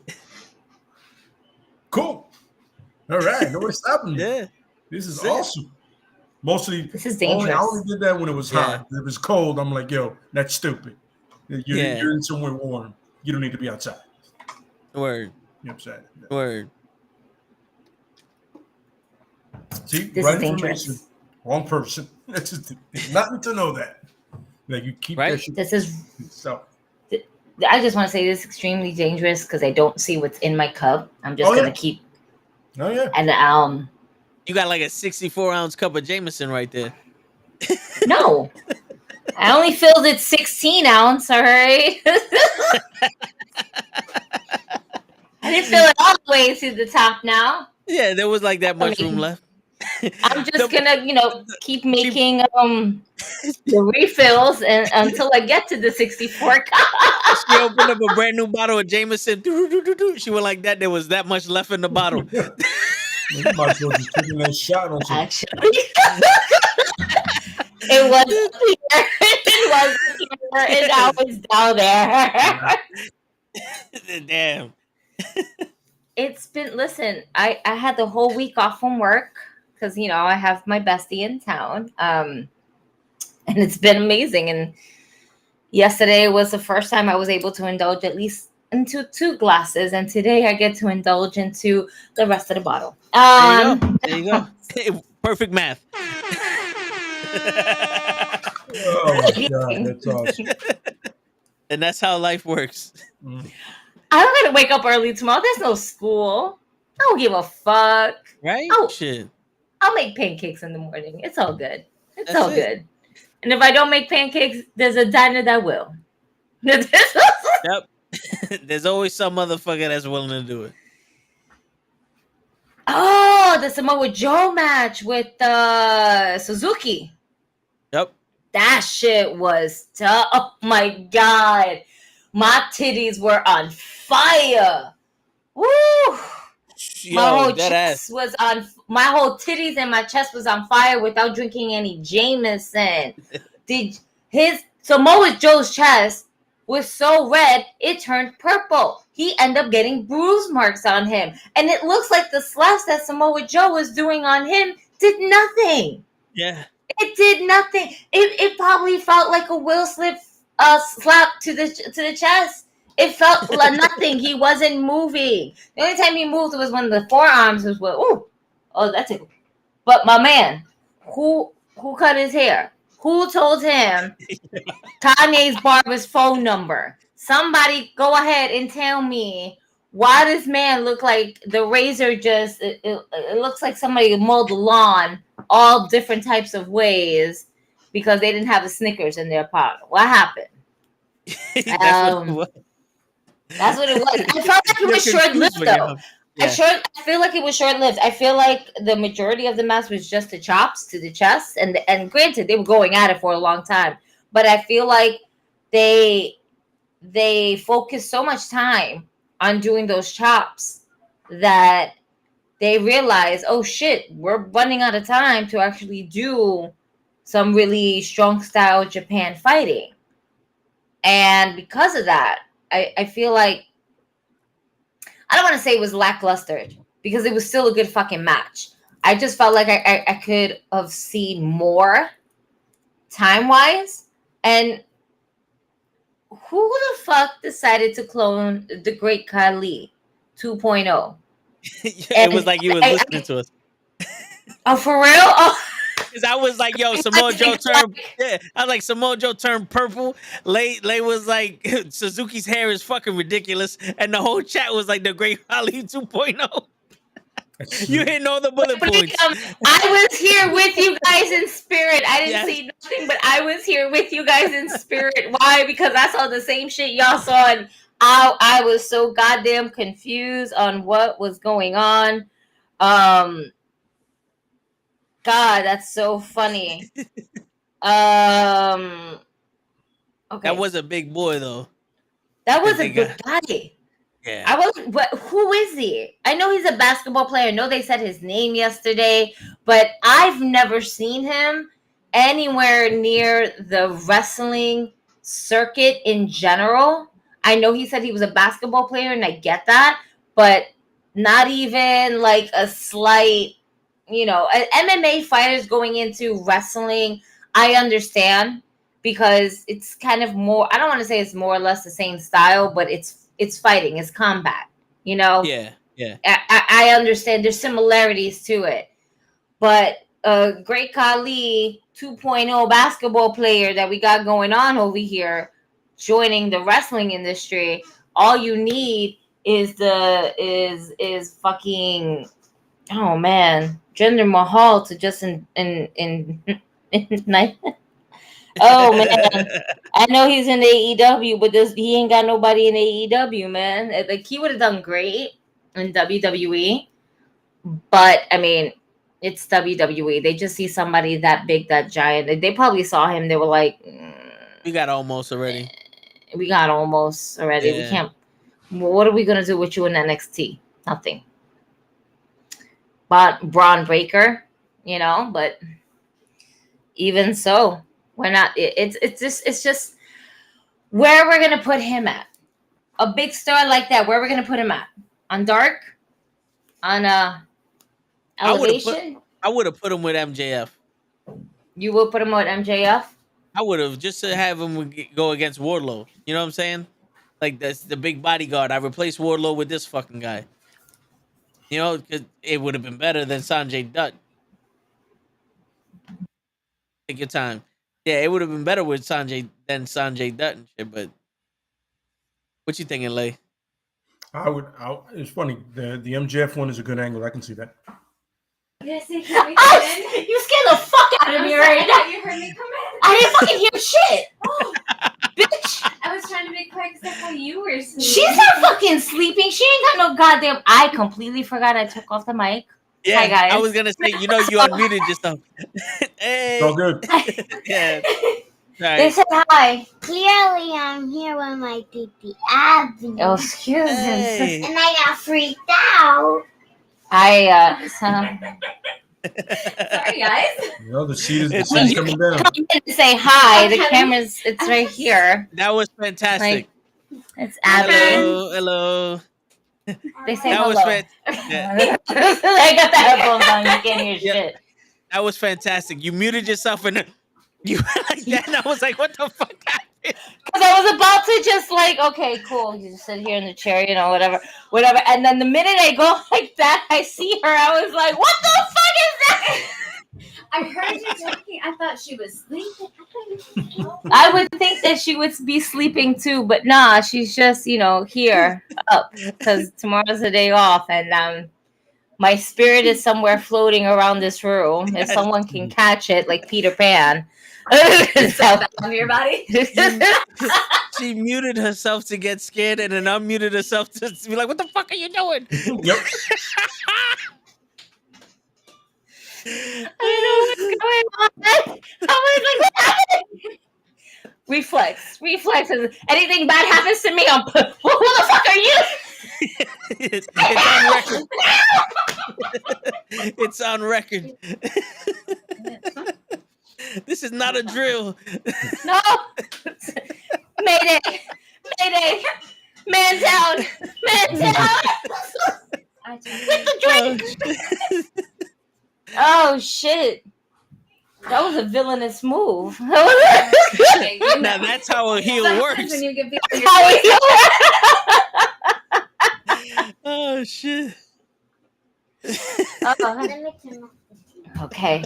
Speaker 2: cool. All right, nobody stopping me.
Speaker 1: Yeah,
Speaker 2: this is awesome. Mostly,
Speaker 5: this is dangerous.
Speaker 2: I only did that when it was hot. If it was cold, I'm like, yo, that's stupid. You're in somewhere warm. You don't need to be outside.
Speaker 1: Word.
Speaker 2: You know what I'm saying?
Speaker 1: Word.
Speaker 2: See,
Speaker 5: this
Speaker 2: right
Speaker 5: is
Speaker 2: information, wrong person. That's just nothing to know that. Like you keep that shit.
Speaker 5: This is
Speaker 2: so.
Speaker 5: I just want to say this is extremely dangerous because I don't see what's in my cup. I'm just gonna keep.
Speaker 2: Oh yeah.
Speaker 5: And
Speaker 1: you got like a 64-ounce cup of Jameson right there.
Speaker 5: No, I only filled it 16 ounce. All right. I didn't fill it all the way to the top now.
Speaker 1: Yeah, there was like that much room left.
Speaker 5: I'm just gonna, keep making the refills and until I get to the 64 cup.
Speaker 1: She opened up a brand new bottle of Jameson. She went like that. There was that much left in the bottle.
Speaker 2: You might as well just take that shot on some.
Speaker 5: Actually, it was here. It was here, and I was down there.
Speaker 1: Damn.
Speaker 5: It's been. Listen, I had the whole week off from work because I have my bestie in town, and it's been amazing. And yesterday was the first time I was able to indulge at least into 2 glasses, and today I get to indulge into the rest of the bottle.
Speaker 1: There you go. Perfect math.
Speaker 2: Oh my god, that's awesome.
Speaker 1: And that's how life works.
Speaker 5: I don't gotta wake up early tomorrow. There's no school. I don't give a fuck.
Speaker 1: Right?
Speaker 5: Oh,
Speaker 1: shit.
Speaker 5: I'll make pancakes in the morning. It's all good.
Speaker 1: That's
Speaker 5: all
Speaker 1: it.
Speaker 5: good. And if I don't make pancakes, there's a diner that will.
Speaker 1: Yep. There's always some motherfucker that's willing to do it.
Speaker 5: Oh, the Samoa Joe match with Suzuki.
Speaker 1: Yep.
Speaker 5: That shit was tough. Oh my god. My titties were on fire. Woo!
Speaker 1: Yo,
Speaker 5: my whole
Speaker 1: that
Speaker 5: chest
Speaker 1: ass.
Speaker 5: was on. My whole titties and my chest was on fire without drinking any Jameson. Samoa Joe's chest was so red it turned purple. He ended up getting bruise marks on him, and it looks like the slaps that Samoa Joe was doing on him did nothing.
Speaker 1: Yeah.
Speaker 5: It did nothing. It probably felt like a Will Smith slap to the chest. It felt like nothing. He wasn't moving. The only time he moved was when the forearms was oh, that's it. But my man, who Who cut his hair? Who told him Kanye's barber's phone number? Somebody go ahead and tell me why this man look like the razor just it looks like somebody mowed the lawn all different types of ways because they didn't have a Snickers in their pot. What happened?
Speaker 1: That's what it was.
Speaker 5: That's what it was. I felt like it was short-lived though.
Speaker 1: Yeah.
Speaker 5: I feel like it was short-lived. I feel like the majority of the match was just the chops to the chest, and granted, they were going at it for a long time. But I feel like they focused so much time on doing those chops that they realized, oh shit, we're running out of time to actually do some really strong style Japan fighting. And because of that, I feel like I don't want to say it was lackluster because it was still a good fucking match. I just felt like I could have seen more time-wise. And who the fuck decided to clone the Great Khali 2.0?
Speaker 1: It was like you were listening to us.
Speaker 5: Oh, for real? Oh.
Speaker 1: Because I was like, yo, Samoa Joe turned. Yeah, I was like, Samoa Joe turned purple. Lay was like, Suzuki's hair is fucking ridiculous, and the whole chat was like, the Great Khali 2.0. You hitting all the bullet points.
Speaker 5: I was here with you guys in spirit. I didn't see nothing, but I was here with you guys in spirit. Why? Because I saw the same shit y'all saw, and I was so goddamn confused on what was going on. God, that's so funny. Okay.
Speaker 1: That was a big boy though.
Speaker 5: That was a good guy.
Speaker 1: Yeah.
Speaker 5: Who is he? I know he's a basketball player. I know they said his name yesterday, but I've never seen him anywhere near the wrestling circuit in general. I know he said he was a basketball player, and I get that, but not even like a slight, MMA fighters going into wrestling, I understand because it's kind of more, I don't want to say it's more or less the same style, but it's fighting, it's combat,
Speaker 1: Yeah.
Speaker 5: I understand there's similarities to it, but Great Khali 2.0 basketball player that we got going on over here joining the wrestling industry, all you need is fucking, oh man, Jinder Mahal to just in oh man, I know he's in AEW, but he ain't got nobody in AEW, man. Like, he would have done great in WWE, but I mean, it's WWE. They just see somebody that big, that giant. They probably saw him. They were like,
Speaker 1: we got almost already.
Speaker 5: Yeah. We can't. What are we gonna do with you in NXT? Nothing. But Braun Breaker, but even so, we're not. It's just where we're gonna put him at. A big star like that, where we're gonna put him at? On Dark? On Elevation?
Speaker 1: I would have put him with MJF.
Speaker 5: You will put him with MJF?
Speaker 1: I would have, just to have him go against Wardlow. You know what I'm saying? Like, that's the big bodyguard. I replaced Wardlow with this fucking guy. Because it would have been better than Sanjay Dutt. Take your time. Yeah, it would have been better with Sanjay Dutt and shit. But what you thinking, Lay?
Speaker 2: It's funny. The MJF one is a good angle. I can see that.
Speaker 5: Yes, you scared the fuck out of me right now.
Speaker 6: You heard me come in.
Speaker 5: I didn't fucking hear shit. Oh, bitch.
Speaker 6: I was trying to be quick because I thought you were sleeping.
Speaker 5: She's not fucking sleeping. She ain't got no goddamn. I completely forgot I took off the mic.
Speaker 1: Yeah,
Speaker 5: hi, guys.
Speaker 1: I was gonna say, you unmuted yourself. Hey.
Speaker 2: It's all good.
Speaker 1: Yeah. Right.
Speaker 5: They said hi.
Speaker 7: Clearly, I'm here with my baby Abby.
Speaker 5: Oh, excuse me.
Speaker 7: And I got freaked out.
Speaker 5: Sorry,
Speaker 6: guys.
Speaker 2: The seat is coming down.
Speaker 5: Come in and say hi. The camera's, it's right here.
Speaker 1: That was fantastic.
Speaker 5: It's Abby.
Speaker 1: Hello.
Speaker 5: They say
Speaker 1: That
Speaker 5: hello.
Speaker 1: was fantastic.
Speaker 5: I got the headphones on. You can't hear shit.
Speaker 1: That was fantastic. You muted yourself and you like that, and I was like, what the fuck happened?
Speaker 5: Because I was about to just okay, cool. You just sit here in the chair, whatever. And then the minute I go like that, I see her. I was like, what the fuck is that?
Speaker 6: I heard you talking. I thought she was sleeping.
Speaker 5: I would think that she would be sleeping too, but nah, she's just, here up because tomorrow's a day off, and my spirit is somewhere floating around this room. If someone can catch it, like Peter Pan.
Speaker 6: So on your body.
Speaker 1: She muted herself to get scared and then unmuted herself to be like, what the fuck are you doing?
Speaker 2: Yep.
Speaker 5: I don't know what's going on. I was like, what happened? Reflex. Anything bad happens to me, who the fuck are you?
Speaker 1: It's on record. It's on record. This is not a drill.
Speaker 5: No. Mayday. Man down. With the drink. Oh shit. That was a villainous move.
Speaker 1: Now that's how a heel works.
Speaker 6: When you get
Speaker 1: Oh shit.
Speaker 5: Okay.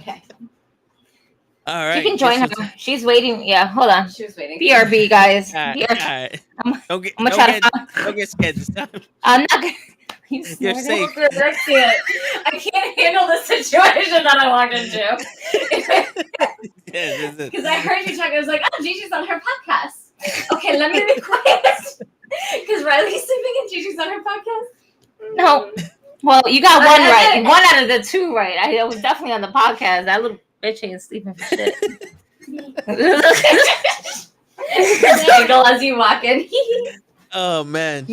Speaker 1: All right.
Speaker 5: You can join her. She's waiting. Yeah, hold on.
Speaker 6: She was waiting.
Speaker 5: BRB, guys.
Speaker 1: All
Speaker 5: Here.
Speaker 1: right. Don't get scared this time.
Speaker 5: I'm not gonna.
Speaker 1: You're safe.
Speaker 6: I can't handle the situation that I walked into. Because I heard you talking. I was like, oh, Gigi's on her podcast. Okay, let me be quiet. Because Riley's sleeping and Gigi's on her podcast.
Speaker 5: No. Well, you got one right. One out of the two right. I was definitely on the podcast. That little bitch ain't sleeping for shit.
Speaker 6: Giggle as you walk in.
Speaker 1: Oh man.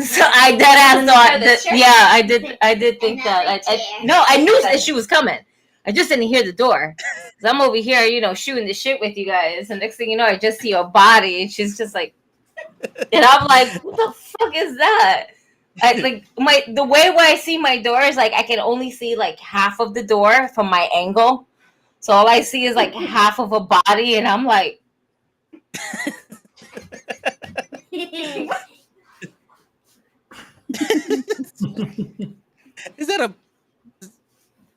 Speaker 5: So I dead ass thought that. Yeah, I did think that. I knew that she was coming. I just didn't hear the door. So I'm over here, shooting the shit with you guys. And next thing you know, I just see her body, and she's just like, and I'm like, what the fuck is that? The way where I see my door is like I can only see like half of the door from my angle. So all I see is like half of a body, and I'm like.
Speaker 1: Is that a?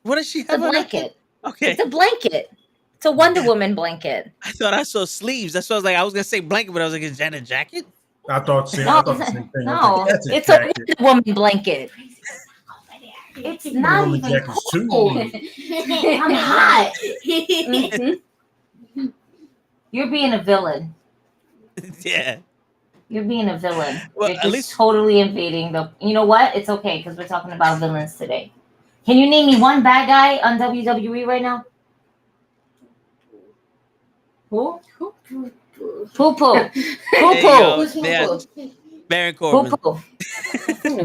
Speaker 1: What does she have?
Speaker 5: It's a blanket.
Speaker 1: Okay.
Speaker 5: It's a blanket. It's a Wonder Woman blanket.
Speaker 1: I thought I saw sleeves. That's what I was like. I was gonna say blanket, but I was like, is that a jacket?
Speaker 2: I thought the same thing.
Speaker 5: No, it's a Wonder Woman blanket. It's not even cold. I'm hot. Mm-hmm. You're being a villain.
Speaker 1: Yeah.
Speaker 5: You're being a villain.
Speaker 1: Well,
Speaker 5: You're
Speaker 1: at
Speaker 5: just
Speaker 1: least
Speaker 5: totally invading the. You know what? It's okay because we're talking about villains today. Can you name me one bad guy on WWE right now? Who? Poo-poo. Poo-poo.
Speaker 1: Baron Corbin.
Speaker 5: Poo-poo.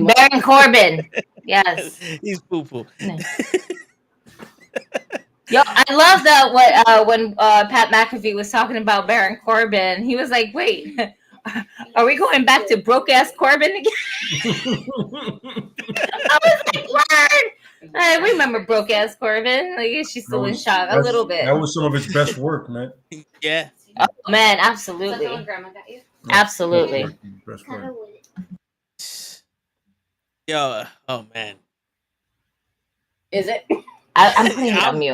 Speaker 5: Baron Corbin. Yes.
Speaker 1: He's poo-poo.
Speaker 5: Yo, I love that when Pat McAfee was talking about Baron Corbin, he was like, wait, are we going back to broke-ass Corbin again? I was like, word! I remember broke-ass Corbin. Like, she's still in shock a little bit.
Speaker 2: That was some of his best work, man.
Speaker 1: Yeah.
Speaker 5: Oh, man, absolutely.
Speaker 6: That's the one Grandma got you.
Speaker 5: Absolutely.
Speaker 2: Best work.
Speaker 1: Yo, oh man.
Speaker 6: Is it?
Speaker 5: I'm putting it on mute.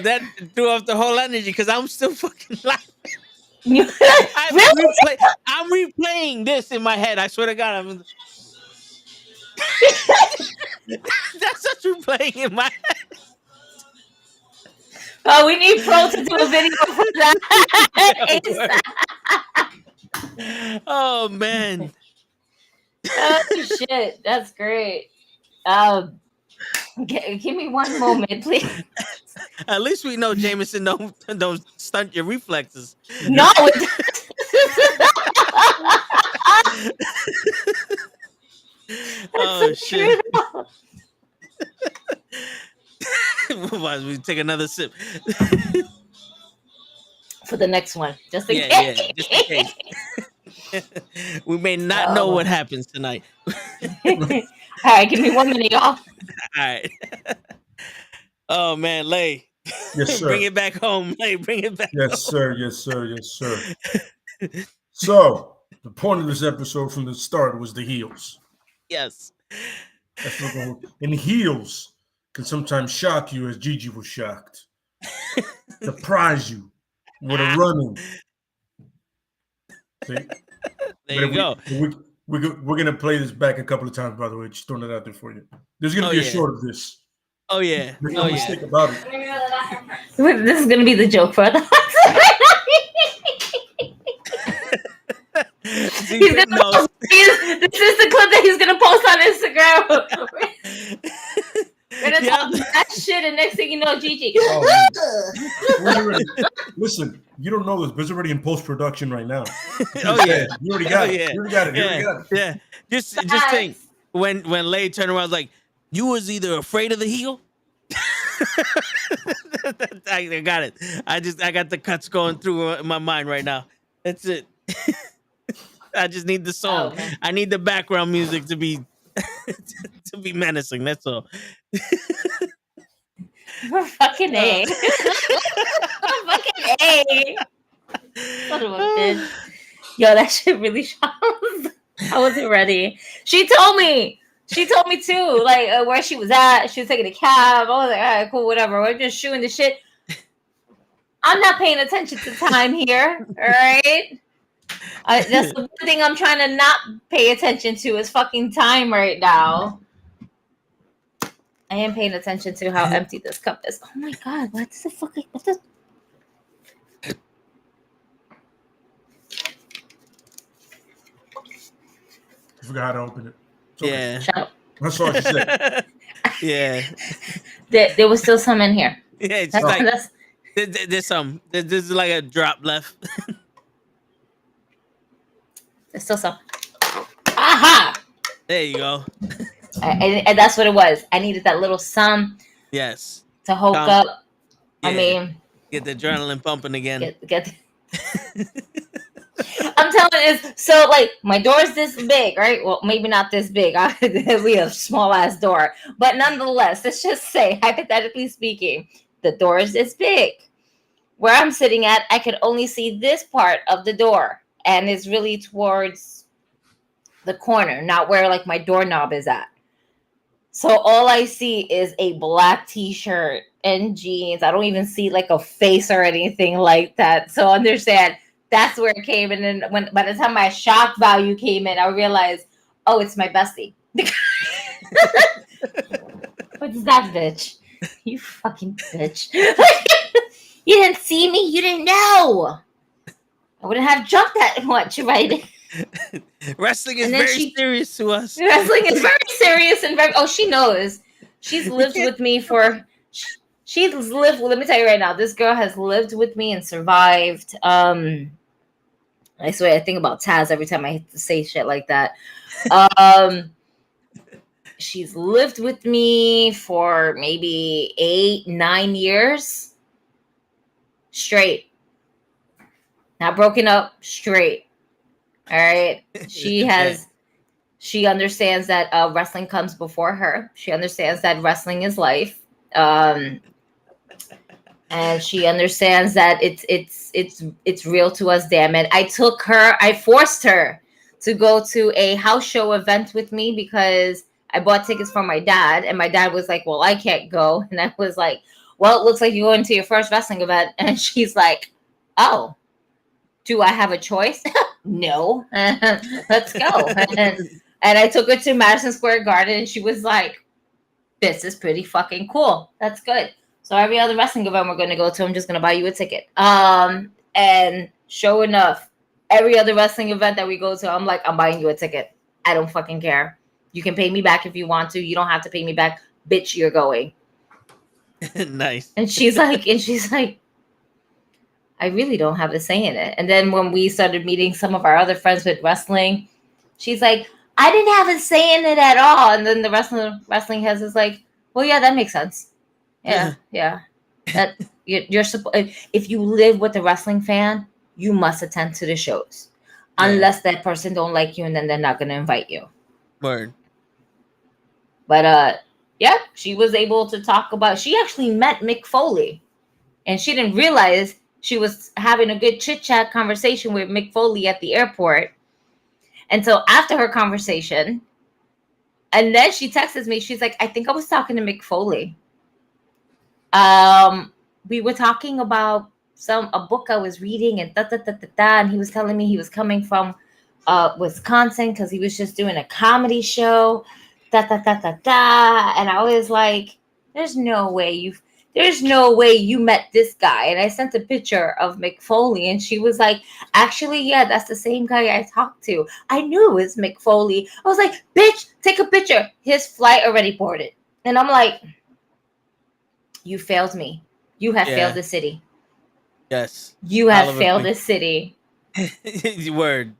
Speaker 1: That threw off the whole energy because I'm still fucking laughing. I'm replaying this in my head. I swear to God, that's just replaying in my head.
Speaker 5: Oh, we need Pro to do a video for that.
Speaker 1: Oh man.
Speaker 5: Oh shit, that's great. Give me one moment, please.
Speaker 1: At least we know Jameson don't stunt your reflexes.
Speaker 5: No.
Speaker 1: Oh shit. We take another sip.
Speaker 5: For the next one, just in case.
Speaker 1: Yeah, just in case. We may not know what happens tonight.
Speaker 5: All right, give me 1 minute, y'all.
Speaker 1: All right. Oh man, Lay.
Speaker 2: Yes, sir.
Speaker 1: Bring it back home, Lay. Bring it back.
Speaker 2: Yes, sir. Yes, sir. Yes, sir. So the point of this episode from the start was the heels.
Speaker 1: Yes.
Speaker 2: That's what we're going. And heels can sometimes shock you, as Gigi was shocked. Surprise you with a running. See?
Speaker 1: There you go.
Speaker 2: We're gonna play this back a couple of times. By the way, just throwing it out there for you. There's gonna be a short of this.
Speaker 1: Oh yeah.
Speaker 2: Make no mistake about it.
Speaker 5: This is gonna be the joke for the. This is the clip that he's gonna post on Instagram. We're gonna talk that shit, and next thing you know, Gigi.
Speaker 2: Listen, you don't know this, but it's already in post production right now.
Speaker 1: Oh yeah,
Speaker 2: you already got it. You already got it.
Speaker 1: Yeah. Just think when Lay turned around, I was like, "You was either afraid of the heel." I got it. I got the cuts going through my mind right now. That's it. I just need the song.
Speaker 5: Oh,
Speaker 1: I need the background music to be to be menacing. That's all.
Speaker 5: We're fucking A. Fucking A. Son of a bitch. Yo, that shit really shocked. I wasn't ready. She told me too, like where she was at. She was taking a cab. I was like, all right, cool, whatever. We're just shooting the shit. I'm not paying attention to time here. All right. That's the one thing I'm trying to not pay attention to is fucking time right now. I am paying attention to how empty this cup is. Oh my god, what's the fucking what the?
Speaker 2: I forgot how to open it.
Speaker 1: Yeah.
Speaker 5: Shut up.
Speaker 2: That's all she said.
Speaker 1: Yeah.
Speaker 5: There was still some in here.
Speaker 1: Yeah, it's just like there's some. There's like a drop left.
Speaker 5: There's still some. Aha!
Speaker 1: There you go.
Speaker 5: And that's what it was. I needed that little some.
Speaker 1: Yes.
Speaker 5: To hook up.
Speaker 1: Yeah.
Speaker 5: I mean,
Speaker 1: get the adrenaline pumping again.
Speaker 5: Get I'm telling you, so like my door's this big, right? Well, maybe not this big. We have a small ass door, but nonetheless, let's just say, hypothetically speaking, the door is this big. Where I'm sitting at, I could only see this part of the door, and it's really towards the corner, not where like my doorknob is at. So all I see is a black t-shirt and jeans. I don't even see like a face or anything like that. So understand that's where it came. And then when by the time my shock value came in, I realized, oh, it's my bestie. What's that bitch? You fucking bitch. You didn't see me. You didn't know. I wouldn't have jumped that much, right?
Speaker 1: Wrestling is very serious to us.
Speaker 5: Wrestling is very serious and very. Oh, she knows. She's lived with me for. She's lived. Let me tell you right now. This girl has lived with me and survived. I swear, I think about Taz every time I say shit like that. She's lived with me for maybe 8-9 years straight. Not broken up, straight. All right. She understands that wrestling comes before her. She understands that wrestling is life. And she understands that it's real to us, damn it. I forced her to go to a house show event with me because I bought tickets for my dad, and my dad was like, well, I can't go. And I was like, well, it looks like you're going to your first wrestling event. And she's like, oh, do I have a choice? No. Let's go. And I took her to Madison Square Garden, and she was like, this is pretty fucking cool. That's good. So every other wrestling event we're going to go to, I'm just going to buy you a ticket. And sure enough, every other wrestling event that we go to, I'm like, I'm buying you a ticket. I don't fucking care. You can pay me back if you want to. You don't have to pay me back. Bitch, you're going.
Speaker 1: Nice.
Speaker 5: And she's like, I really don't have a say in it. And then when we started meeting some of our other friends with wrestling, she's like, I didn't have a say in it at all. And then the wrestling heads is like, well, yeah, that makes sense. Yeah. That you're supposed. If you live with a wrestling fan, you must attend to the shows, unless that person don't like you, and then they're not going to invite you.
Speaker 1: Word.
Speaker 5: But yeah, she was able to talk about. She actually met Mick Foley, and she didn't realize she was having a good chit chat conversation with Mick Foley at the airport. And so after her conversation, And then she texts me. She's like, I think I was talking to Mick Foley. We were talking about a book I was reading and and he was telling me he was coming from Wisconsin because he was just doing a comedy show. And I was like, there's no way you met this guy. And I sent a picture of Mick Foley, and she was like, actually, yeah, that's the same guy I talked to. I knew it was Mick Foley. I was like, bitch, take a picture. His flight already boarded. And I'm like, you failed me. You have failed the city.
Speaker 1: Yes.
Speaker 5: You have failed the city.
Speaker 1: Word.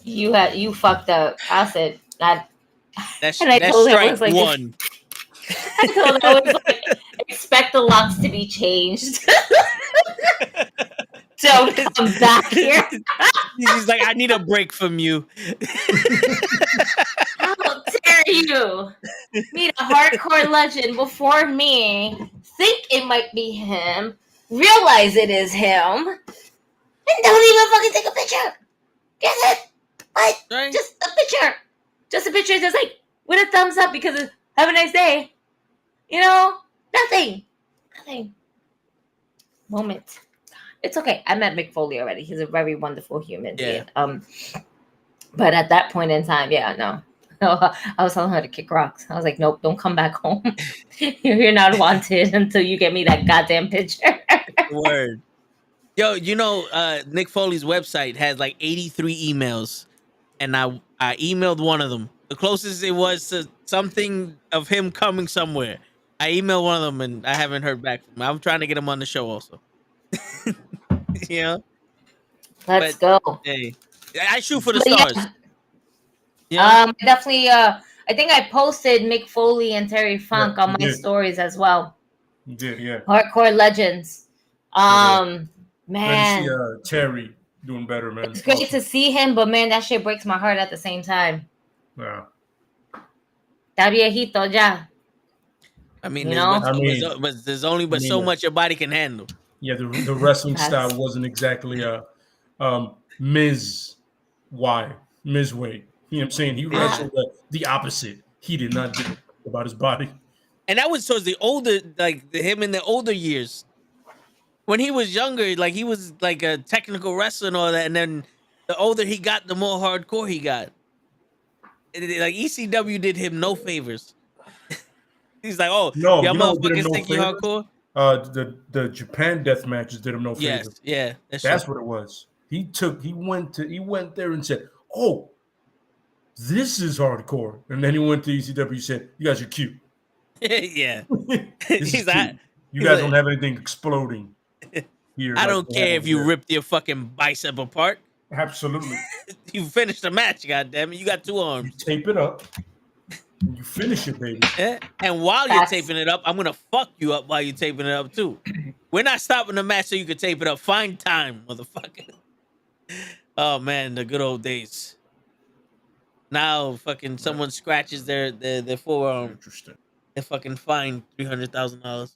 Speaker 5: You fucked up. I said that.
Speaker 1: That's
Speaker 5: strike
Speaker 1: like, one.
Speaker 5: I told her, I was like, expect the locks to be changed. Don't come back here.
Speaker 1: He's like, I need a break from you.
Speaker 5: How dare you meet a hardcore legend before me, think it might be him, realize it is him, and don't even fucking take a picture. Get it? What? Right. Just a picture. Just a picture just like with a thumbs up because of have a nice day. You know? Nothing. Moment. It's okay. I met Mick Foley already. He's a very wonderful human being. But at that point in time, no. I was telling her to kick rocks. I was like, nope, don't come back home. You're not wanted until you get me that goddamn picture.
Speaker 1: Word. Yo, you know, Nick Foley's website has like 83 emails, and I emailed one of them. The closest it was to something of him coming somewhere. I emailed one of them, and I haven't heard back from him. I'm trying to get him on the show also. You know?
Speaker 5: Let's go.
Speaker 1: Hey, I shoot for the stars.
Speaker 5: Definitely. I think I posted Mick Foley and Terry Funk on my stories as well.
Speaker 2: You did, yeah.
Speaker 5: Hardcore legends. Man,
Speaker 2: see, Terry doing better, man.
Speaker 5: It's great to see him, but man, that shit breaks my heart at the same time.
Speaker 2: Yeah.
Speaker 5: Está viejito ya.
Speaker 1: I mean, there's only so much your body can handle.
Speaker 2: Yeah, the wrestling style wasn't exactly a Miz way. You know what I'm saying? He wrestled the opposite. He did not do about his body.
Speaker 1: And that was towards the older, like him in the older years. When he was younger, like he was like a technical wrestler and all that. And then the older he got, the more hardcore he got. Like ECW did him no favors. He's like, oh,
Speaker 2: no,
Speaker 1: y'all motherfuckers think you hardcore?
Speaker 2: The Japan death matches did him no favors.
Speaker 1: Yes, yeah.
Speaker 2: That's what it was. He went there and said, oh, this is hardcore. And then he went to ECW and said, you guys are cute.
Speaker 1: Yeah.
Speaker 2: He's like, you guys don't have anything exploding here.
Speaker 1: I don't care if you ripped your fucking bicep apart.
Speaker 2: Absolutely.
Speaker 1: You finished the match, goddammit. You got 2 arms.
Speaker 2: You tape it up. You finish it, baby.
Speaker 1: Yeah. And while you're taping it up, I'm going to fuck you up while you're taping it up, too. We're not stopping the match so you can tape it up. Find time, motherfucker. Oh, man, the good old days. Now, fucking someone scratches their forearm.
Speaker 2: Interesting.
Speaker 1: They're fucking fined $300,000.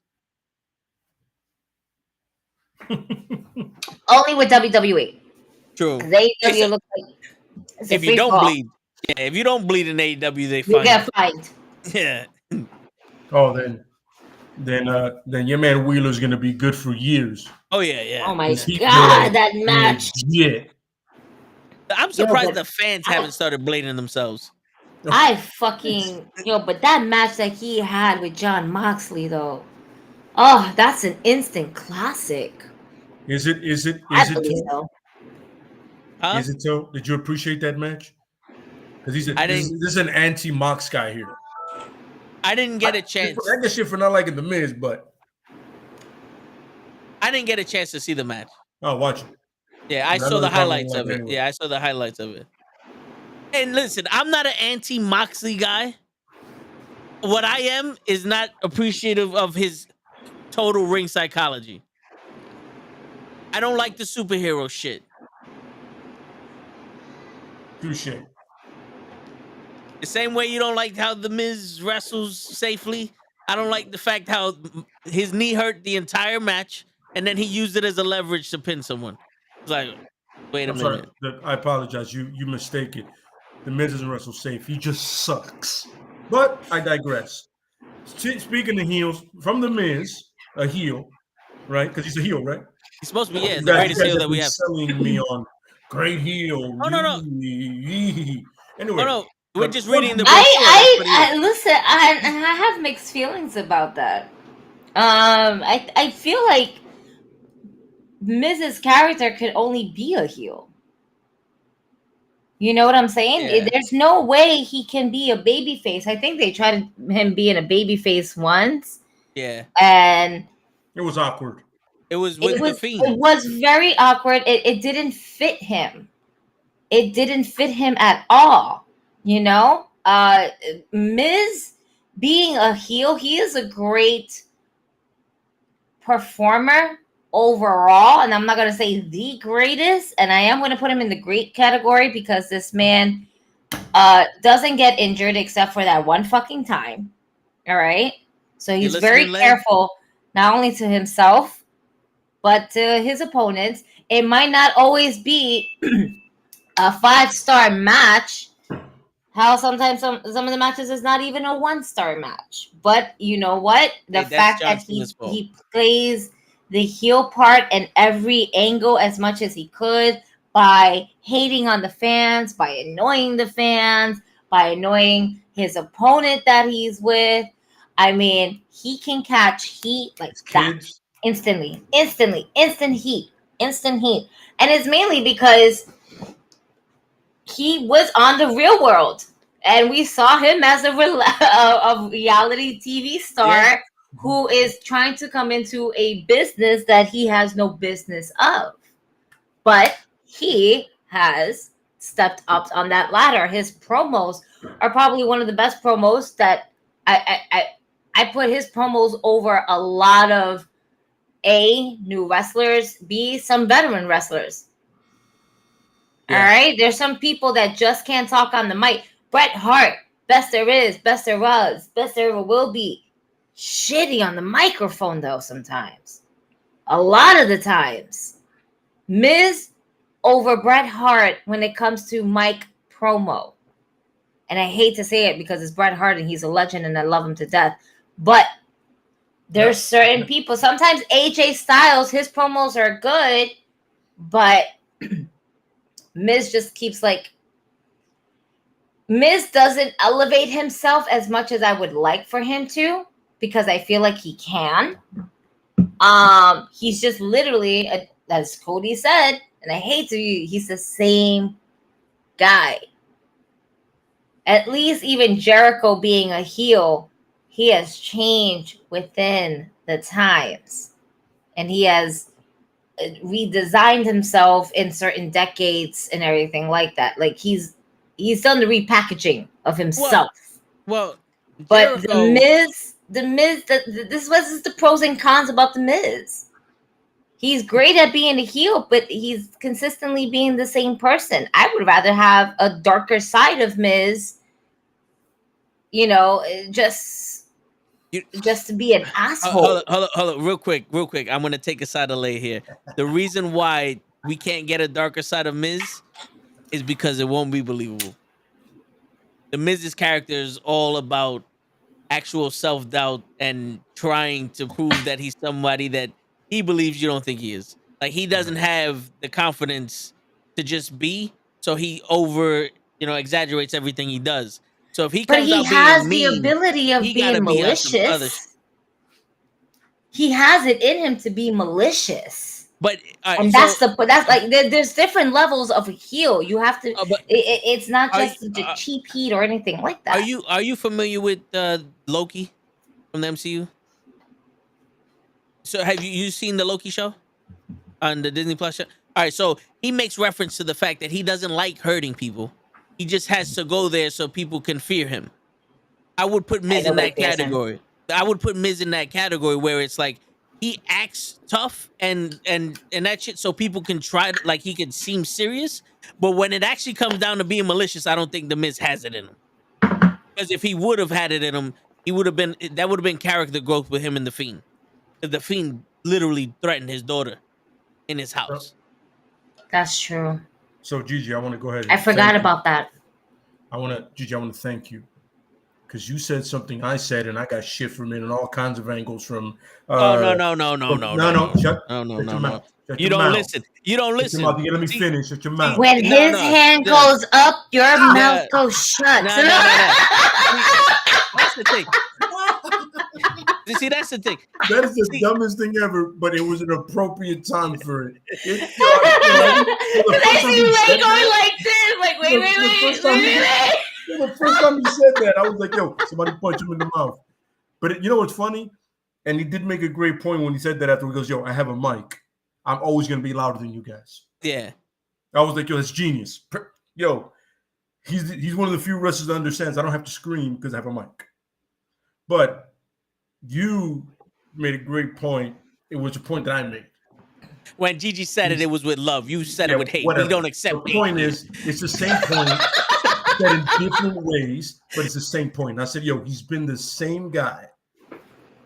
Speaker 5: Only with WWE.
Speaker 1: True.
Speaker 5: AEW looks like
Speaker 1: if you don't bleed. Yeah, if you don't bleed in AEW, they fine.
Speaker 5: You get fined.
Speaker 1: Yeah.
Speaker 2: Oh, then your man Wheeler's gonna be good for years.
Speaker 1: Oh yeah.
Speaker 5: Oh my god, that match.
Speaker 2: Yeah.
Speaker 1: I'm surprised the fans haven't started blading themselves.
Speaker 5: But that match that he had with John Moxley though. Oh, that's an instant classic.
Speaker 2: Is it
Speaker 5: so.
Speaker 2: Huh? Is it so? Did you appreciate that match? Because this is an anti-Mox guy here.
Speaker 1: I didn't get a chance.
Speaker 2: I get shit for not liking the Miz, but
Speaker 1: I didn't get a chance to see the match.
Speaker 2: Oh, watch it.
Speaker 1: Yeah, I saw the highlights of it. Yeah, I saw the highlights of it. And listen, I'm not an anti-Moxley guy. What I am is not appreciative of his total ring psychology. I don't like the superhero shit.
Speaker 2: Touche.
Speaker 1: The same way you don't like how The Miz wrestles safely. I don't like the fact how his knee hurt the entire match, and then he used it as a leverage to pin someone. It's like, wait a minute.
Speaker 2: Sorry, I apologize. You mistake it. The Miz doesn't wrestle safe. He just sucks. But I digress. Speaking of heels, from the Miz, a heel, right? Because he's a heel, right?
Speaker 1: He's supposed to be
Speaker 2: You
Speaker 1: the
Speaker 2: guys,
Speaker 1: greatest heel
Speaker 2: have
Speaker 1: that we
Speaker 2: been
Speaker 1: have.
Speaker 2: selling me on great heel.
Speaker 1: Oh no.
Speaker 2: Anyway,
Speaker 1: Oh no. We're
Speaker 2: but
Speaker 1: just
Speaker 2: from
Speaker 1: reading the
Speaker 5: I
Speaker 1: brochure. That's what he is.
Speaker 5: I listen. I have mixed feelings about that. I feel like Miz's character could only be a heel. You know what I'm saying?
Speaker 1: Yeah.
Speaker 5: There's no way he can be a baby face. I think they tried him being a baby face once,
Speaker 1: Yeah.
Speaker 5: and
Speaker 2: it was awkward.
Speaker 1: It was with the Fiend.
Speaker 5: it was very awkward. It didn't fit him. It didn't fit him at all. You know, Miz being a heel, he is a great performer overall, and I'm not going to say the greatest, and I am going to put him in the great category because this man doesn't get injured except for that one fucking time. All right, so he's very careful not only to himself but to his opponents. It might not always be a 5-star match. How sometimes some of the matches is not even a 1-star match. But you know what? The fact that he plays the heel part in every angle as much as he could by hating on the fans, by annoying the fans, by annoying his opponent that he's with. I mean, he can catch heat like that instantly. Instant heat. And it's mainly because he was on the Real World, and we saw him as a reality TV star who is trying to come into a business that he has no business of. But he has stepped up on that ladder. His promos are probably one of the best promos that I put his promos over a lot of new wrestlers, B, some veteran wrestlers. Yeah. All right. There's some people that just can't talk on the mic. Bret Hart, best there is, best there was, best there ever will be. Shitty on the microphone, though, sometimes. A lot of the times. Miz over Bret Hart when it comes to mic promo. And I hate to say it because it's Bret Hart and he's a legend and I love him to death. But there's certain people. Sometimes AJ Styles, his promos are good, but Miz just keeps Miz doesn't elevate himself as much as I would like for him to, because I feel like he can. He's just literally, as Cody said, and I hate to, he's the same guy. At least even Jericho being a heel, he has changed within the times. And he has redesigned himself in certain decades and everything like that. Like he's done the repackaging of himself.
Speaker 1: Well,
Speaker 5: but the Miz, this was the pros and cons about the Miz. He's great at being a heel, but he's consistently being the same person. I would rather have a darker side of Miz, just to be an asshole.
Speaker 1: Hold on, real quick. I'm gonna take a side of lay here. The reason why we can't get a darker side of Miz is because it won't be believable. The Miz's character is all about actual self-doubt and trying to prove that he's somebody that he believes you don't think he is. Like he doesn't have the confidence to just be, so he exaggerates everything he does. So if he comes out being mean,
Speaker 5: he has the ability of being malicious. He has it in him to be malicious.
Speaker 1: But
Speaker 5: and that's like there's different levels of a heel. You have to. It's not just the cheap heat or anything like that.
Speaker 1: Are you familiar with Loki from the MCU? So have you seen the Loki show on the Disney Plus show? All right, so he makes reference to the fact that he doesn't like hurting people. He just has to go there so people can fear him. I would put Miz in that category. I would put Miz in that category where it's like he acts tough and that shit so people can try to, like, he can seem serious. But when it actually comes down to being malicious, I don't think the Miz has it in him. Because if he would have had it in him, that would have been character growth with him and the Fiend. The Fiend literally threatened his daughter in his house.
Speaker 5: That's true.
Speaker 2: So Gigi, I want to go ahead.
Speaker 5: I forgot about that.
Speaker 2: Gigi, I want to thank you because you said something I said, and I got shit from it and all kinds of angles from.
Speaker 1: No.
Speaker 2: Shut your mouth. Shut
Speaker 1: You
Speaker 2: your
Speaker 1: don't
Speaker 2: mouth.
Speaker 1: listen. You don't
Speaker 2: Shut
Speaker 1: listen.
Speaker 2: your mouth. You let me finish. Shut your mouth.
Speaker 5: When his hand goes up, your mouth goes shut.
Speaker 1: No. That's the thing. You see, that's the thing.
Speaker 2: That is the dumbest thing ever, but it was an appropriate time for it.
Speaker 5: I see you like going like this, like wait.
Speaker 2: The first time you said that, I was like, yo, somebody punch him in the mouth. But you know what's funny? And he did make a great point when he said that after he goes, yo, I have a mic. I'm always going to be louder than you guys.
Speaker 1: Yeah.
Speaker 2: I was like, yo, that's genius. Yo, he's one of the few wrestlers that understands I don't have to scream because I have a mic. But you made a great point. It was a point that I made.
Speaker 1: When Gigi said it was with love. You said it with hate.
Speaker 2: Whatever.
Speaker 1: We don't accept
Speaker 2: the
Speaker 1: hate.
Speaker 2: point is, it's the same point said in different ways, but it's the same point. And I said, yo, he's been the same guy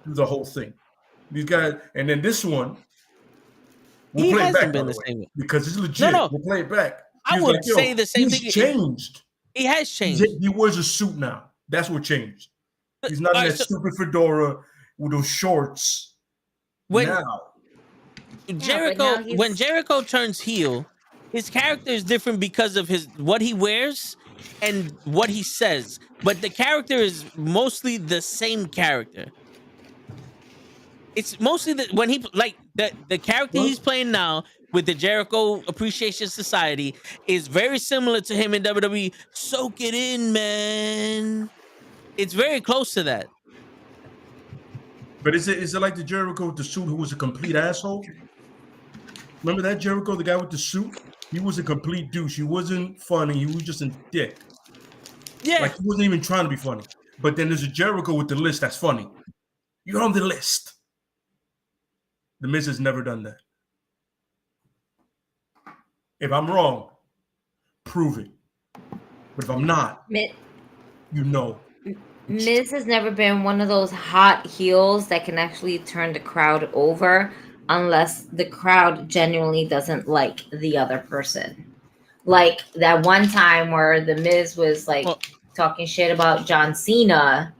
Speaker 2: through the whole thing. These guys, and then this one, we'll
Speaker 1: He
Speaker 2: play it
Speaker 1: hasn't
Speaker 2: back
Speaker 1: been the same way.
Speaker 2: because it's legit.
Speaker 1: No.
Speaker 2: We'll play it back.
Speaker 1: I
Speaker 2: He was
Speaker 1: would
Speaker 2: like, yo,
Speaker 1: say the same
Speaker 2: he's
Speaker 1: thing.
Speaker 2: changed.
Speaker 1: He has changed.
Speaker 2: He wears a suit now. That's what changed. He's not in that stupid fedora with those shorts. Now.
Speaker 1: Jericho, when Jericho turns heel, his character is different because of what he wears and what he says. But the character is mostly the same character. It's mostly when he the character he's playing now with the Jericho Appreciation Society is very similar to him in WWE. Soak it in, man. It's very close to that.
Speaker 2: But is it like the Jericho with the suit who was a complete asshole? Remember that Jericho, the guy with the suit? He was a complete douche. He wasn't funny. He was just a dick.
Speaker 1: Yeah.
Speaker 2: Like he wasn't even trying to be funny. But then there's a Jericho with the list that's funny. You're on the list. The Miz has never done that. If I'm wrong, prove it. But if I'm not, you know.
Speaker 5: Miz has never been one of those hot heels that can actually turn the crowd over unless the crowd genuinely doesn't like the other person. Like that one time where the Miz was like talking shit about John Cena,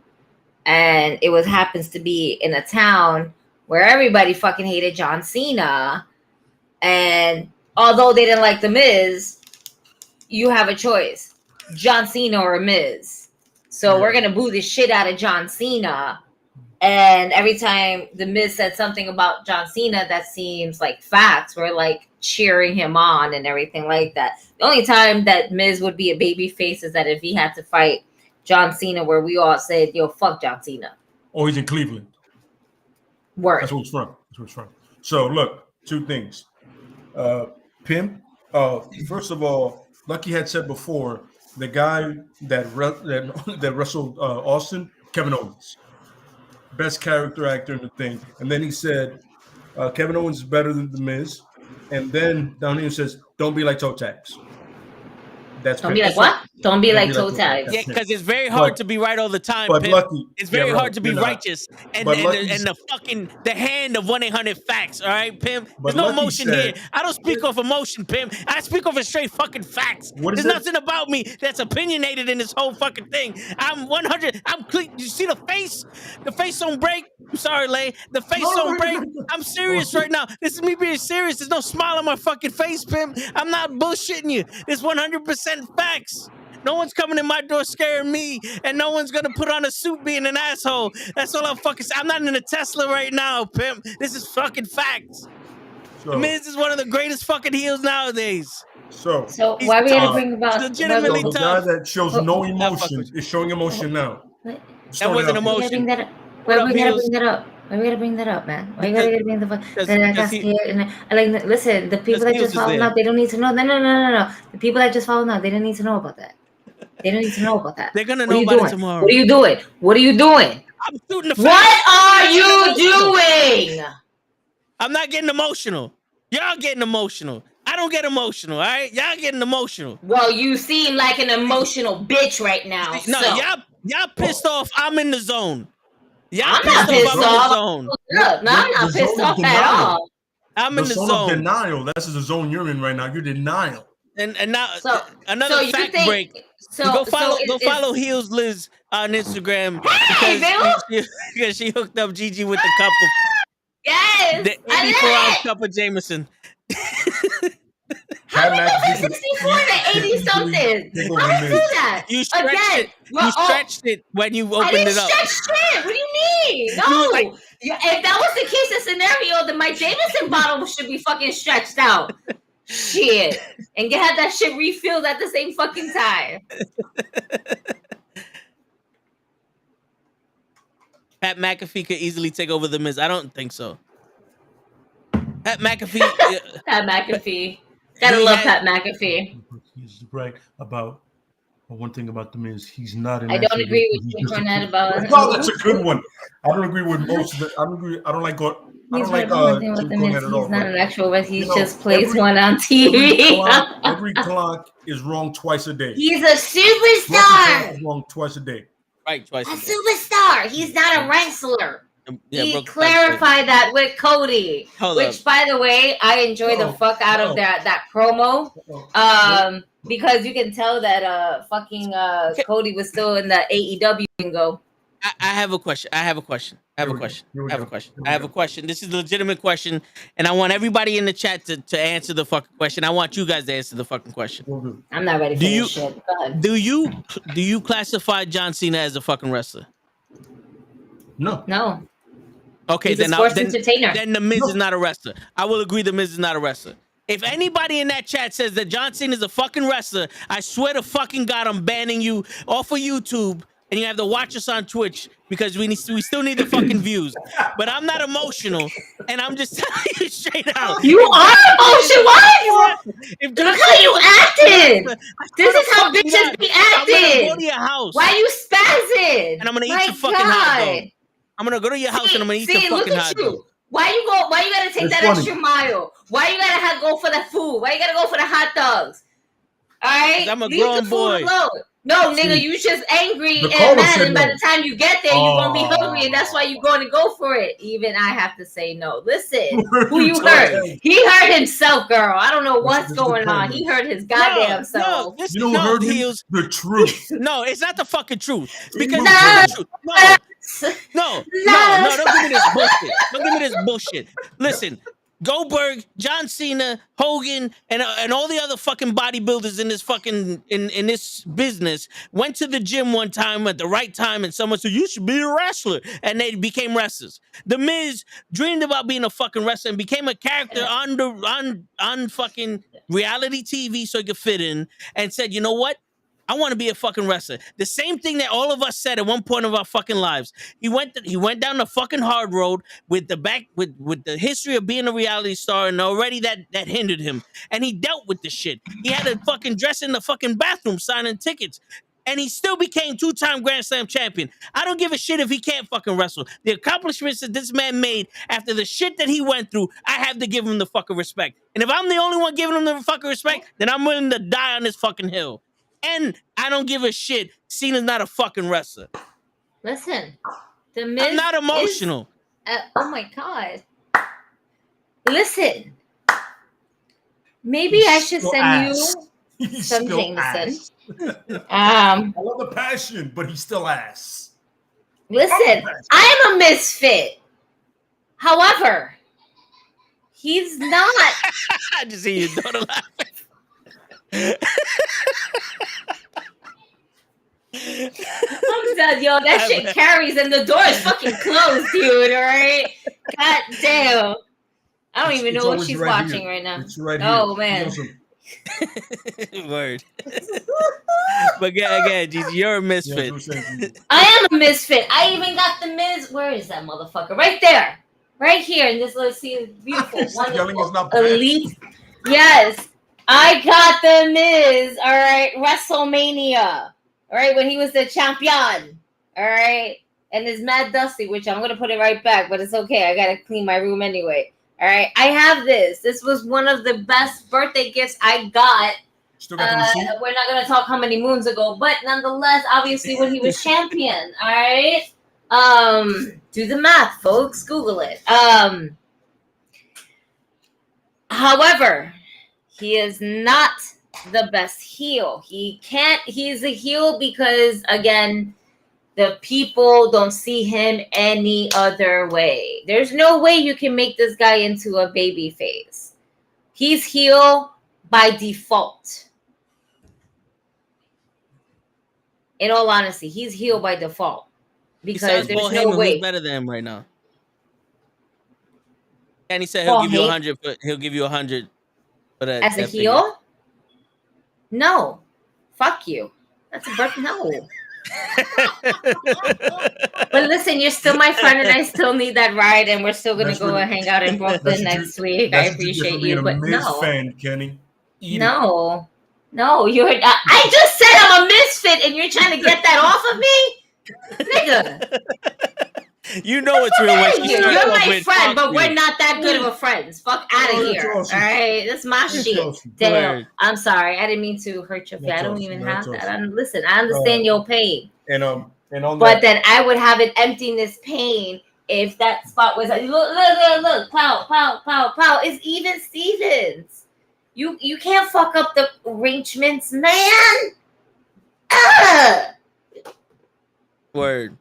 Speaker 5: and it happens to be in a town where everybody fucking hated John Cena, and although they didn't like the Miz, you have a choice: John Cena or Miz. So we're going to boo the shit out of John Cena. And every time the Miz said something about John Cena that seems like facts, we're like cheering him on and everything like that. The only time that Miz would be a baby face is that if he had to fight John Cena, where we all said, yo, fuck John Cena.
Speaker 2: Oh, he's in Cleveland.
Speaker 5: Word.
Speaker 2: That's where he's from. So look, two things. Pimp, first of all, Lucky had said before, the guy that wrestled Austin, Kevin Owens, best character actor in the thing. And then he said, Kevin Owens is better than The Miz. And then down here it says, don't be like toe tags.
Speaker 5: Don't be like what? Don't be like toe tags.
Speaker 1: Yeah, because it's very hard to be right all the time.
Speaker 2: But
Speaker 1: Pimp.
Speaker 2: Lucky,
Speaker 1: it's very hard to be righteous. And the hand of 1-800-FACTS, all right, Pimp? There's no emotion here. I don't speak off emotion, Pimp. I speak off of straight fucking facts. There's nothing about me that's opinionated in this whole fucking thing. I'm 100. I'm clean. You see the face? The face don't break. I'm sorry, Lay. The face don't break. I'm serious right now. This is me being serious. There's no smile on my fucking face, Pimp. I'm not bullshitting you. It's 100% facts. No one's coming in my door scaring me, and no one's gonna put on a suit being an asshole. That's all I'm fucking saying. I'm not in a Tesla right now, Pimp. This is fucking facts. The Miz is one of the greatest fucking heels nowadays.
Speaker 2: So
Speaker 5: why are we gonna bring about
Speaker 1: legitimately
Speaker 2: the guy that shows no emotion is showing emotion now.
Speaker 1: That wasn't emotion.
Speaker 5: Why we gotta bring that up? Why we gotta bring that up, man? Why you gotta bring the fuck? And I got scared. And I like, listen, the people that just follow now, they don't need to know. No. The people that just follow now, they don't need to know about that. They don't need to know about that.
Speaker 1: They're gonna know about it tomorrow.
Speaker 5: What are you doing? What are you doing?
Speaker 1: I'm shooting the.
Speaker 5: What are you doing?
Speaker 1: I'm not getting emotional. Y'all getting emotional. I don't get emotional, all right? Y'all getting emotional.
Speaker 5: Well, you seem like an emotional bitch right now.
Speaker 1: No, y'all pissed off. I'm in the zone.
Speaker 5: I'm not pissed off. I'm not pissed off at all.
Speaker 1: I'm in the zone
Speaker 2: of denial. That's the zone you're in right now. You're denial.
Speaker 1: And now
Speaker 5: So
Speaker 1: another
Speaker 5: you
Speaker 1: fact
Speaker 5: think
Speaker 1: break.
Speaker 5: so?
Speaker 1: Go follow
Speaker 5: so
Speaker 1: go
Speaker 5: it-
Speaker 1: follow Heels Liz on Instagram
Speaker 5: Hey,
Speaker 1: because she hooked up Gigi with the cup of
Speaker 5: yes,
Speaker 1: the
Speaker 5: I
Speaker 1: 84-ounce
Speaker 5: love it.
Speaker 1: cup of Jameson.
Speaker 5: How
Speaker 2: Pat
Speaker 5: do we go
Speaker 2: McAfee
Speaker 5: from
Speaker 2: could
Speaker 5: 64 to 80 something?
Speaker 2: take
Speaker 5: How
Speaker 2: over
Speaker 5: do we
Speaker 2: Miz.
Speaker 5: do that?
Speaker 1: You stretched
Speaker 5: Again,
Speaker 1: it. You stretched it when you
Speaker 5: I
Speaker 1: opened
Speaker 5: didn't
Speaker 1: it up.
Speaker 5: stretch shit. What do you mean? No.
Speaker 1: You was like-
Speaker 5: If that was the case, the scenario, then my Jameson bottle should be fucking stretched out. Shit. And have that shit refilled at the same fucking time.
Speaker 1: Pat McAfee could easily take over the Miz. I don't think so. Pat McAfee.
Speaker 5: Pat McAfee. Gotta
Speaker 1: He
Speaker 5: love
Speaker 1: had-
Speaker 5: Pat McAfee.
Speaker 2: He's right about one thing about the Miz. He's not an
Speaker 5: I don't
Speaker 2: actual
Speaker 5: agree
Speaker 2: wrestler.
Speaker 5: with
Speaker 2: He's
Speaker 5: you,
Speaker 2: just a-
Speaker 5: Cornette, about
Speaker 2: No, that's a good one. I don't agree with most of it. I don't agree. I don't like what. I
Speaker 5: He's
Speaker 2: don't like
Speaker 5: one thing with
Speaker 2: Jim
Speaker 5: him is
Speaker 2: Cornette at all.
Speaker 5: he's not
Speaker 2: but,
Speaker 5: an actual wrestler. He
Speaker 2: you know,
Speaker 5: just plays
Speaker 2: every-
Speaker 5: one on TV.
Speaker 2: Every clock is wrong twice a day.
Speaker 7: He's a
Speaker 2: Every clock
Speaker 7: superstar.
Speaker 2: is wrong twice a day.
Speaker 1: Right, twice.
Speaker 7: A
Speaker 1: a day.
Speaker 7: superstar. He's not a wrestler.
Speaker 1: Yeah,
Speaker 5: He
Speaker 1: broke the
Speaker 5: clarified that with Cody,
Speaker 1: Hold
Speaker 5: which,
Speaker 1: up.
Speaker 5: by the way, I enjoy the
Speaker 2: Oh,
Speaker 5: fuck out
Speaker 2: oh.
Speaker 5: of that promo. Because you can tell that fucking Cody was still in the AEW lingo.
Speaker 1: I have a question. I have a question.
Speaker 2: Here we go.
Speaker 1: This is a legitimate question, and I want everybody in the chat to answer the fucking question. I want you guys to answer the fucking question.
Speaker 2: We'll do.
Speaker 5: I'm not ready for
Speaker 1: Do
Speaker 5: this
Speaker 1: you-
Speaker 5: shit. Go ahead.
Speaker 1: Do you classify John Cena as a fucking wrestler?
Speaker 2: No.
Speaker 5: No,
Speaker 1: Okay,
Speaker 5: he's a
Speaker 1: then
Speaker 5: sports entertainer.
Speaker 1: then the Miz
Speaker 2: No.
Speaker 1: is not a wrestler. I will agree the Miz is not a wrestler. If anybody in that chat says that John Cena is a fucking wrestler, I swear to fucking God, I'm banning you off of YouTube, and you have to watch us on Twitch because we still need the fucking views. But I'm not emotional, and I'm just telling you straight out.
Speaker 5: You are emotional. Why?
Speaker 1: If John
Speaker 5: Look how you acted. This is how
Speaker 1: fucking
Speaker 5: bitches
Speaker 1: God,
Speaker 5: be
Speaker 1: I'm gonna go
Speaker 5: acting.
Speaker 1: to your house.
Speaker 5: Why you spazzing?
Speaker 1: And I'm gonna eat
Speaker 5: My
Speaker 1: your fucking hot dog.
Speaker 5: God.
Speaker 1: I'm gonna go to your house and I'm gonna eat your
Speaker 5: See, look
Speaker 1: fucking
Speaker 5: at
Speaker 1: hot
Speaker 5: you.
Speaker 1: dog.
Speaker 5: Why you gotta take
Speaker 2: It's
Speaker 5: that
Speaker 2: funny.
Speaker 5: extra mile? Why you gotta go for the food? Why you gotta go for the hot dogs? All right,
Speaker 1: 'Cause I'm a
Speaker 5: leave
Speaker 1: grown
Speaker 5: the food
Speaker 1: boy.
Speaker 5: alone. No, nigga,
Speaker 2: See,
Speaker 5: you just angry
Speaker 2: the
Speaker 5: and
Speaker 2: caller
Speaker 5: mad,
Speaker 2: said
Speaker 5: and by
Speaker 2: no.
Speaker 5: the time you get there, you're gonna be
Speaker 2: Oh.
Speaker 5: hungry, and that's why you're going to go for it. Even I have to say no. Listen,
Speaker 2: Who
Speaker 5: who you
Speaker 2: hurt?
Speaker 5: hurt? He hurt himself, girl. I don't know what's
Speaker 2: This is the
Speaker 5: going on.
Speaker 2: problem.
Speaker 5: He hurt his goddamn
Speaker 1: No,
Speaker 5: self.
Speaker 1: this
Speaker 2: You know
Speaker 1: no,
Speaker 2: what hurt him?
Speaker 1: Heels.
Speaker 2: The truth.
Speaker 1: No, it's not the fucking truth. Because
Speaker 2: No.
Speaker 1: it's the truth. No, don't give me this bullshit. Don't give me this bullshit. Listen, Goldberg, John Cena, Hogan, and all the other fucking bodybuilders in this fucking in this business went to the gym one time at the right time, and someone said you should be a wrestler, and they became wrestlers. The Miz dreamed about being a fucking wrestler and became a character on fucking reality TV so he could fit in, and said, you know what? I want to be a fucking wrestler. The same thing that all of us said at one point of our fucking lives. He went down the fucking hard road with the history of being a reality star, and already that hindered him. And he dealt with the shit. He had to fucking dress in the fucking bathroom signing tickets. And he still became 2-time Grand Slam champion. I don't give a shit if he can't fucking wrestle. The accomplishments that this man made after the shit that he went through, I have to give him the fucking respect. And if I'm the only one giving him the fucking respect, then I'm willing to die on this fucking hill. And I don't give a shit. Cena's not a fucking wrestler.
Speaker 5: Listen, the Miz
Speaker 1: I'm not emotional.
Speaker 5: Oh my God. Listen. Maybe I should send you
Speaker 2: He's
Speaker 5: some
Speaker 2: still
Speaker 5: Jameson.
Speaker 2: ass.
Speaker 5: Um,
Speaker 2: I love the passion, but he's still ass.
Speaker 5: listen, I am a misfit. However, he's not.
Speaker 1: I just see your daughter laughing.
Speaker 5: I'm done, yo. That shit carries and the door is fucking closed, dude. All right. God damn. I don't even know what
Speaker 2: always
Speaker 5: she's
Speaker 2: right
Speaker 5: watching
Speaker 2: here.
Speaker 5: right now.
Speaker 2: It's right here.
Speaker 5: Oh man.
Speaker 2: Awesome.
Speaker 1: Word. But again, Gigi, you're a misfit.
Speaker 5: I am a misfit. I even got the Miz. Where is that motherfucker? Right there. Right here. And this let's see beautiful,
Speaker 2: Yelling is not
Speaker 5: wonderful,
Speaker 2: bad.
Speaker 5: elite. Yes. I got the Miz. All right. WrestleMania. All right. When he was the champion. All right. And it's mad dusty, which I'm gonna put it right back, but it's okay. I gotta clean my room anyway. All right. I have this. This was one of the best birthday gifts I got.
Speaker 2: Still got the receipt?
Speaker 5: We're not gonna talk how many moons ago, but nonetheless, obviously when he was champion. All right. Do the math, folks. Google it. However, he is not the best heel. He's a heel because, again, the people don't see him any other way. There's no way you can make this guy into a baby face. He's heel by default. In all honesty, he's heel by default. Because there's no
Speaker 1: Heyman,
Speaker 5: way.
Speaker 1: who's better than him right now? And he said
Speaker 5: Paul
Speaker 1: he'll give you
Speaker 5: Heyman?
Speaker 1: 100. He'll give you 100 for that.
Speaker 5: As a
Speaker 1: that
Speaker 5: heel?
Speaker 1: figure.
Speaker 5: No. Fuck you. That's a birth. No. But listen, you're still my friend, and I still need that ride, and we're still gonna go and hang out in Brooklyn next week. I appreciate you, but no.
Speaker 2: Fan, Kenny.
Speaker 5: No, you're not. I just said I'm a misfit, and you're trying to get that off of me, nigga.
Speaker 1: You know it's real when
Speaker 5: You're my friend, but we're not that good of a friends. Fuck out of here.
Speaker 2: Awesome.
Speaker 5: All right, that's my shit.
Speaker 2: Awesome.
Speaker 5: Damn, I'm sorry. I didn't mean to hurt your feelings. I don't even have that. Listen, I understand your pain.
Speaker 2: And on
Speaker 5: but then I would have an emptiness pain if that spot was like, look, pow. It's even Stevens. You can't fuck up the arrangements, man.
Speaker 1: Word.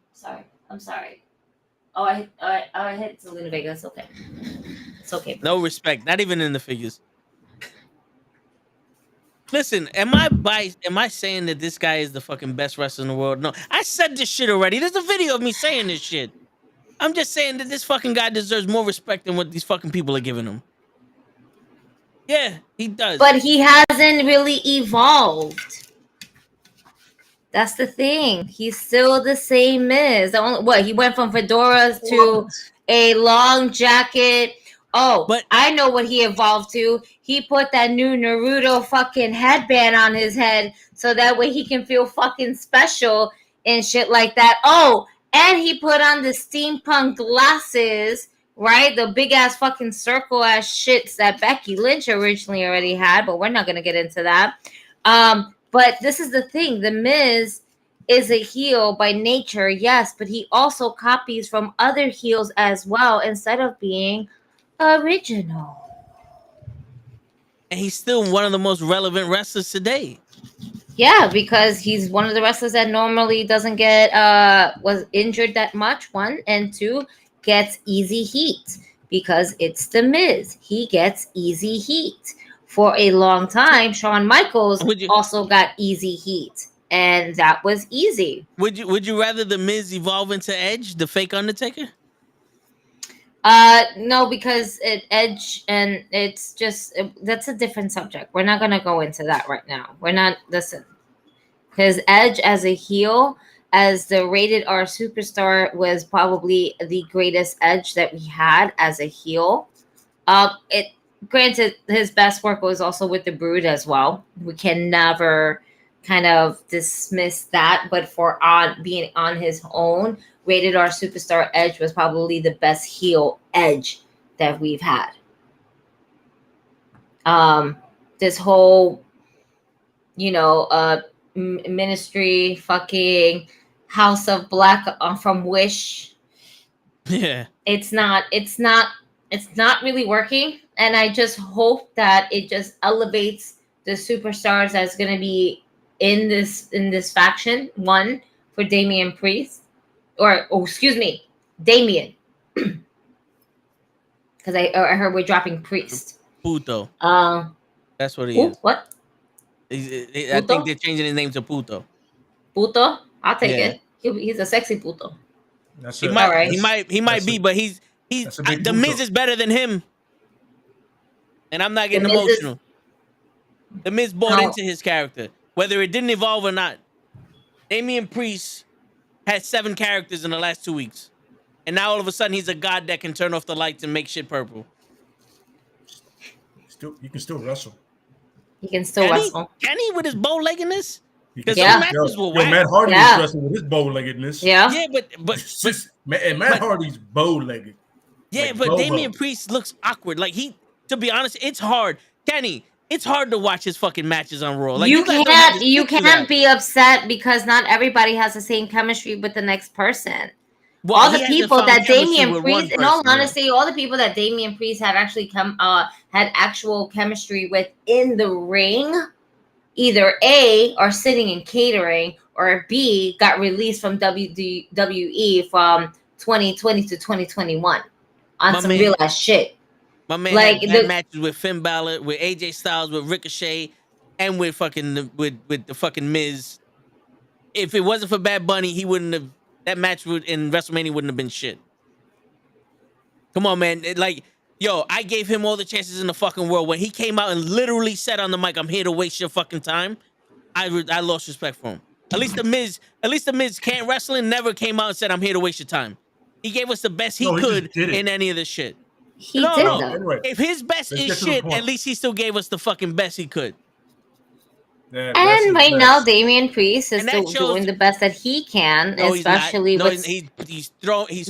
Speaker 5: I'm sorry. Oh, I hit Selena Vega. It's okay. It's okay.
Speaker 1: No respect, not even in the figures. Listen, am I saying that this guy is the fucking best wrestler in the world? No, I said this shit already. There's a video of me saying this shit. I'm just saying that this fucking guy deserves more respect than what these fucking people are giving him. Yeah, he does.
Speaker 5: But he hasn't really evolved. That's the thing. He's still the same Miz. He went from fedoras to a long jacket. Oh, but I know what he evolved to. He put that new Naruto fucking headband on his head so that way he can feel fucking special and shit like that. Oh, and he put on the steampunk glasses, right? The big ass fucking circle ass shits that Becky Lynch originally already had, but we're not gonna get into that. But this is the thing. The Miz is a heel by nature, yes, but he also copies from other heels as well instead of being original.
Speaker 1: And he's still one of the most relevant wrestlers today.
Speaker 5: Yeah, because he's one of the wrestlers that normally doesn't get was injured that much, one, and two, gets easy heat because it's the Miz. He gets easy heat. For a long time, Shawn Michaels also got easy heat, and that was easy.
Speaker 1: Would you rather the Miz evolve into Edge, the fake Undertaker?
Speaker 5: No, because Edge, and it's just that's a different subject. We're not gonna go into that right now. We're not. Listen, because Edge as a heel, as the rated R superstar, was probably the greatest Edge that we had as a heel. Granted, his best work was also with the Brood as well. We can never kind of dismiss that, but for being on his own, rated R superstar Edge was probably the best heel Edge that we've had. This whole, ministry fucking House of Black from Wish.
Speaker 1: Yeah,
Speaker 5: it's not really working. And I just hope that it just elevates the superstars that's going to be in this faction. One, for Damian Priest. Damian. Because I heard we're dropping Priest.
Speaker 1: Puto. That's what he is.
Speaker 5: What?
Speaker 1: I think they're changing his name to Puto.
Speaker 5: Puto? I'll take it. He's a sexy puto.
Speaker 1: He might be, but he's the Miz is better than him. And I'm not getting emotional. The Miz bought into his character, whether it didn't evolve or not. Damian Priest had 7 characters in the last 2 weeks. And now all of a sudden he's a god that can turn off the lights and make shit purple.
Speaker 2: You can still wrestle.
Speaker 5: He can still wrestle.
Speaker 1: Can he with his bow-leggedness?
Speaker 2: Because matches were whack. Matt Hardy is wrestling with his bow-leggedness.
Speaker 1: Yeah, but
Speaker 2: Matt Hardy's bow-legged.
Speaker 1: Yeah, but Damian Priest looks awkward. Like to be honest, it's hard. Kenny, it's hard to watch his fucking matches on Raw. Like,
Speaker 5: you can't be upset because not everybody has the same chemistry with the next person. Well, all the people that Damian Priest, in all honesty, all the people that Damian Priest have actually had actual chemistry with in the ring either A, are sitting in catering, or B, got released from WWE from 2020 to 2021 on some real ass shit.
Speaker 1: My man
Speaker 5: Like
Speaker 1: had matches with Finn Balor, with AJ Styles, with Ricochet, and with with the fucking Miz. If it wasn't for Bad Bunny, he wouldn't have. That match in WrestleMania wouldn't have been shit. Come on, man. I gave him all the chances in the fucking world. When he came out and literally said on the mic, "I'm here to waste your fucking time," I lost respect for him. At least the Miz can't wrestling never came out and said, "I'm here to waste your time." He gave us the best he could in any of this shit.
Speaker 5: He did though.
Speaker 2: Anyway,
Speaker 1: if his best is shit, at least he still gave us the fucking best he could.
Speaker 2: Yeah,
Speaker 5: and right now, Damian Priest is still doing the best that he can, especially with
Speaker 1: he's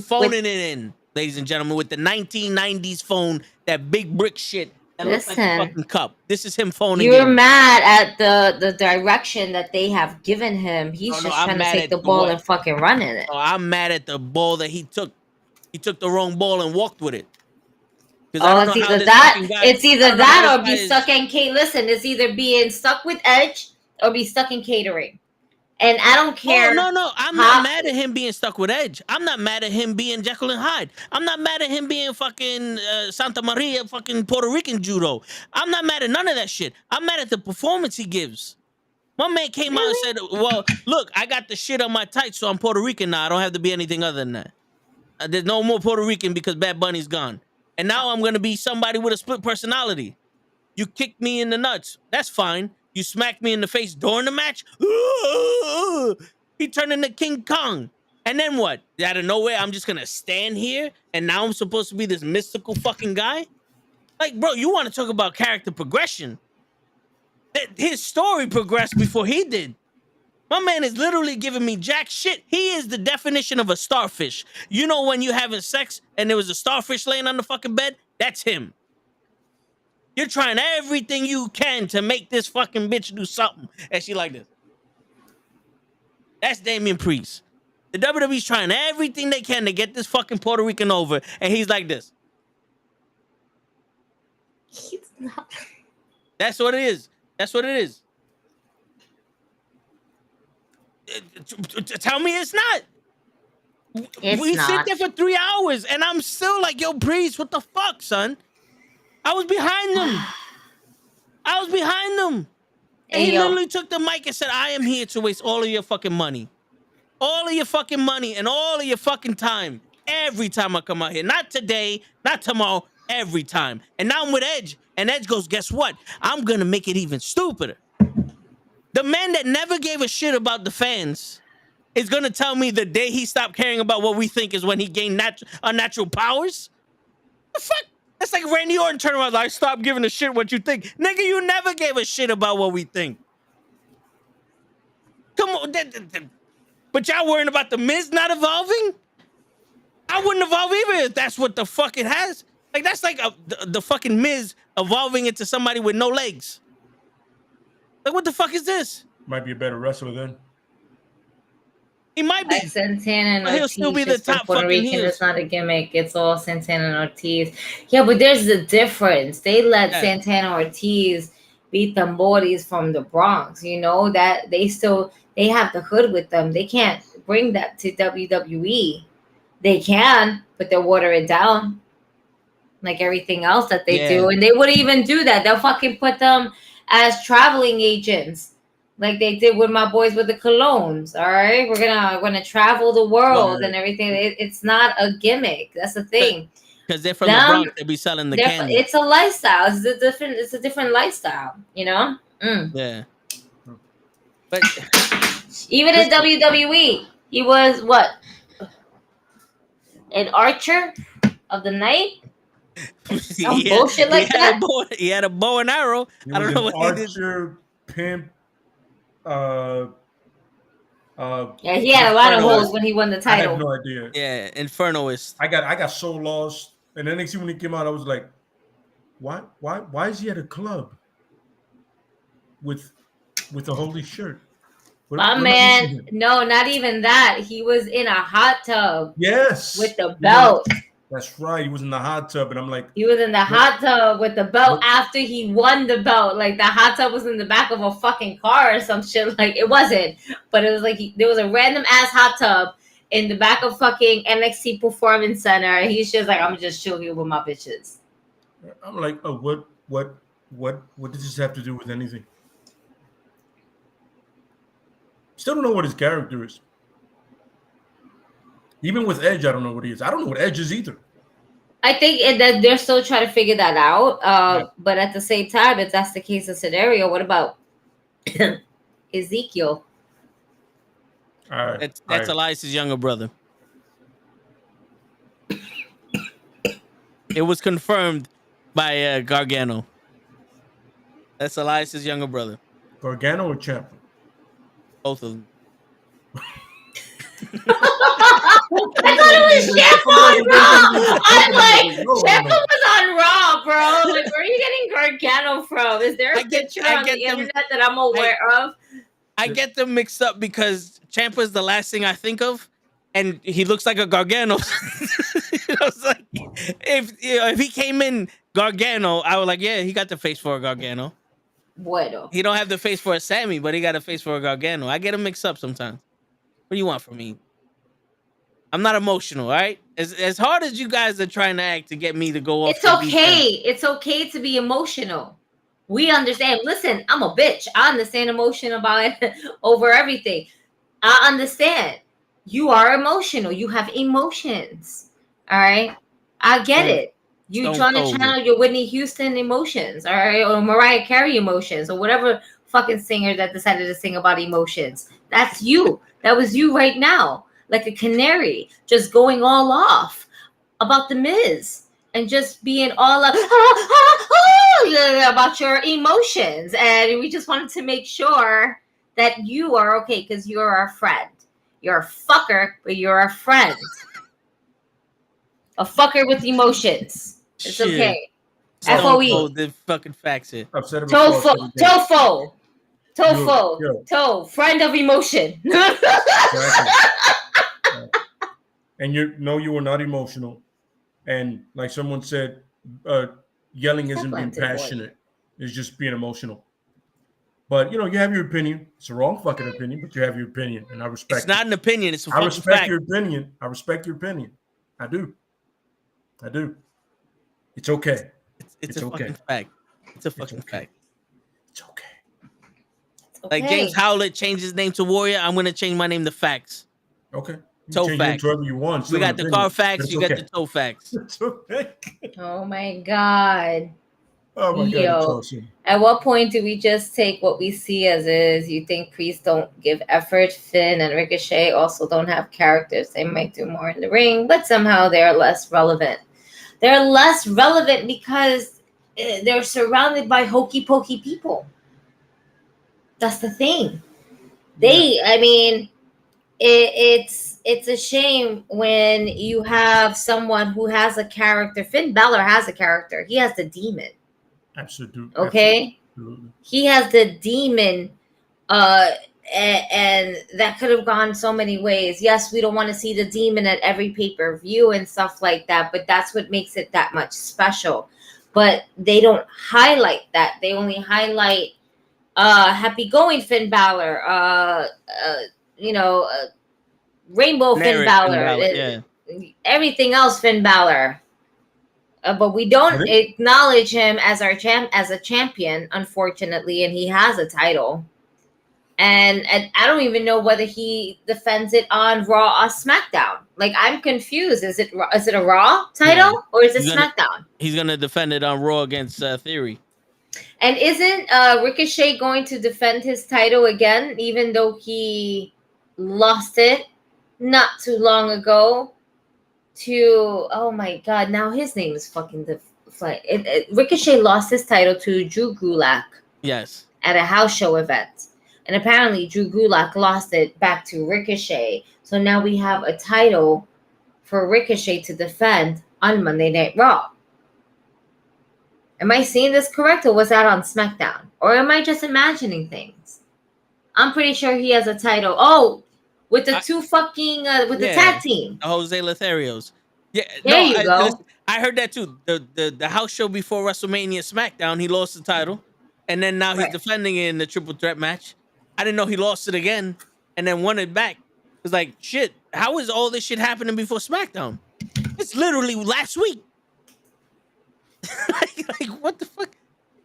Speaker 1: phoning it in, ladies and gentlemen, with the 1990s phone, that big brick shit. That looks like a fucking cup. This is him phoning.
Speaker 5: You're mad at the direction that they have given him. He's just trying to take the ball and fucking run in it.
Speaker 1: Oh, I'm mad at the ball that he took. He took the wrong ball and walked with it.
Speaker 5: It's either that. It's either that or be stuck in Listen, it's either being stuck with Edge or be stuck in catering. And I don't care.
Speaker 1: No. I'm not mad at him being stuck with Edge. I'm not mad at him being Jekyll and Hyde. I'm not mad at him being fucking Santa Maria, fucking Puerto Rican judo. I'm not mad at none of that shit. I'm mad at the performance he gives. My man came out and said, "Well, look, I got the shit on my tights, so I'm Puerto Rican now. I don't have to be anything other than that. There's no more Puerto Rican because Bad Bunny's gone. And now I'm going to be somebody with a split personality. You kicked me in the nuts. That's fine. You smacked me in the face during the match. He turned into King Kong. And then what? Out of nowhere, I'm just going to stand here and now I'm supposed to be this mystical fucking guy? Like, bro, you want to talk about character progression. His story progressed before he did. My man is literally giving me jack shit. He is the definition of a starfish. You know when you having sex and there was a starfish laying on the fucking bed? That's him. You're trying everything you can to make this fucking bitch do something. And she like this. That's Damian Priest. The WWE's trying everything they can to get this fucking Puerto Rican over. And he's like this.
Speaker 5: He's not.
Speaker 1: That's what it is. That's what it is. Tell me it's not. We sit there for 3 hours and I'm still like, yo, Priest, what the fuck, son? I was behind them. And he literally took the mic and said, I am here to waste all of your fucking money. All of your fucking money and all of your fucking time. Every time I come out here. Not today, not tomorrow, every time. And now I'm with Edge. And Edge goes, guess what? I'm going to make it even stupider. The man that never gave a shit about the fans is going to tell me the day he stopped caring about what we think is when he gained unnatural powers? The fuck? That's like Randy Orton turning around like, stop giving a shit what you think. Nigga, you never gave a shit about what we think. Come on. But y'all worrying about the Miz not evolving? I wouldn't evolve either if that's what the fuck it has. Like, that's like the fucking Miz evolving into somebody with no legs. Like, what the fuck is this?
Speaker 2: Might be a better wrestler then.
Speaker 1: He might be.
Speaker 5: Like Santana and Ortiz,
Speaker 1: he'll still be the top
Speaker 5: Puerto
Speaker 1: fucking
Speaker 5: Rican.
Speaker 1: heels.
Speaker 5: It's not a gimmick. It's all Santana and Ortiz. Yeah, but there's a difference. They let Santana Ortiz beat the Mortys from the Bronx. You know that they have the hood with them. They can't bring that to WWE. They can, but they'll water it down like everything else that they do. And they wouldn't even do that. They'll fucking put them as traveling agents, like they did with my boys with the Colognes. All right, we're gonna travel the world and everything. It's not a gimmick. That's the thing.
Speaker 1: Because they're from the Bronx, they'll be selling the candy.
Speaker 5: It's a lifestyle. It's a different lifestyle. You know.
Speaker 1: Yeah. But
Speaker 5: even in WWE, he was what? An archer of the night. Some bullshit like that.
Speaker 1: He had a bow and arrow. I don't know what
Speaker 2: archer, pimp.
Speaker 5: Yeah, he had a lot of holes when he won the title.
Speaker 2: I have no idea.
Speaker 1: Yeah, Infernoist.
Speaker 2: I got so lost, and then next thing when he came out, I was like, why is he at a club with a holy shirt?
Speaker 5: My man, no, not even that. He was in a hot tub.
Speaker 2: Yes.
Speaker 5: With the belt.
Speaker 2: That's right. He was in the hot tub, and I'm like,
Speaker 5: He was in the hot tub with the belt after he won the belt. Like the hot tub was in the back of a fucking car or some shit. Like it wasn't, but it was like there was a random ass hot tub in the back of fucking NXT Performance Center. And he's just like, I'm just chill here with my bitches.
Speaker 2: I'm like, oh, what does this have to do with anything? Still don't know what his character is. Even with Edge, I don't know what he is. I don't know what Edge is either.
Speaker 5: I think that they're still trying to figure that out. But at the same time, if that's the case of scenario, what about Ezekiel?
Speaker 1: That's Elias's younger brother. It was confirmed by Gargano. That's Elias's younger brother.
Speaker 2: Gargano or Ciampa?
Speaker 1: Both of them.
Speaker 5: I thought it was Ciampa on Raw. I'm like, Ciampa was on Raw, bro. Like, where are you getting Gargano from? Is there a picture on the internet that I'm aware of?
Speaker 1: I get them mixed up because Ciampa is the last thing I think of, and he looks like a Gargano. It's like, if he came in Gargano, I was like, yeah, he got the face for a Gargano.
Speaker 5: Bueno.
Speaker 1: He don't have the face for a Sammy, but he got a face for a Gargano. I get him mixed up sometimes. What do you want from me? I'm not emotional, all right? As hard as you guys are trying to act to get me to go off.
Speaker 5: It's okay. It's okay to be emotional. We understand. Listen, I'm a bitch. I understand emotion about it over everything. I understand. You are emotional. You have emotions. All right? I get it. You trying to channel your Whitney Houston emotions, all right? Or Mariah Carey emotions, or whatever fucking singer that decided to sing about emotions. That's you. That was you right now. Like a canary, just going all off about the Miz and just being all up about your emotions. And we just wanted to make sure that you are okay because you're our friend. You're a fucker, but you're a friend. A fucker with emotions. It's okay. FOE.
Speaker 1: The fucking facts here.
Speaker 5: Tofo. Friend of emotion.
Speaker 2: And you are not emotional. And like someone said, yelling isn't being passionate. It's just being emotional. But, you have your opinion. It's a wrong fucking opinion, but you have your opinion. And I respect it.
Speaker 1: It's not an opinion. It's a fucking fact.
Speaker 2: I respect your opinion. I respect your opinion. I do. It's okay.
Speaker 1: It's a fucking fact. It's a fucking fact.
Speaker 2: It's okay.
Speaker 1: Like James Howlett changed his name to Warrior. I'm going to change my name to Facts.
Speaker 2: Okay.
Speaker 1: Toe Facts.
Speaker 2: You want.
Speaker 1: We got the car facts. You got the toe facts.
Speaker 2: It's okay.
Speaker 5: Oh my God.
Speaker 2: Oh my God. That's awesome.
Speaker 5: At what point do we just take what we see as is? You think Priest don't give effort? Finn and Ricochet also don't have characters. They might do more in the ring, but somehow they're less relevant. They're less relevant because they're surrounded by hokey pokey people. That's the thing. It's a shame when you have someone who has a character. Finn Balor has a character. He has the demon.
Speaker 2: Absolutely.
Speaker 5: Okay? Absolutely. He has the demon, and that could have gone so many ways. Yes, we don't want to see the demon at every pay-per-view and stuff like that, but that's what makes it that much special. But they don't highlight that. They only highlight happy going Finn Balor, Rainbow Finn Balor, everything else Finn Balor. But we don't acknowledge him as a champion, unfortunately, and he has a title. And I don't even know whether he defends it on Raw or SmackDown. Like, I'm confused. Is it a Raw title or is it SmackDown?
Speaker 1: He's gonna defend it on Raw against Theory.
Speaker 5: And isn't Ricochet going to defend his title again, even though he lost it not too long ago to, oh my God, now his name is fucking Ricochet lost his title to Drew Gulak.
Speaker 1: Yes.
Speaker 5: At a house show event. And apparently Drew Gulak lost it back to Ricochet. So now we have a title for Ricochet to defend on Monday Night Raw. Am I seeing this correct, or was that on SmackDown? Or am I just imagining things? I'm pretty sure he has a title. Oh, with the two fucking, with the tag team.
Speaker 1: Jose Lotharios. Yeah,
Speaker 5: There you go.
Speaker 1: listen, I heard that too. The house show before WrestleMania SmackDown, he lost the title, and then now he's
Speaker 5: Right.
Speaker 1: defending it in the triple threat match. I didn't know he lost it again and then won it back. It's like shit. How is all this shit happening before SmackDown? It's literally last week. like what the fuck?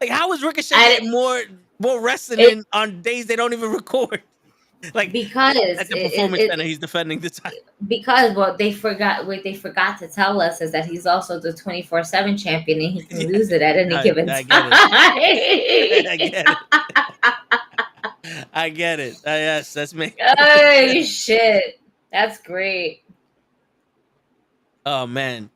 Speaker 1: Like how is Ricochet getting more wrestling in on days they don't even record? Like
Speaker 5: because
Speaker 1: at the Performance Center, he's defending the title.
Speaker 5: Because what they forgot to tell us is that he's also the 24/7 champion and he can lose it at any given time.
Speaker 1: I get it. Yes, that's me.
Speaker 5: Oh shit, that's great.
Speaker 1: Oh man.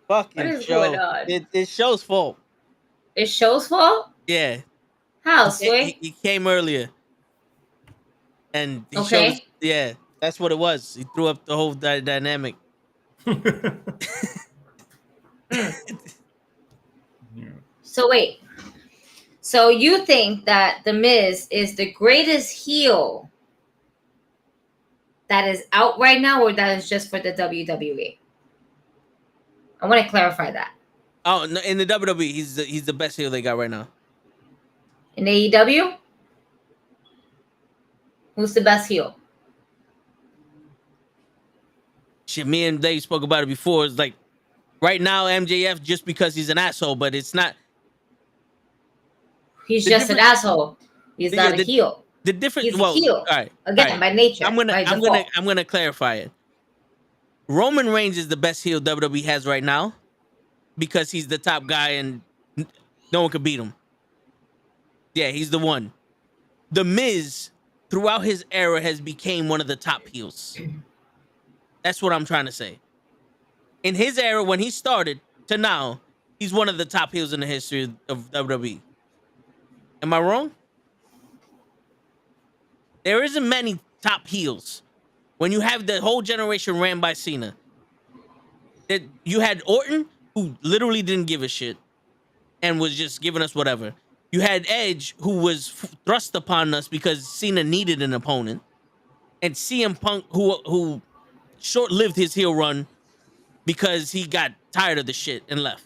Speaker 1: Fucking show.
Speaker 5: Going on?
Speaker 1: It's show's fault.
Speaker 5: It's show's fault?
Speaker 1: Yeah.
Speaker 5: How, Sway?
Speaker 1: He came earlier. And he
Speaker 5: Okay.
Speaker 1: showed, yeah, that's what it was. He threw up the whole dynamic.
Speaker 5: So wait. So you think that The Miz is the greatest heel that is out right now, or that is just for the WWE? I want to clarify that.
Speaker 1: Oh, no, in the WWE, he's the best heel they got right now.
Speaker 5: In AEW? Who's the best heel?
Speaker 1: Shit, me and Dave spoke about it before. It's like right now MJF just because he's an asshole, but it's not.
Speaker 5: He's just an asshole. He's not a heel.
Speaker 1: The difference.
Speaker 5: He's a heel. All
Speaker 1: right.
Speaker 5: Again, by nature.
Speaker 1: I'm gonna clarify it. Roman Reigns is the best heel WWE has right now because he's the top guy and no one could beat him. Yeah, he's the one. The Miz, throughout his era, has became one of the top heels. That's what I'm trying to say. In his era, when he started to now, he's one of the top heels in the history of WWE. Am I wrong? There isn't many top heels. When you have the whole generation ran by Cena, that you had Orton, who literally didn't give a shit and was just giving us whatever. You had Edge, who was thrust upon us because Cena needed an opponent, and CM Punk, who short-lived his heel run because he got tired of the shit and left.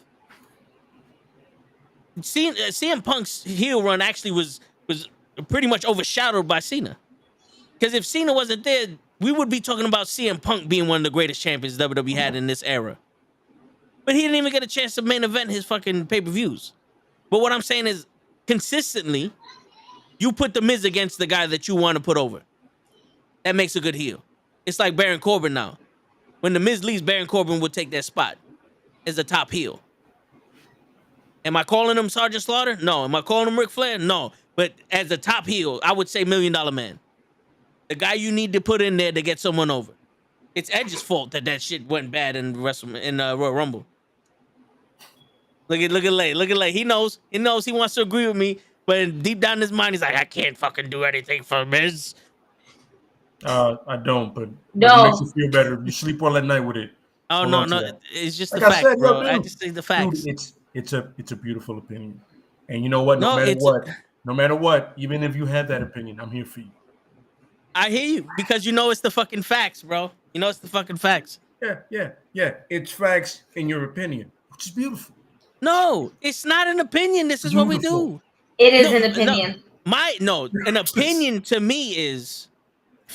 Speaker 1: CM Punk's heel run actually was pretty much overshadowed by Cena. Because if Cena wasn't there, we would be talking about CM Punk being one of the greatest champions WWE had in this era. But he didn't even get a chance to main event his fucking pay-per-views. But what I'm saying is, consistently, you put The Miz against the guy that you want to put over. That makes a good heel. It's like Baron Corbin now. When The Miz leaves, Baron Corbin would take that spot as a top heel. Am I calling him Sergeant Slaughter? No. Am I calling him Ric Flair? No. But as a top heel, I would say $1 Million Man. The guy you need to put in there to get someone over. It's Edge's fault that shit went bad in Royal Rumble. Look at Lay. He knows he wants to agree with me, but deep down in his mind, he's like, I can't fucking do anything for Miz.
Speaker 2: I don't, but
Speaker 5: No.
Speaker 2: it makes you feel better. You sleep well at night with it.
Speaker 1: Oh no, it's just
Speaker 2: like
Speaker 1: the facts, bro.
Speaker 2: Dude,
Speaker 1: I just say the facts.
Speaker 2: Dude, it's a beautiful opinion, and you know what? No matter what, even if you have that opinion, I'm here for you.
Speaker 1: I hear you because you know it's the fucking facts, bro. You know it's the fucking facts.
Speaker 2: Yeah. It's facts in your opinion, which is beautiful.
Speaker 1: No, it's not an opinion. This is what we do.
Speaker 5: It is an opinion.
Speaker 1: An opinion to me is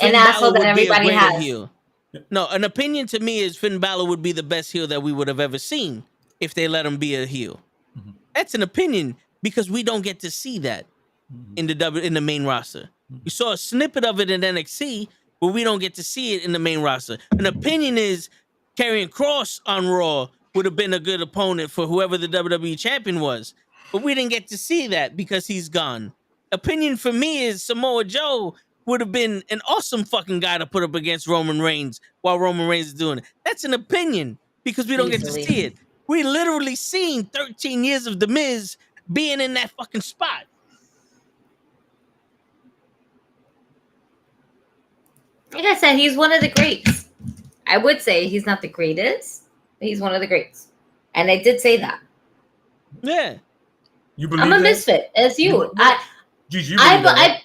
Speaker 5: an asshole that everybody has.
Speaker 1: Heel. No, an opinion to me is Finn Balor would be the best heel that we would have ever seen if they let him be a heel. Mm-hmm. That's an opinion because we don't get to see that in the main roster. We saw a snippet of it in NXT, but we don't get to see it in the main roster. An opinion is Karrion Kross on Raw would have been a good opponent for whoever the WWE champion was, but we didn't get to see that because he's gone. Opinion for me is Samoa Joe would have been an awesome fucking guy to put up against Roman Reigns while Roman Reigns is doing it. That's an opinion because we don't get to see it. We literally seen 13 years of The Miz being in that fucking spot.
Speaker 5: Like I said, he's one of the greats. I would say he's not the greatest, but he's one of the greats. And I did say that.
Speaker 1: Yeah.
Speaker 2: You believe
Speaker 5: I'm a
Speaker 2: that?
Speaker 5: misfit, as you.
Speaker 2: Gigi, you believe that, right?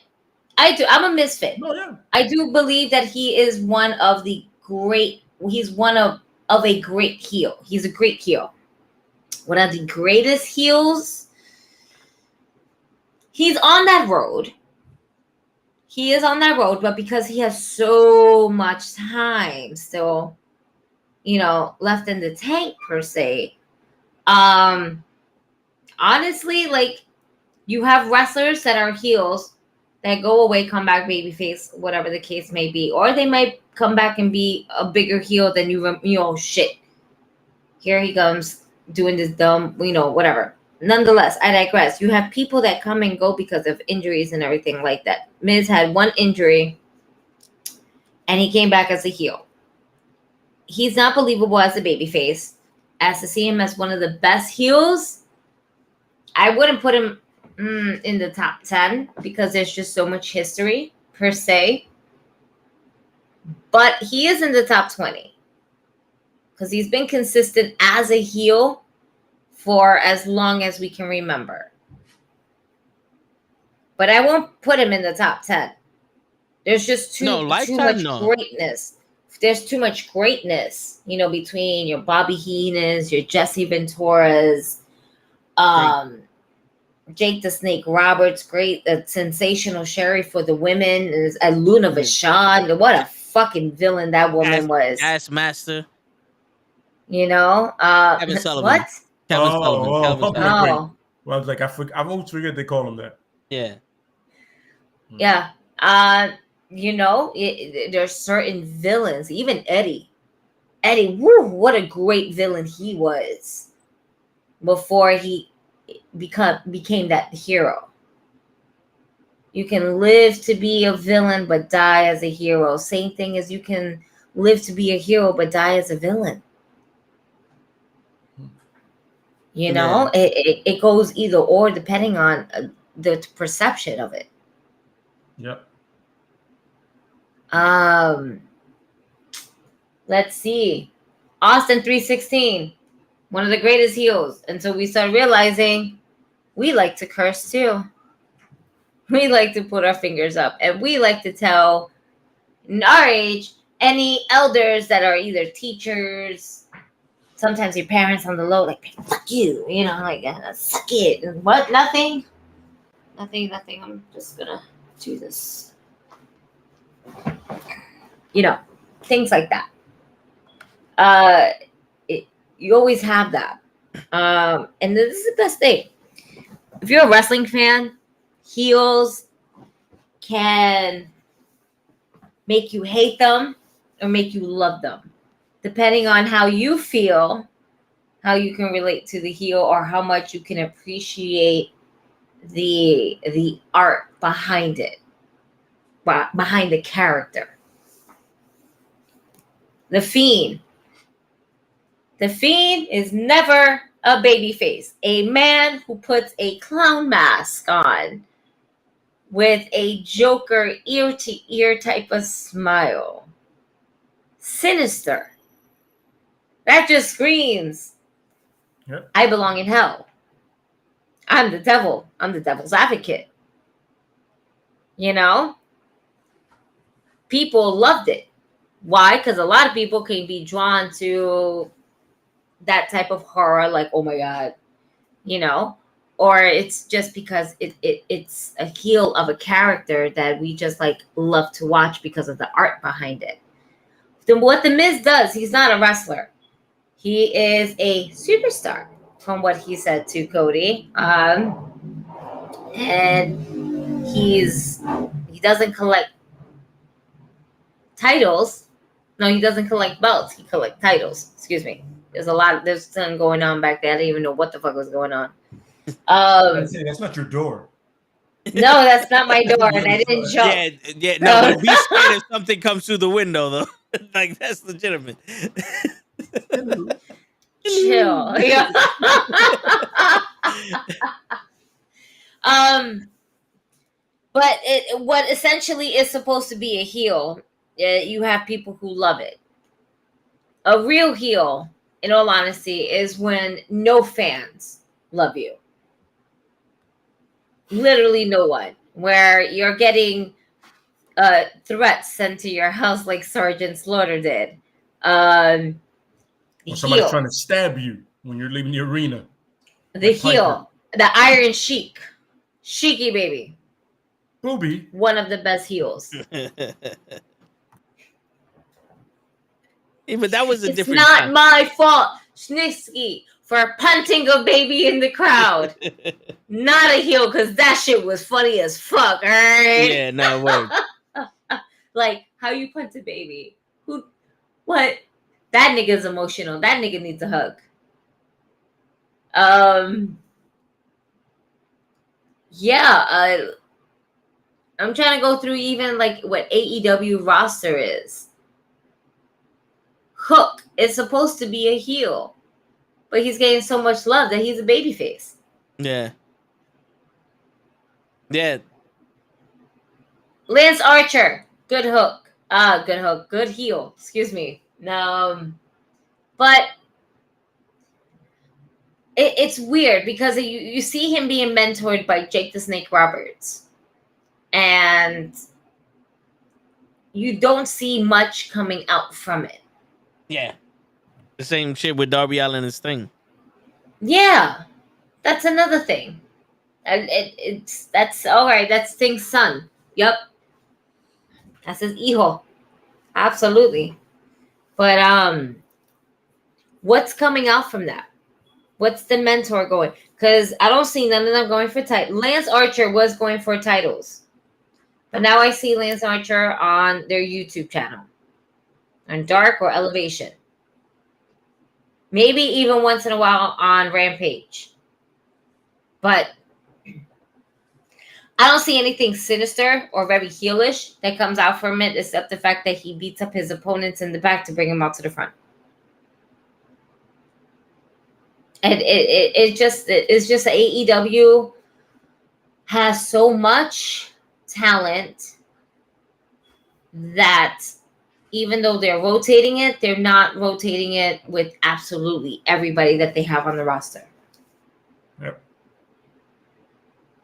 Speaker 5: I do. I'm a misfit.
Speaker 2: No, yeah.
Speaker 5: I do believe that he is one of the great. He's one of a great heel. He's a great heel. One of the greatest heels. He's on that road. He is on that road, but because he has so much time still, left in the tank per se. Honestly, like, you have wrestlers that are heels that go away, come back babyface, whatever the case may be, or they might come back and be a bigger heel than shit. Here he comes doing this dumb, whatever. Nonetheless, I digress. You have people that come and go because of injuries and everything like that. Miz had one injury, and he came back as a heel. He's not believable as a babyface. As to see him as one of the best heels, I wouldn't put him in the top 10 because there's just so much history per se. But he is in the top 20 because he's been consistent as a heel for as long as we can remember. But I won't put him in the top 10. There's just too much greatness. There's too much greatness, between your Bobby Heenans, your Jesse Venturas, Jake the Snake Roberts, great, sensational Sherry for the women, is Luna Vachon. What a fucking villain that woman was.
Speaker 1: Ass Master.
Speaker 5: Kevin
Speaker 1: Sullivan.
Speaker 5: What?
Speaker 1: Kevin Sullivan.
Speaker 5: Oh.
Speaker 2: Well, I was like, I almost forget they call him that.
Speaker 1: Yeah.
Speaker 5: Yeah. There's certain villains, even Eddie. Woo, what a great villain he was before he became that hero. You can live to be a villain but die as a hero. Same thing as you can live to be a hero but die as a villain. It goes either or depending on the perception of it.
Speaker 2: Yep.
Speaker 5: Let's see. Austin 316, one of the greatest heels. Until we start realizing we like to curse too. We like to put our fingers up, and we like to tell, in our age, any elders that are either teachers, sometimes your parents on the low, like, fuck you, like, suck it. And what? Nothing. I'm just gonna do this. Things like that. You always have that. And this is the best thing. If you're a wrestling fan, heels can make you hate them or make you love them, depending on how you feel, how you can relate to the heel, or how much you can appreciate the art behind it, behind the character. The Fiend. The Fiend is never a babyface. A man who puts a clown mask on with a Joker ear-to-ear type of smile. Sinister. That just screams,
Speaker 2: yep.
Speaker 5: I belong in hell. I'm the devil. I'm the devil's advocate. People loved it. Why? Because a lot of people can be drawn to that type of horror, like, oh my God, or it's just because it's a heel of a character that we just like love to watch because of the art behind it. Then what The Miz does, he's not a wrestler. He is a superstar, from what he said to Cody. And he doesn't collect titles. No, he doesn't collect belts. He collects titles. Excuse me. There's something going on back there. I didn't even know what the fuck was going on.
Speaker 2: That's not your door.
Speaker 5: No, that's not my door, and I didn't jump.
Speaker 1: Yeah. No, but be scared if something comes through the window, though. Like, that's legitimate.
Speaker 5: Chill. Yeah. But what essentially is supposed to be a heel, you have people who love it. A real heel, in all honesty, is when no fans love you. Literally no one. Where you're getting threats sent to your house like Sergeant Slaughter did.
Speaker 2: Or
Speaker 5: The
Speaker 2: somebody's
Speaker 5: heel,
Speaker 2: trying to stab you when you're leaving the arena.
Speaker 5: the
Speaker 2: like Piper.
Speaker 5: heel, the Iron Sheik, Sheiky baby,
Speaker 2: Booby.
Speaker 5: one of the best heels.
Speaker 1: Yeah, but that was a
Speaker 5: It's
Speaker 1: different
Speaker 5: not
Speaker 1: time.
Speaker 5: my fault, Snitsky, for punting a baby in the crowd. Not a heel, because that shit was funny as fuck, alright?
Speaker 1: Yeah, no word.
Speaker 5: Like, how you punt a baby? Who? What? That nigga's emotional. That nigga needs a hug. Yeah, I'm trying to go through even like what AEW roster is. Hook is supposed to be a heel, but he's getting so much love that he's a babyface.
Speaker 1: Yeah. Yeah.
Speaker 5: Lance Archer, good hook. Good hook. Good heel. Excuse me. But it's weird because you see him being mentored by Jake the Snake Roberts. And you don't see much coming out from it.
Speaker 1: Yeah. The same shit with Darby Allin and his thing.
Speaker 5: Yeah. That's another thing. And that's all right. That's Sting's son. Yep. That's his hijo. Absolutely. But what's coming out from that? What's the mentor going? Because I don't see none of them going for titles. Lance Archer was going for titles. But now I see Lance Archer on their YouTube channel. On Dark or Elevation. Maybe even once in a while on Rampage. But I don't see anything sinister or very heelish that comes out from it, except the fact that he beats up his opponents in the back to bring him out to the front. And it's just AEW has so much talent that even though they're rotating it, they're not rotating it with absolutely everybody that they have on the roster.
Speaker 2: Yep.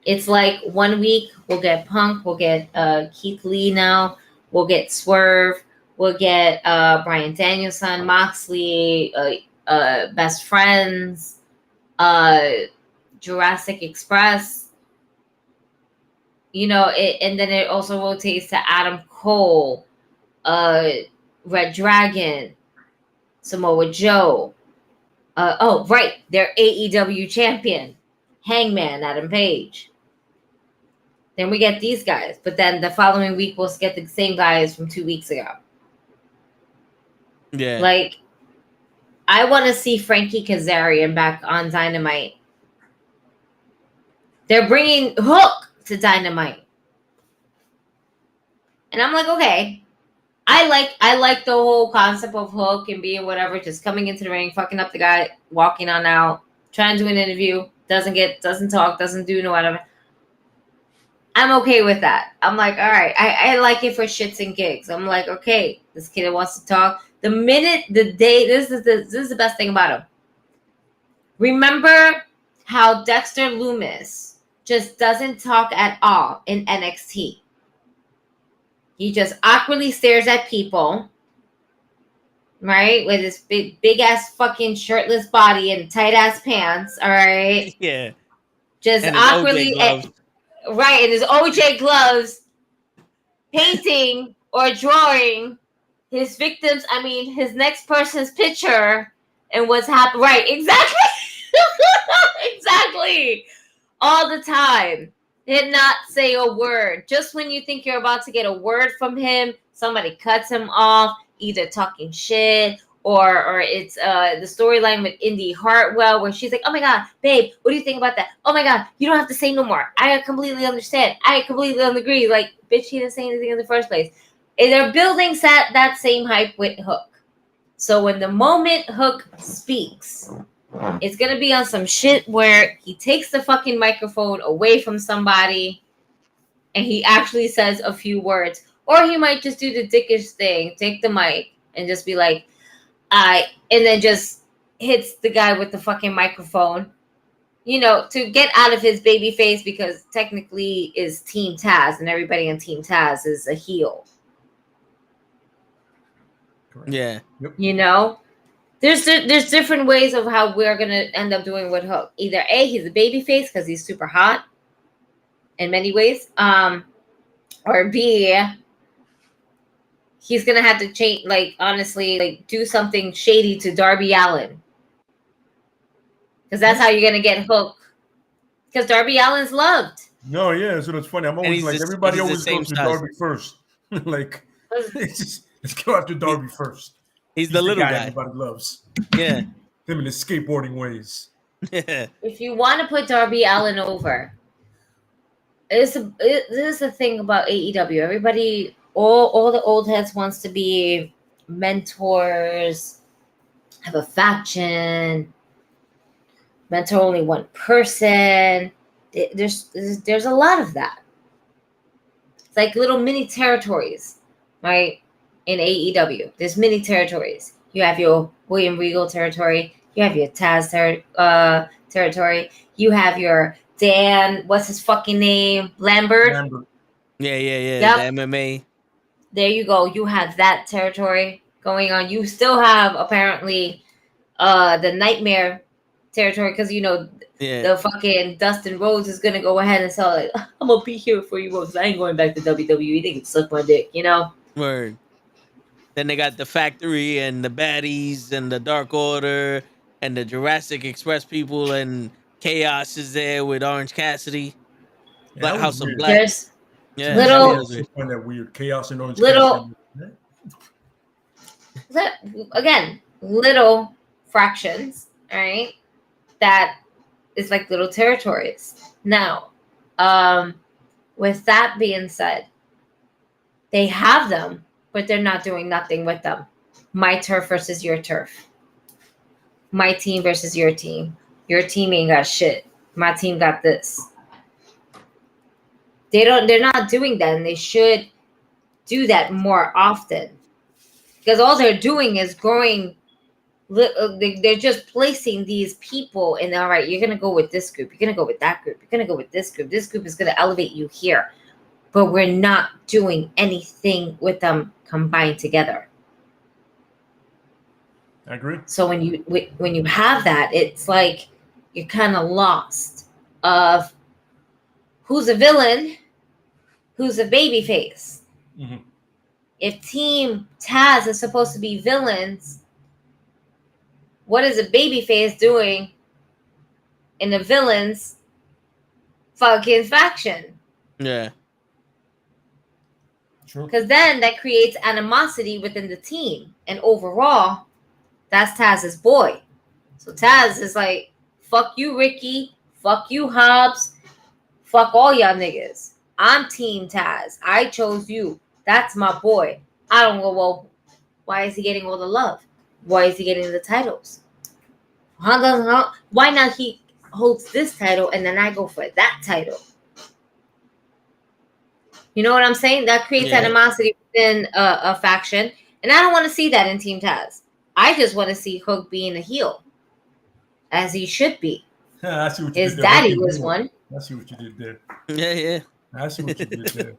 Speaker 5: It's like 1 week we'll get Punk, we'll get Keith Lee now, we'll get Swerve, we'll get Bryan Danielson, Moxley, Best Friends, Jurassic Express. You know, and then it also rotates to Adam Cole, Red Dragon, Samoa Joe. Oh, right, their AEW champion, Hangman, Adam Page. Then we get these guys, but then the following week we'll get the same guys from 2 weeks ago.
Speaker 1: Yeah.
Speaker 5: Like, I want to see Frankie Kazarian back on Dynamite. They're bringing Hook to Dynamite. And I'm like, okay. I like the whole concept of Hook and being whatever, just coming into the ring, fucking up the guy, walking on out, trying to do an interview, doesn't talk, doesn't do no whatever. I'm okay with that. I'm like, all right, I like it for shits and gigs. I'm like, okay, this kid wants to talk. This is the best thing about him. Remember how Dexter Lumis just doesn't talk at all in NXT. He just awkwardly stares at people, right? With his big ass fucking shirtless body and tight ass pants, all right?
Speaker 1: Yeah.
Speaker 5: Just
Speaker 1: And his
Speaker 5: awkwardly,
Speaker 1: OJ gloves.
Speaker 5: right, in his OJ gloves, painting or drawing his victims, his next person's picture and what's happened. Right, exactly. Exactly. All the time. Did not say a word. Just when you think you're about to get a word from him, somebody cuts him off, either talking shit or it's the storyline with Indy Hartwell where she's like, oh my God, babe, what do you think about that? Oh my God, you don't have to say no more. I completely understand. I completely agree. Like, bitch, he didn't say anything in the first place. And they're building that same hype with Hook. So when the moment Hook speaks, it's going to be on some shit where he takes the fucking microphone away from somebody and he actually says a few words. Or he might just do the dickish thing, take the mic and just be like, and then just hits the guy with the fucking microphone to get out of his baby face, because technically is Team Taz and everybody in Team Taz is a heel.
Speaker 2: Correct.
Speaker 1: Yeah.
Speaker 2: Yep.
Speaker 5: There's different ways of how we're gonna end up doing with Hook. Either A, he's a baby face because he's super hot in many ways, or B, he's gonna have to change, like, honestly, like, do something shady to Darby Allin, because that's how you're gonna get Hook. Because Darby Allin's loved.
Speaker 2: No, yeah, so that's funny. I'm always like, everybody always goes to Darby first. Like, let's go after Darby first.
Speaker 1: He's the little guy
Speaker 2: everybody loves.
Speaker 1: Yeah.
Speaker 2: Him and his skateboarding ways.
Speaker 1: Yeah.
Speaker 5: If you want to put Darby Allin over, this is the thing about AEW. Everybody, all the old heads wants to be mentors, have a faction, mentor only one person. There's a lot of that. It's like little mini territories, right? In AEW, there's mini territories. You have your William Regal territory. You have your Taz territory. You have your Dan, what's his fucking name? Lambert.
Speaker 1: Yeah.
Speaker 5: Yep.
Speaker 1: The MMA.
Speaker 5: There you go. You have that territory going on. You still have apparently the Nightmare territory, because the fucking Dustin Rhodes is gonna go ahead and tell, like, I'm gonna be here for you, Rhodes. I ain't going back to WWE. They can suck my dick,
Speaker 1: Word. Then they got the Factory and the Baddies and the Dark Order and the Jurassic Express people, and Chaos is there with Orange Cassidy.
Speaker 2: Yeah,
Speaker 1: House of Black.
Speaker 5: There's
Speaker 2: I find that weird. Chaos and Orange Cassidy.
Speaker 5: Again, little fractions, all right? That is like little territories. Now, with that being said, they have them, but they're not doing nothing with them. My turf versus your turf. My team versus your team. Your team ain't got shit. My team got this. They're not doing that, and they should do that more often. Because all they're doing is growing. They're just placing these people in, all right, you're going to go with this group. You're going to go with that group. You're going to go with this group. This group is going to elevate you here. But we're not doing anything with them combined together.
Speaker 2: I agree.
Speaker 5: So when you have that, it's like you're kind of lost of who's a villain, who's a babyface.
Speaker 2: Mm-hmm.
Speaker 5: If Team Taz is supposed to be villains, what is a babyface doing in the villain's fucking faction?
Speaker 1: Yeah.
Speaker 2: True.
Speaker 5: Because then that creates animosity within the team. And overall, that's Taz's boy. So Taz is like, fuck you, Ricky. Fuck you, Hobbs. Fuck all y'all niggas. I'm Team Taz. I chose you. That's my boy. I don't go, well, why is he getting all the love? Why is he getting the titles? Why not he holds this title and then I go for that title? You know what I'm saying? That creates animosity within a faction. And I don't want to see that in Team Taz. I just want to see Hook being a heel. As he should be.
Speaker 2: I see what you
Speaker 5: His
Speaker 2: did there.
Speaker 5: daddy was one.
Speaker 2: I see what you did there.
Speaker 1: Yeah.
Speaker 2: I see what you did there.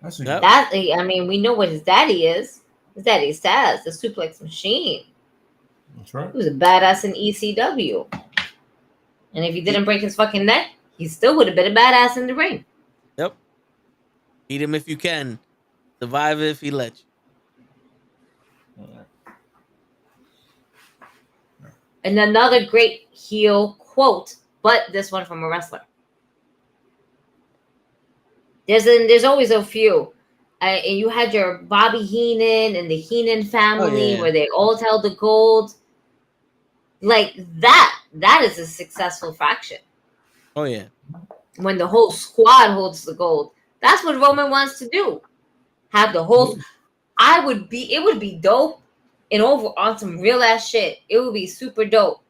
Speaker 2: I see.
Speaker 1: Yep.
Speaker 5: We know what his daddy is. His daddy's Taz, the suplex machine.
Speaker 2: That's right.
Speaker 5: He was a badass in ECW. And if he didn't break his fucking neck, he still would have been a badass in the ring.
Speaker 1: Yep. Eat him if you can. Survive if he lets you.
Speaker 5: And another great heel quote, but this one from a wrestler. There's always a few. And you had your Bobby Heenan and the Heenan family where they all held the gold. Like that is a successful faction.
Speaker 1: Oh, yeah.
Speaker 5: When the whole squad holds the gold. That's what Roman wants to do. Have the whole... It would be dope and over on some real ass shit. It would be super dope.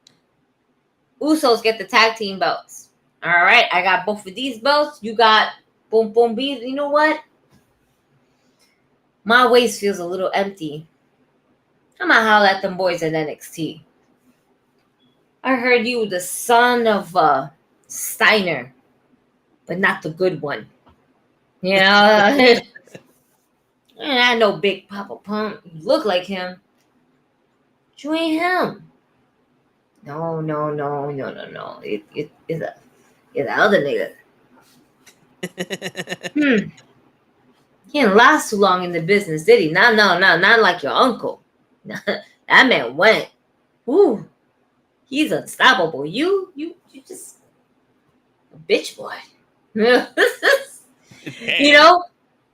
Speaker 5: Usos get the tag team belts. All right, I got both of these belts. You got boom, boom, bees. You know what? My waist feels a little empty. I'm gonna holler at them boys in NXT. I heard you the son of Steiner, but not the good one. You know? I know Big Papa Pump. You look like him. But you ain't him. No. It's the other nigga. He didn't last too long in the business, did he? No, not like your uncle. That man went. Woo. He's unstoppable. You just a bitch boy. You know?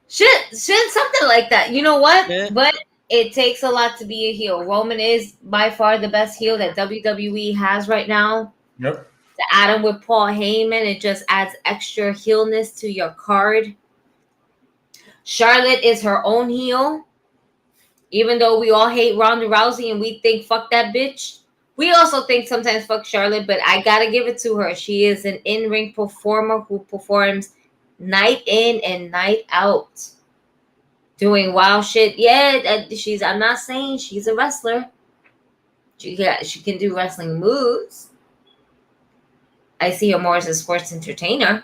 Speaker 5: Shit, something like that. You know what?
Speaker 1: Yeah.
Speaker 5: But it takes a lot to be a heel. Roman is by far the best heel that WWE has right now.
Speaker 2: Yep.
Speaker 5: To add him with Paul Heyman, it just adds extra heelness to your card. Charlotte is her own heel. Even though we all hate Ronda Rousey and we think fuck that bitch, we also think sometimes fuck Charlotte, but I gotta give it to her. She is an in-ring performer who performs night in and night out. Doing wild shit. Yeah, I'm not saying she's a wrestler. She can do wrestling moves. I see her more as a sports entertainer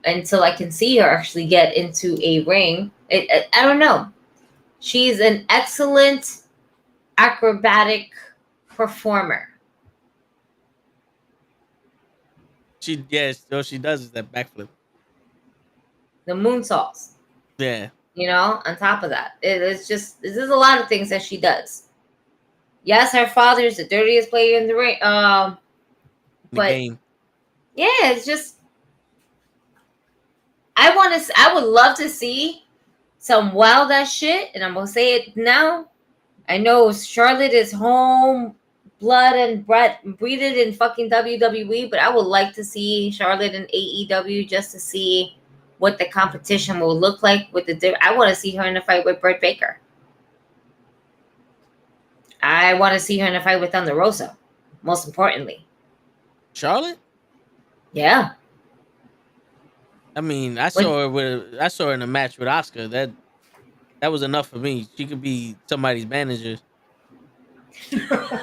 Speaker 5: until I can see her actually get into a ring. I don't know. She's an excellent acrobatic performer.
Speaker 1: She does is that backflip.
Speaker 5: The moonsaults.
Speaker 1: Yeah.
Speaker 5: You know, on top of that, there's a lot of things that she does. Yes, her father is the dirtiest player in the ring.
Speaker 1: The
Speaker 5: But
Speaker 1: game.
Speaker 5: yeah, it's just I would love to see some wild ass shit, and I'm gonna say it now. I know Charlotte is home blood and breathed in fucking WWE, but I would like to see Charlotte in AEW just to see what the competition will look like with I want to see her in a fight with Britt Baker. I want to see her in a fight with Thunder Rosa, most importantly.
Speaker 1: Charlotte?
Speaker 5: Yeah.
Speaker 1: I mean, I saw her in a match with Oscar. That was enough for me. She could be somebody's manager.
Speaker 5: But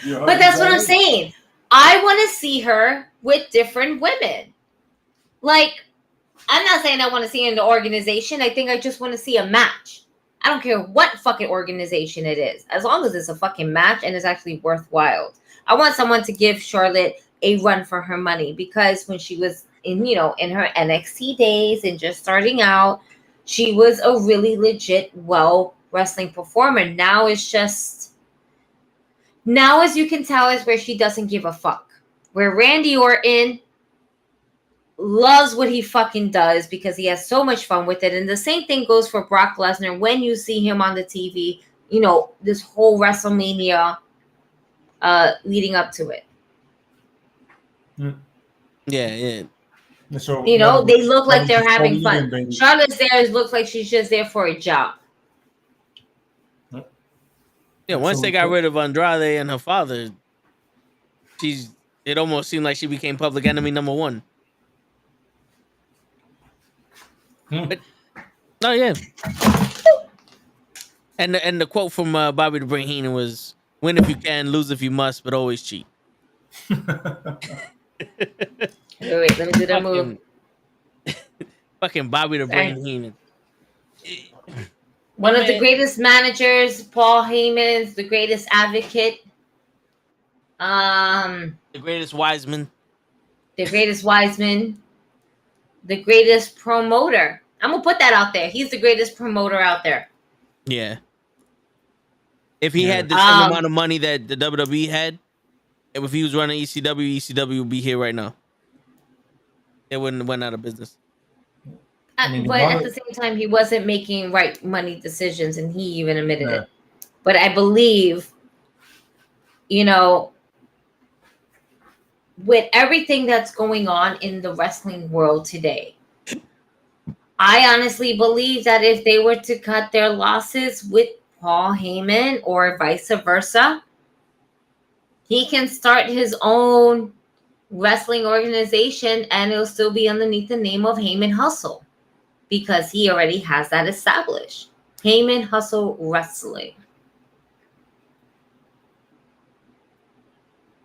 Speaker 5: that's what I'm saying. I want to see her with different women. Like, I'm not saying I want to see her in the organization. I think I just want to see a match. I don't care what fucking organization it is. As long as it's a fucking match and it's actually worthwhile. I want someone to give Charlotte a run for her money, because when she was in her NXT days and just starting out, she was a really legit, wrestling performer. Now, as you can tell, is where she doesn't give a fuck. Where Randy Orton loves what he fucking does because he has so much fun with it. And the same thing goes for Brock Lesnar when you see him on the TV, this whole WrestleMania leading up to it.
Speaker 1: Yeah.
Speaker 2: So,
Speaker 5: they look like they're having fun. Charlotte's there looks like she's just there for a job.
Speaker 1: Yeah, once they got rid of Andrade and her father, it almost seemed like she became public enemy number one. But, no, yeah. And the quote from Bobby the Brain Heenan was, "Win if you can, lose if you must, but always cheat."
Speaker 5: Wait, let me do that move.
Speaker 1: Fucking Bobby the Brain Heenan.
Speaker 5: One of the greatest managers, Paul Heyman, the greatest advocate.
Speaker 1: The greatest Wiseman.
Speaker 5: The greatest promoter. I'm gonna put that out there. He's the greatest promoter out there.
Speaker 1: Yeah. If he had the same amount of money that the WWE had, if he was running ECW would be here right now. It wouldn't have went out of business.
Speaker 5: But at the same time, he wasn't making right money decisions, and he even admitted it. But I believe, with everything that's going on in the wrestling world today, I honestly believe that if they were to cut their losses with Paul Heyman or vice versa, he can start his own wrestling organization and it'll still be underneath the name of Heyman Hustle, because he already has that established. Heyman Hustle Wrestling.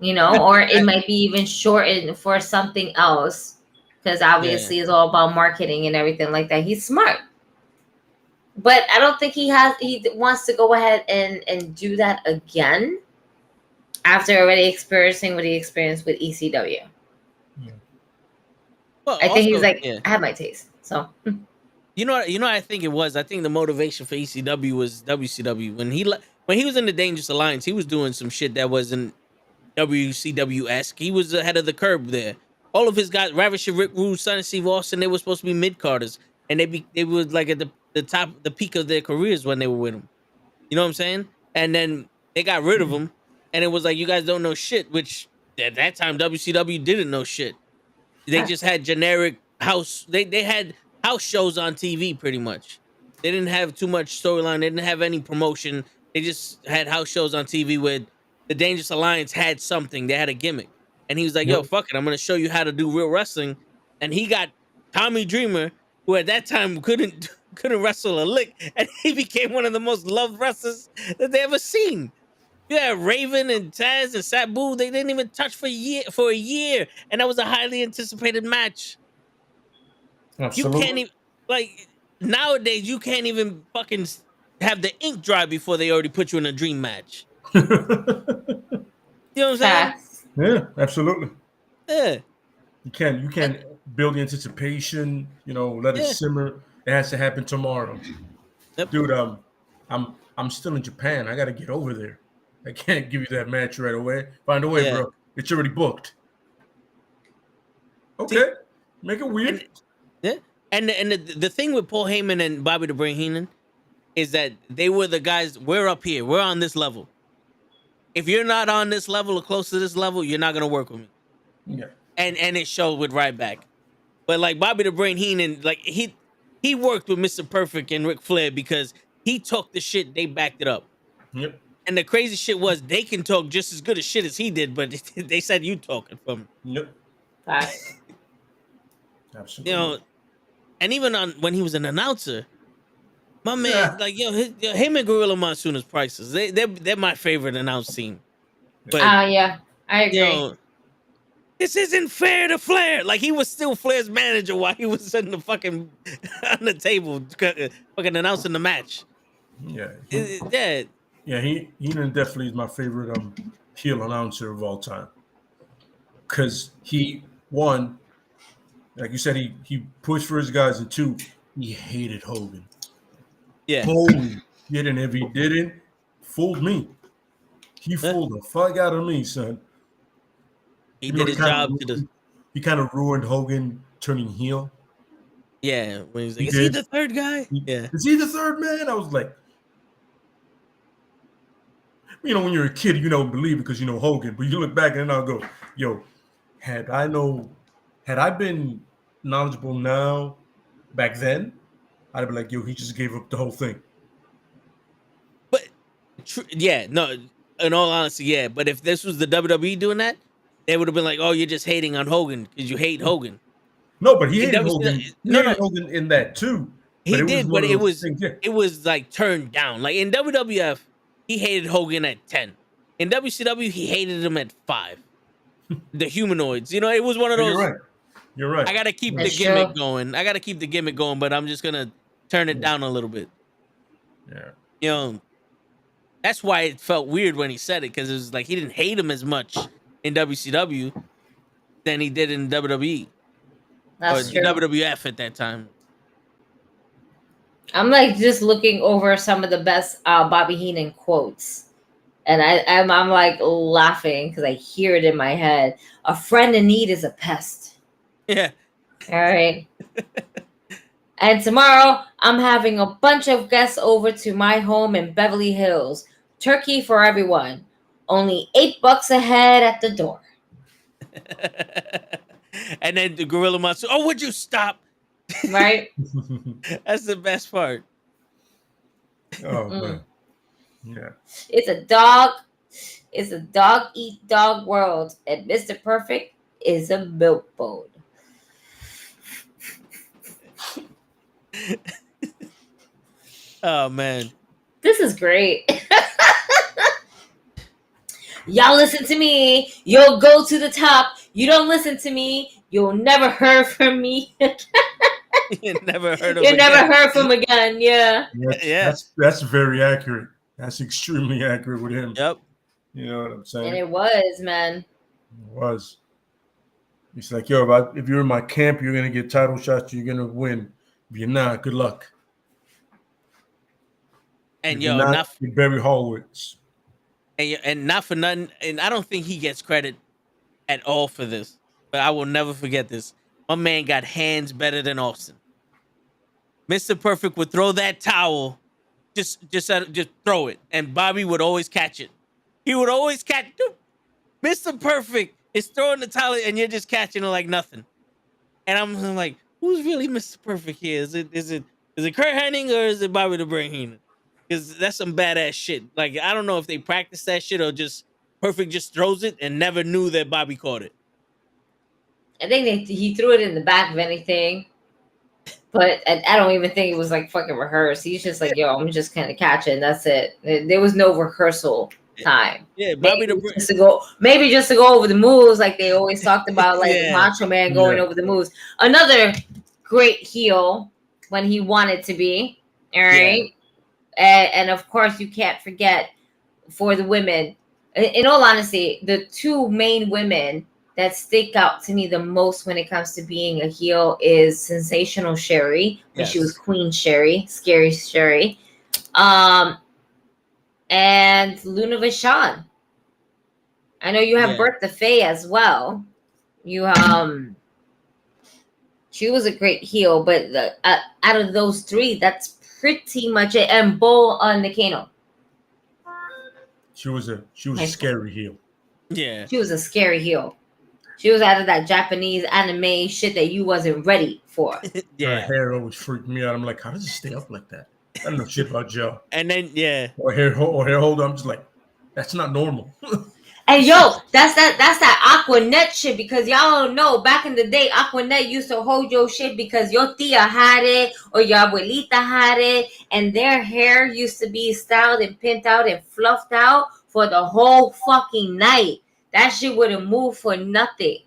Speaker 5: you know, or it might be even shortened for something else, because obviously it's all about marketing and everything like that. He's smart, but I don't think he wants to go ahead and do that again after already experiencing what he experienced with ECW.
Speaker 1: Well,
Speaker 5: I think he's
Speaker 1: also,
Speaker 5: like, I have my taste, so.
Speaker 1: You know, I think it was. I think the motivation for ECW was WCW. When he was in the Dangerous Alliance, he was doing some shit that wasn't WCW-esque. He was ahead of the curve there. All of his guys, Ravisher, Rick Rude, Son of Steve Austin, they were supposed to be mid-carders, and they were like at the top, the peak of their careers when they were with him. You know what I'm saying? And then they got rid of him, and it was like, you guys don't know shit. Which at that time WCW didn't know shit. They just had generic house. They had house shows on TV pretty much. They didn't have too much storyline. They didn't have any promotion. They just had house shows on TV where the Dangerous Alliance had something. They had a gimmick. And he was like, yo, fuck it. I'm going to show you how to do real wrestling. And he got Tommy Dreamer, who at that time couldn't wrestle a lick. And he became one of the most loved wrestlers that they ever seen. You had Raven and Taz and Sabu. They didn't even touch for a year. And that was a highly anticipated match.
Speaker 2: Absolutely.
Speaker 1: You can't even, like, nowadays, you can't even fucking have the ink dry before they already put you in a dream match. You know what I'm saying?
Speaker 2: Yeah, absolutely.
Speaker 1: Yeah.
Speaker 2: You can't build the anticipation, let it simmer. It has to happen tomorrow.
Speaker 1: Yep.
Speaker 2: Dude, I'm still in Japan. I gotta get over there. I can't give you that match right away. Find a way, bro. It's already booked. Okay. Make it weird.
Speaker 1: And the thing with Paul Heyman and Bobby the Brain Heenan is that they were the guys, we're up here. We're on this level. If you're not on this level or close to this level, you're not going to work with me.
Speaker 2: Yeah.
Speaker 1: And it showed with Ryback. But like Bobby the Brain Heenan, like he worked with Mr. Perfect and Ric Flair because he talked the shit, they backed it up.
Speaker 2: Yep.
Speaker 1: And the crazy shit was they can talk just as good as shit as he did, but they said you talking from.
Speaker 2: Yep. Absolutely.
Speaker 1: You know, and even when he was an announcer, my man, like him and Gorilla Monsoon is priceless. They're my favorite announce team. But
Speaker 5: yeah, I agree.
Speaker 1: You know, this isn't fair to Flair. Like he was still Flair's manager while he was sitting the fucking on the table, fucking announcing the match.
Speaker 2: Yeah.
Speaker 1: Yeah,
Speaker 2: Henan definitely is my favorite heel announcer of all time. Because he, one, like you said, he pushed for his guys, and two, he hated Hogan.
Speaker 1: Yeah.
Speaker 2: Holy shit, and if he didn't, fooled me. He fooled the fuck out of me, son.
Speaker 1: He did his job
Speaker 2: He kind of ruined Hogan turning heel.
Speaker 1: Yeah, when he's like, is he the third guy?
Speaker 2: Is he the third man? I was like, when you're a kid, you don't believe it because you know Hogan, but you look back and then I'll go, yo, had I been knowledgeable now back then, I'd be like, yo, he just gave up the whole thing.
Speaker 1: But no, in all honesty, yeah. But if this was the WWE doing that, they would have been like, oh, you're just hating on Hogan because you hate Hogan.
Speaker 2: No, but he hated Hogan. Hogan in that too.
Speaker 1: He did, but it was like turned down. Like in WWF, he hated Hogan at 10. In WCW, he hated him at 5. The humanoids, it was one of those.
Speaker 2: You're right.
Speaker 1: I gotta keep the gimmick going. But I'm just gonna turn it down a little bit.
Speaker 2: Yeah.
Speaker 1: That's why it felt weird when he said it, because it was like he didn't hate him as much in WCW than he did in WWE.
Speaker 5: That's true.
Speaker 1: WWF at that time.
Speaker 5: I'm like just looking over some of the best Bobby Heenan quotes, and I'm like laughing because I hear it in my head. A friend in need is a pest.
Speaker 1: Yeah.
Speaker 5: All right. And tomorrow I'm having a bunch of guests over to my home in Beverly Hills. Turkey for everyone. Only $8 a head at the door.
Speaker 1: And then the Gorilla Monster. Oh, would you stop?
Speaker 5: Right.
Speaker 1: That's the best part.
Speaker 2: Oh man. Yeah.
Speaker 5: It's a dog eat dog world, and Mr. Perfect is a milk boat.
Speaker 1: Oh man.
Speaker 5: This is great. Y'all listen to me. You'll go to the top. You don't listen to me. You'll never hear from me.
Speaker 1: You never heard of
Speaker 5: You're
Speaker 1: again.
Speaker 5: never heard from again. Yeah.
Speaker 1: Yeah.
Speaker 2: That's very accurate. That's extremely accurate with him.
Speaker 1: Yep.
Speaker 2: You know what I'm saying?
Speaker 5: And it was, man.
Speaker 2: It was. He's like, yo, if you're in my camp, you're gonna get title shots. You're gonna win. If you're not, good luck.
Speaker 1: And
Speaker 2: if
Speaker 1: yo,
Speaker 2: you're
Speaker 1: not
Speaker 2: you're Barry Horowitz.
Speaker 1: and not for nothing. And I don't think he gets credit at all for this. But I will never forget this. My man got hands better than Austin. Mr. Perfect would throw that towel, just throw it, and Bobby would always catch it. He would always catch. Mr. Perfect is throwing the towel, and you're just catching it like nothing. And I'm like, who's really Mr. Perfect here? Is it Kurt Hennig or is it Bobby the Brain Heenan? Because that's some badass shit. Like, I don't know if they practice that shit or just Perfect just throws it and never knew that Bobby caught it.
Speaker 5: I think he threw it in the back of anything. But I don't even think it was like fucking rehearsed. He's just like, yo, I'm just kind of catching. That's it. There was no rehearsal time.
Speaker 1: Yeah, Bobby
Speaker 5: maybe just to go over the moves, like they always talked about, like
Speaker 1: Yeah.
Speaker 5: Macho Man going over the moves. Another great heel when he wanted to be. All right. Yeah. And of course, you can't forget for the women. In all honesty, the two main women that stick out to me the most when it comes to being a heel is Sensational Sherry, when she was Queen Sherry, Scary Sherry, and Luna Vachon. I know you have Bertha Faye as well. You she was a great heel, but out of those three, that's pretty much it. And Bo Nakano.
Speaker 2: She was a scary heel.
Speaker 1: Yeah,
Speaker 5: she was a scary heel. She was out of that Japanese anime shit that you wasn't ready for.
Speaker 2: Her hair always freaked me out. I'm like, how does it stay up like that? I don't know shit about Joe.
Speaker 1: And then
Speaker 2: or hair holder. I'm just like, that's not normal.
Speaker 5: And yo, that's that Aquanet shit, because y'all don't know, back in the day, Aquanet used to hold your shit because your tia had it or your abuelita had it, and their hair used to be styled and pinned out and fluffed out for the whole fucking night. That shit wouldn't move for nothing.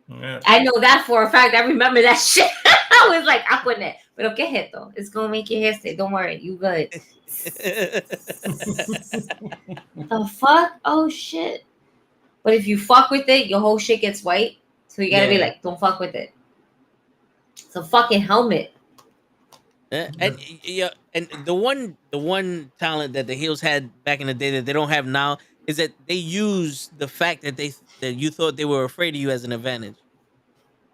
Speaker 2: Yeah.
Speaker 5: I know that for a fact. I remember that shit. I was like, Aquanet. Pero qué es esto? It's gonna make your hair stay. Don't worry, you good. The fuck? Oh shit. But if you fuck with it, your whole shit gets white. So you gotta be like, don't fuck with it. It's a fucking helmet.
Speaker 1: And the one talent that the heels had back in the day that they don't have now is that they use the fact that you thought they were afraid of you as an advantage.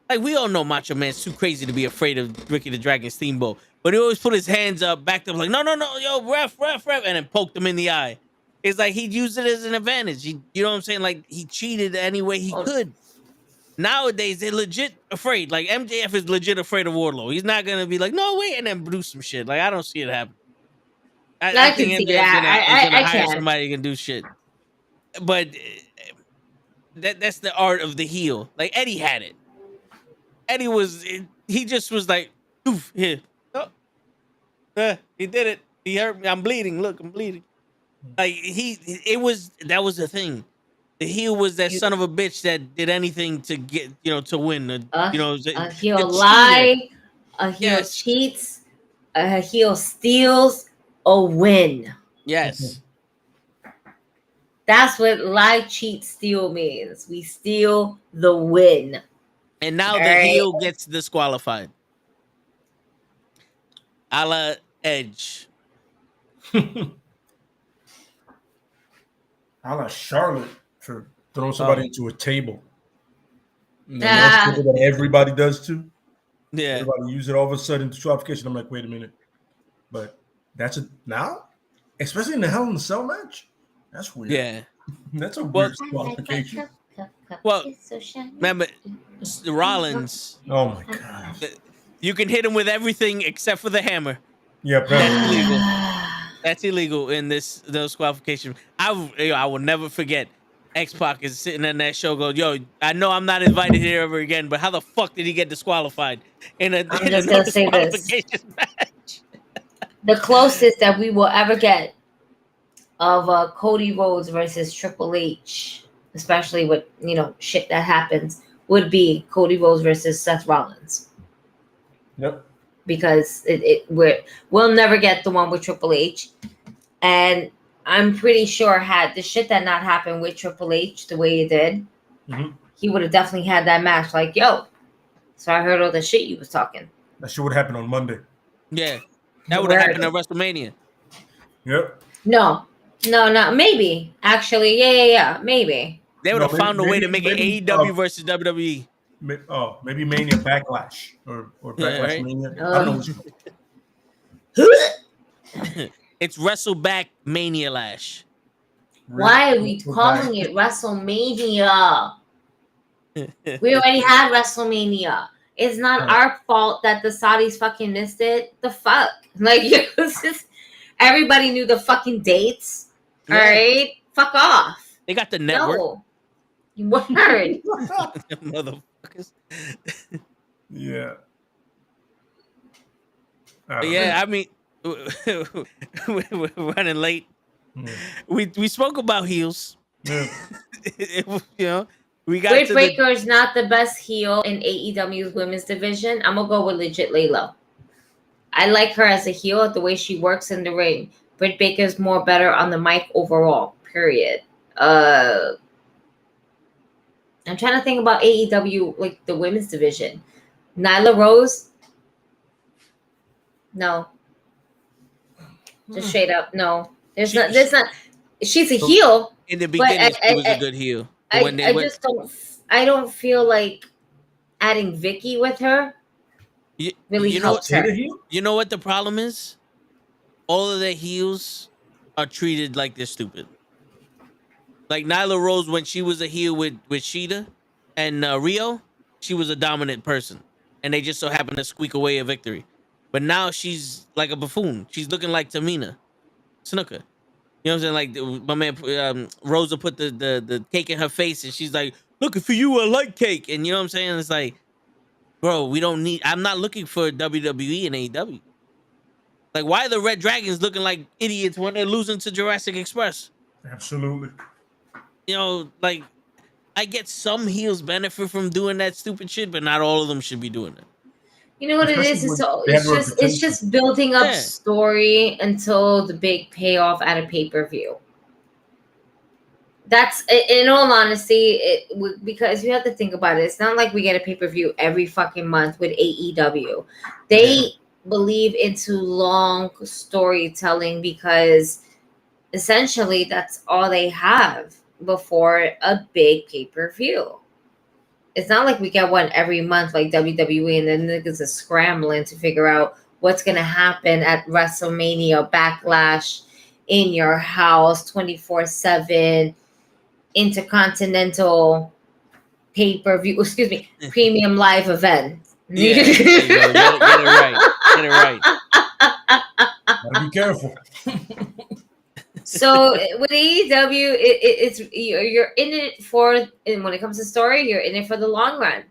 Speaker 1: Like, we all know Macho Man's too crazy to be afraid of Ricky the Dragon Steamboat, but he always put his hands up, backed up, like, no, yo, ref, and then poked him in the eye. It's like he used it as an advantage. You know what I'm saying? Like, he cheated any way he could. Nowadays, they're legit afraid. Like, MJF is legit afraid of Wardlow. He's not gonna be like, no, wait, and then do some shit. Like, I don't see it happen. I think MJF is gonna hire somebody who can do shit. But that's the art of the heel. Like, Eddie had it. Eddie he just was like, oof, here. Oh, he did it. He hurt me. I'm bleeding. Look, I'm bleeding. Like, that was the thing. The heel was that son of a bitch that did anything to get, to win.
Speaker 5: A heel lie, a heel cheats, a heel steals, a win.
Speaker 1: Yes.
Speaker 5: That's what lie, cheat, steal means. We steal the win.
Speaker 1: And now the heel gets disqualified. A la Edge.
Speaker 2: A la Charlotte for throwing somebody into a table. And that's something that everybody does too.
Speaker 1: Yeah.
Speaker 2: Everybody use it all of a sudden to disqualification. I'm like, wait a minute. But that's it now? Especially in the Hell in the Cell match? That's weird.
Speaker 1: Yeah.
Speaker 2: That's a weird disqualification.
Speaker 1: Well, remember, Rollins.
Speaker 2: Oh my God.
Speaker 1: You can hit him with everything except for the hammer.
Speaker 2: Yeah,
Speaker 1: that's illegal. That's illegal in those disqualification. I will never forget. X-Pac is sitting in that show going, yo, I know I'm not invited here ever again, but how the fuck did he get disqualified in a
Speaker 5: disqualification match? The closest that we will ever get of Cody Rhodes versus Triple H, especially with shit that happens, would be Cody Rhodes versus Seth Rollins.
Speaker 2: Yep.
Speaker 5: Because we'll never get the one with Triple H, and I'm pretty sure had the shit that not happened with Triple H the way it did, he would have definitely had that match. Like, yo, so I heard all the shit you was talking.
Speaker 2: That shit would happen on Monday.
Speaker 1: Yeah, that would have happened at WrestleMania.
Speaker 2: Yep.
Speaker 5: No, not maybe. Actually, yeah, maybe.
Speaker 1: They would have found a way to make it AEW versus WWE.
Speaker 2: Maybe Mania Backlash or Backlash
Speaker 1: right?
Speaker 2: Mania. I don't
Speaker 5: know.
Speaker 1: It's WrestleBack Mania Lash.
Speaker 5: Why are we calling it WrestleMania? We already had WrestleMania. It's not our fault that the Saudis fucking missed it. The fuck? Like, it was just, everybody knew the fucking dates. Yeah. All right? Fuck off.
Speaker 1: They got the network.
Speaker 5: No. You word.
Speaker 1: Motherfuckers.
Speaker 2: Yeah.
Speaker 1: I mean, we're running late. Yeah. We spoke about heels.
Speaker 2: Yeah.
Speaker 1: We got
Speaker 5: Britt Baker is not the best heel in AEW's women's division. I'm gonna go with legit Layla. I like her as a heel, the way she works in the ring. Britt Baker's more better on the mic overall. Period. I'm trying to think about AEW, like the women's division. Nyla Rose. No. Just straight up, no. There's not. She's a heel.
Speaker 1: In the beginning, she was a good heel.
Speaker 5: I don't feel like adding Vicky with her really helps her.
Speaker 1: You know what the problem is? All of the heels are treated like they're stupid. Like Nyla Rose, when she was a heel with Shida and Rio, she was a dominant person, and they just so happened to squeak away a victory. But now she's like a buffoon. She's looking like Tamina Snuka. You know what I'm saying? Like my man Rosa put the cake in her face, and she's like, "Looking for you, I like cake." And you know what I'm saying? It's like, bro, we don't need. I'm not looking for WWE and AEW. Like, why are the Red Dragons looking like idiots when they're losing to Jurassic Express?
Speaker 2: Absolutely.
Speaker 1: You know, like, I get some heels benefit from doing that stupid shit, but not all of them should be doing it.
Speaker 5: You know what it is? It's just building up story until the big payoff at a pay-per-view. That's, in all honesty, because you have to think about it. It's not like we get a pay-per-view every fucking month with AEW. They believe into long storytelling because essentially that's all they have before a big pay-per-view. It's not like we get one every month like WWE, and then niggas are scrambling to figure out what's going to happen at WrestleMania, Backlash, in your house, 24/7, intercontinental pay-per-view, premium live event.
Speaker 1: Yeah, get it right.
Speaker 2: Gotta be careful.
Speaker 5: So with AEW, it's you're in it for, and when it comes to story, you're in it for the long run.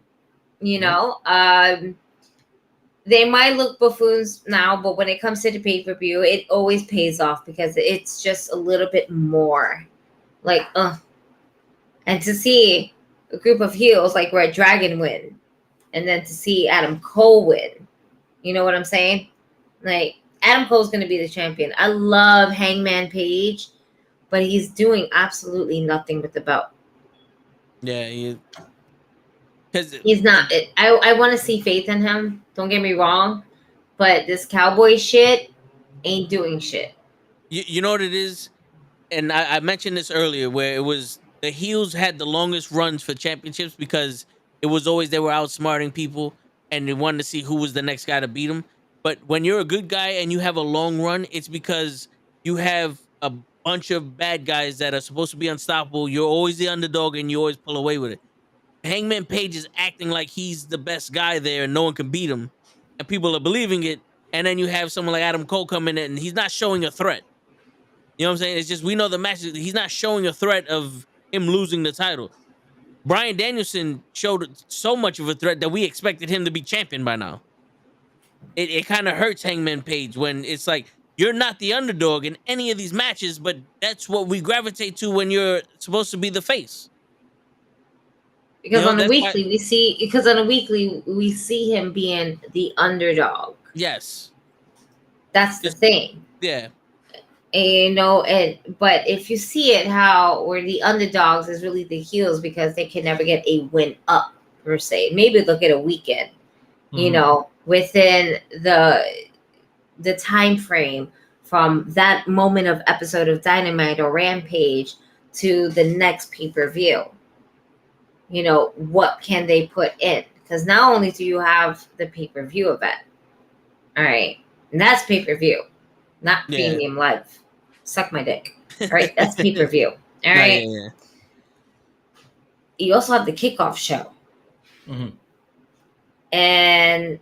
Speaker 5: You know, they might look buffoons now, but when it comes to the pay-per-view, it always pays off because it's just a little bit more like, and to see a group of heels like Red Dragon win, and then to see Adam Cole win, you know what I'm saying? Like, Adam Cole's going to be the champion. I love Hangman Page, but he's doing absolutely nothing with the belt.
Speaker 1: Yeah,
Speaker 5: he's not. I want to see faith in him. Don't get me wrong, but this cowboy shit ain't doing shit.
Speaker 1: You know what it is? And I mentioned this earlier, where it was the heels had the longest runs for championships because it was always they were outsmarting people and they wanted to see who was the next guy to beat them. But when you're a good guy and you have a long run, it's because you have a bunch of bad guys that are supposed to be unstoppable. You're always the underdog and you always pull away with it. Hangman Page is acting like he's the best guy there and no one can beat him. And people are believing it. And then you have someone like Adam Cole come in and he's not showing a threat. You know what I'm saying? It's just, we know the match. He's not showing a threat of him losing the title. Bryan Danielson showed so much of a threat that we expected him to be champion by now. It kind of hurts Hangman Page when it's like you're not the underdog in any of these matches, but that's what we gravitate to when you're supposed to be the face.
Speaker 5: Because on a
Speaker 1: that's why.
Speaker 5: weekly we see him being the underdog.
Speaker 1: Yes.
Speaker 5: That's the thing.
Speaker 1: Yeah.
Speaker 5: And but if you see it how where the underdogs is really the heels because they can never get a win up per se. Maybe they'll get a weekend, within the time frame from that moment of episode of Dynamite or Rampage to the next pay-per-view. What can they put in? Because not only do you have the pay-per-view event, all right, and that's pay-per-view, not premium live. Suck my dick. All right, that's pay-per-view. All right.
Speaker 1: Yeah.
Speaker 5: You also have the kickoff show.
Speaker 2: Mm-hmm.
Speaker 5: And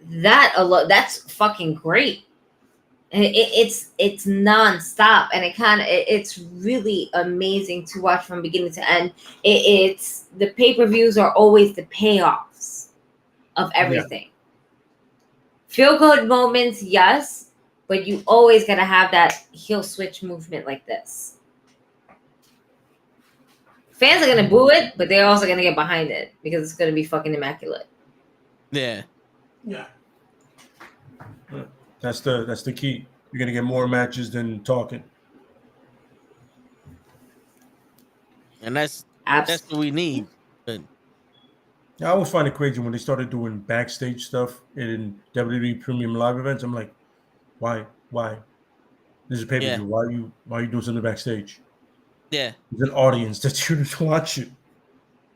Speaker 5: that's fucking great. It's nonstop, and it's really amazing to watch from beginning to end. It's the pay-per-views are always the payoffs of everything. Feel good moments, yes, but you always gotta have that heel switch movement like this. Fans are gonna boo it, but they're also gonna get behind it because it's gonna be fucking immaculate.
Speaker 1: Yeah.
Speaker 2: That's the key. You're gonna get more matches than talking.
Speaker 1: And that's what we need. But
Speaker 2: I always find it crazy when they started doing backstage stuff in WWE Premium Live events. I'm like, why? This is a pay-per-view. Why are you doing something backstage?
Speaker 1: Yeah.
Speaker 2: There's an audience that's here to watch it.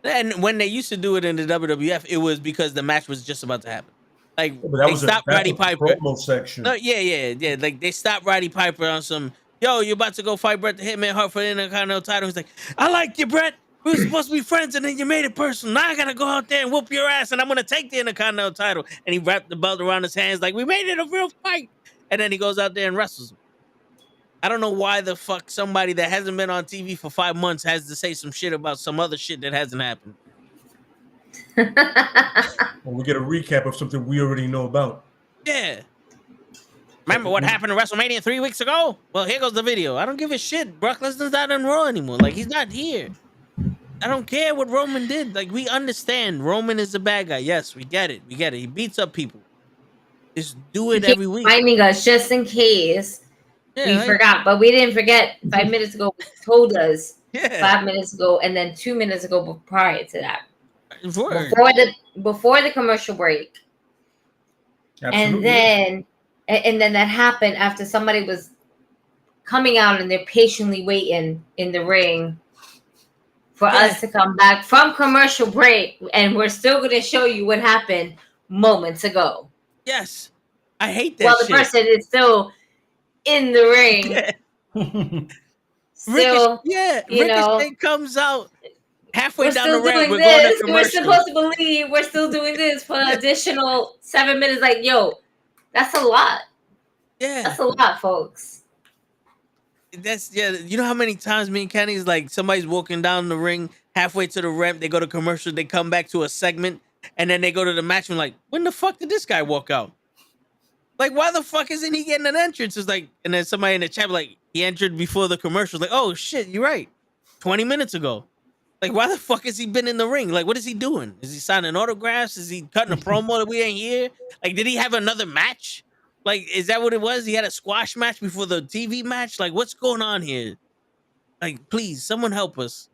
Speaker 1: And when they used to do it in the WWF, it was because the match was just about to happen. Like they stopped Roddy Piper.
Speaker 2: Promo section.
Speaker 1: No, yeah. Like they stopped Roddy Piper on some. Yo, you're about to go fight Bret the Hitman Hart for the Intercontinental title. He's like, I like you, Bret. We were supposed to be friends, and then you made it personal. Now I gotta go out there and whoop your ass, and I'm gonna take the Intercontinental title. And he wrapped the belt around his hands like, we made it a real fight. And then he goes out there and wrestles him. I don't know why the fuck somebody that hasn't been on TV for 5 months has to say some shit about some other shit that hasn't happened.
Speaker 2: Well, we get a recap of something we already know about.
Speaker 1: Yeah. Remember what happened to WrestleMania 3 weeks ago? Well, here goes the video. I don't give a shit. Brock Lesnar's not on Raw anymore. Like, he's not here. I don't care what Roman did. Like, we understand Roman is the bad guy. Yes, we get it. He beats up people. Just do it every week.
Speaker 5: Finding us just in case we forgot. But we didn't forget 5 minutes ago. We told us 5 minutes ago and then 2 minutes ago prior to that. Before the commercial break. Absolutely. And then that happened after somebody was coming out and they're patiently waiting in the ring for us to come back from commercial break, and we're still going to show you what happened moments ago.
Speaker 1: Yes, I hate that.
Speaker 5: While the person is still in the ring. Still,
Speaker 1: Ricochet comes out. Halfway down the ramp, we're
Speaker 5: going
Speaker 1: to commercial.
Speaker 5: We're supposed to believe we're still doing this for an additional 7 minutes. Like, yo, that's a lot.
Speaker 1: Yeah.
Speaker 5: That's a lot, folks.
Speaker 1: You know how many times me and Kenny's like somebody's walking down the ring, halfway to the ramp, they go to commercial, they come back to a segment, and then they go to the match and like, when the fuck did this guy walk out? Like, why the fuck isn't he getting an entrance? It's like, and then somebody in the chat like, he entered before the commercial. Like, oh shit, you're right. 20 minutes ago. Like, why the fuck has he been in the ring? Like, what is he doing? Is he signing autographs? Is he cutting a promo that we ain't here? Like, did he have another match? Like, is that what it was? He had a squash match before the TV match? Like, what's going on here? Like, please, someone help us.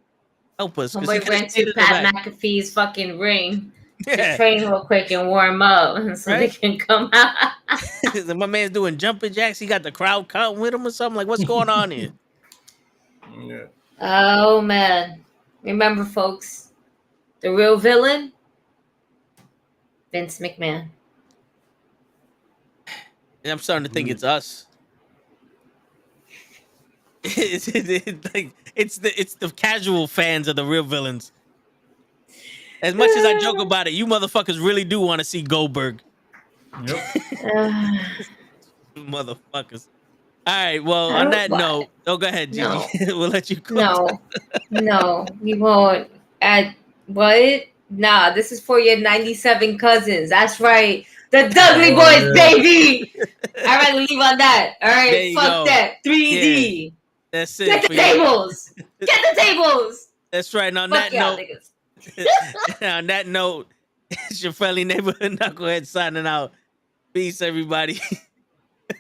Speaker 1: Help us.
Speaker 5: Somebody went to Pat McAfee's fucking ring to train real quick and warm up so they can come out.
Speaker 1: My man's doing jumping jacks. He got the crowd counting with him or something. Like, what's going on here?
Speaker 2: Yeah.
Speaker 5: Oh, man. Remember, folks, the real villain, Vince McMahon.
Speaker 1: I'm starting to think it's us. It's the casual fans of the real villains. As much as I joke about it, you motherfuckers really do want to see Goldberg.
Speaker 2: Yep.
Speaker 1: Motherfuckers. All right. Well, on that note, go ahead, Gigi. No. We'll let you close.
Speaker 5: No, we won't. What? Nah, this is for your 97 cousins. That's right. The Dudley
Speaker 2: Oh,
Speaker 5: Boys,
Speaker 2: yeah.
Speaker 5: baby. All right, leave on that. All
Speaker 1: There
Speaker 5: right,
Speaker 1: you
Speaker 5: fuck
Speaker 1: go.
Speaker 5: that. 3D.
Speaker 1: That's it.
Speaker 5: Get the
Speaker 1: for you.
Speaker 5: tables. Get the tables.
Speaker 1: That's right. And on
Speaker 5: Fuck
Speaker 1: that
Speaker 5: y'all,
Speaker 1: note,
Speaker 5: niggas.
Speaker 1: on that note, it's your friendly neighborhood knucklehead signing out. Peace, everybody.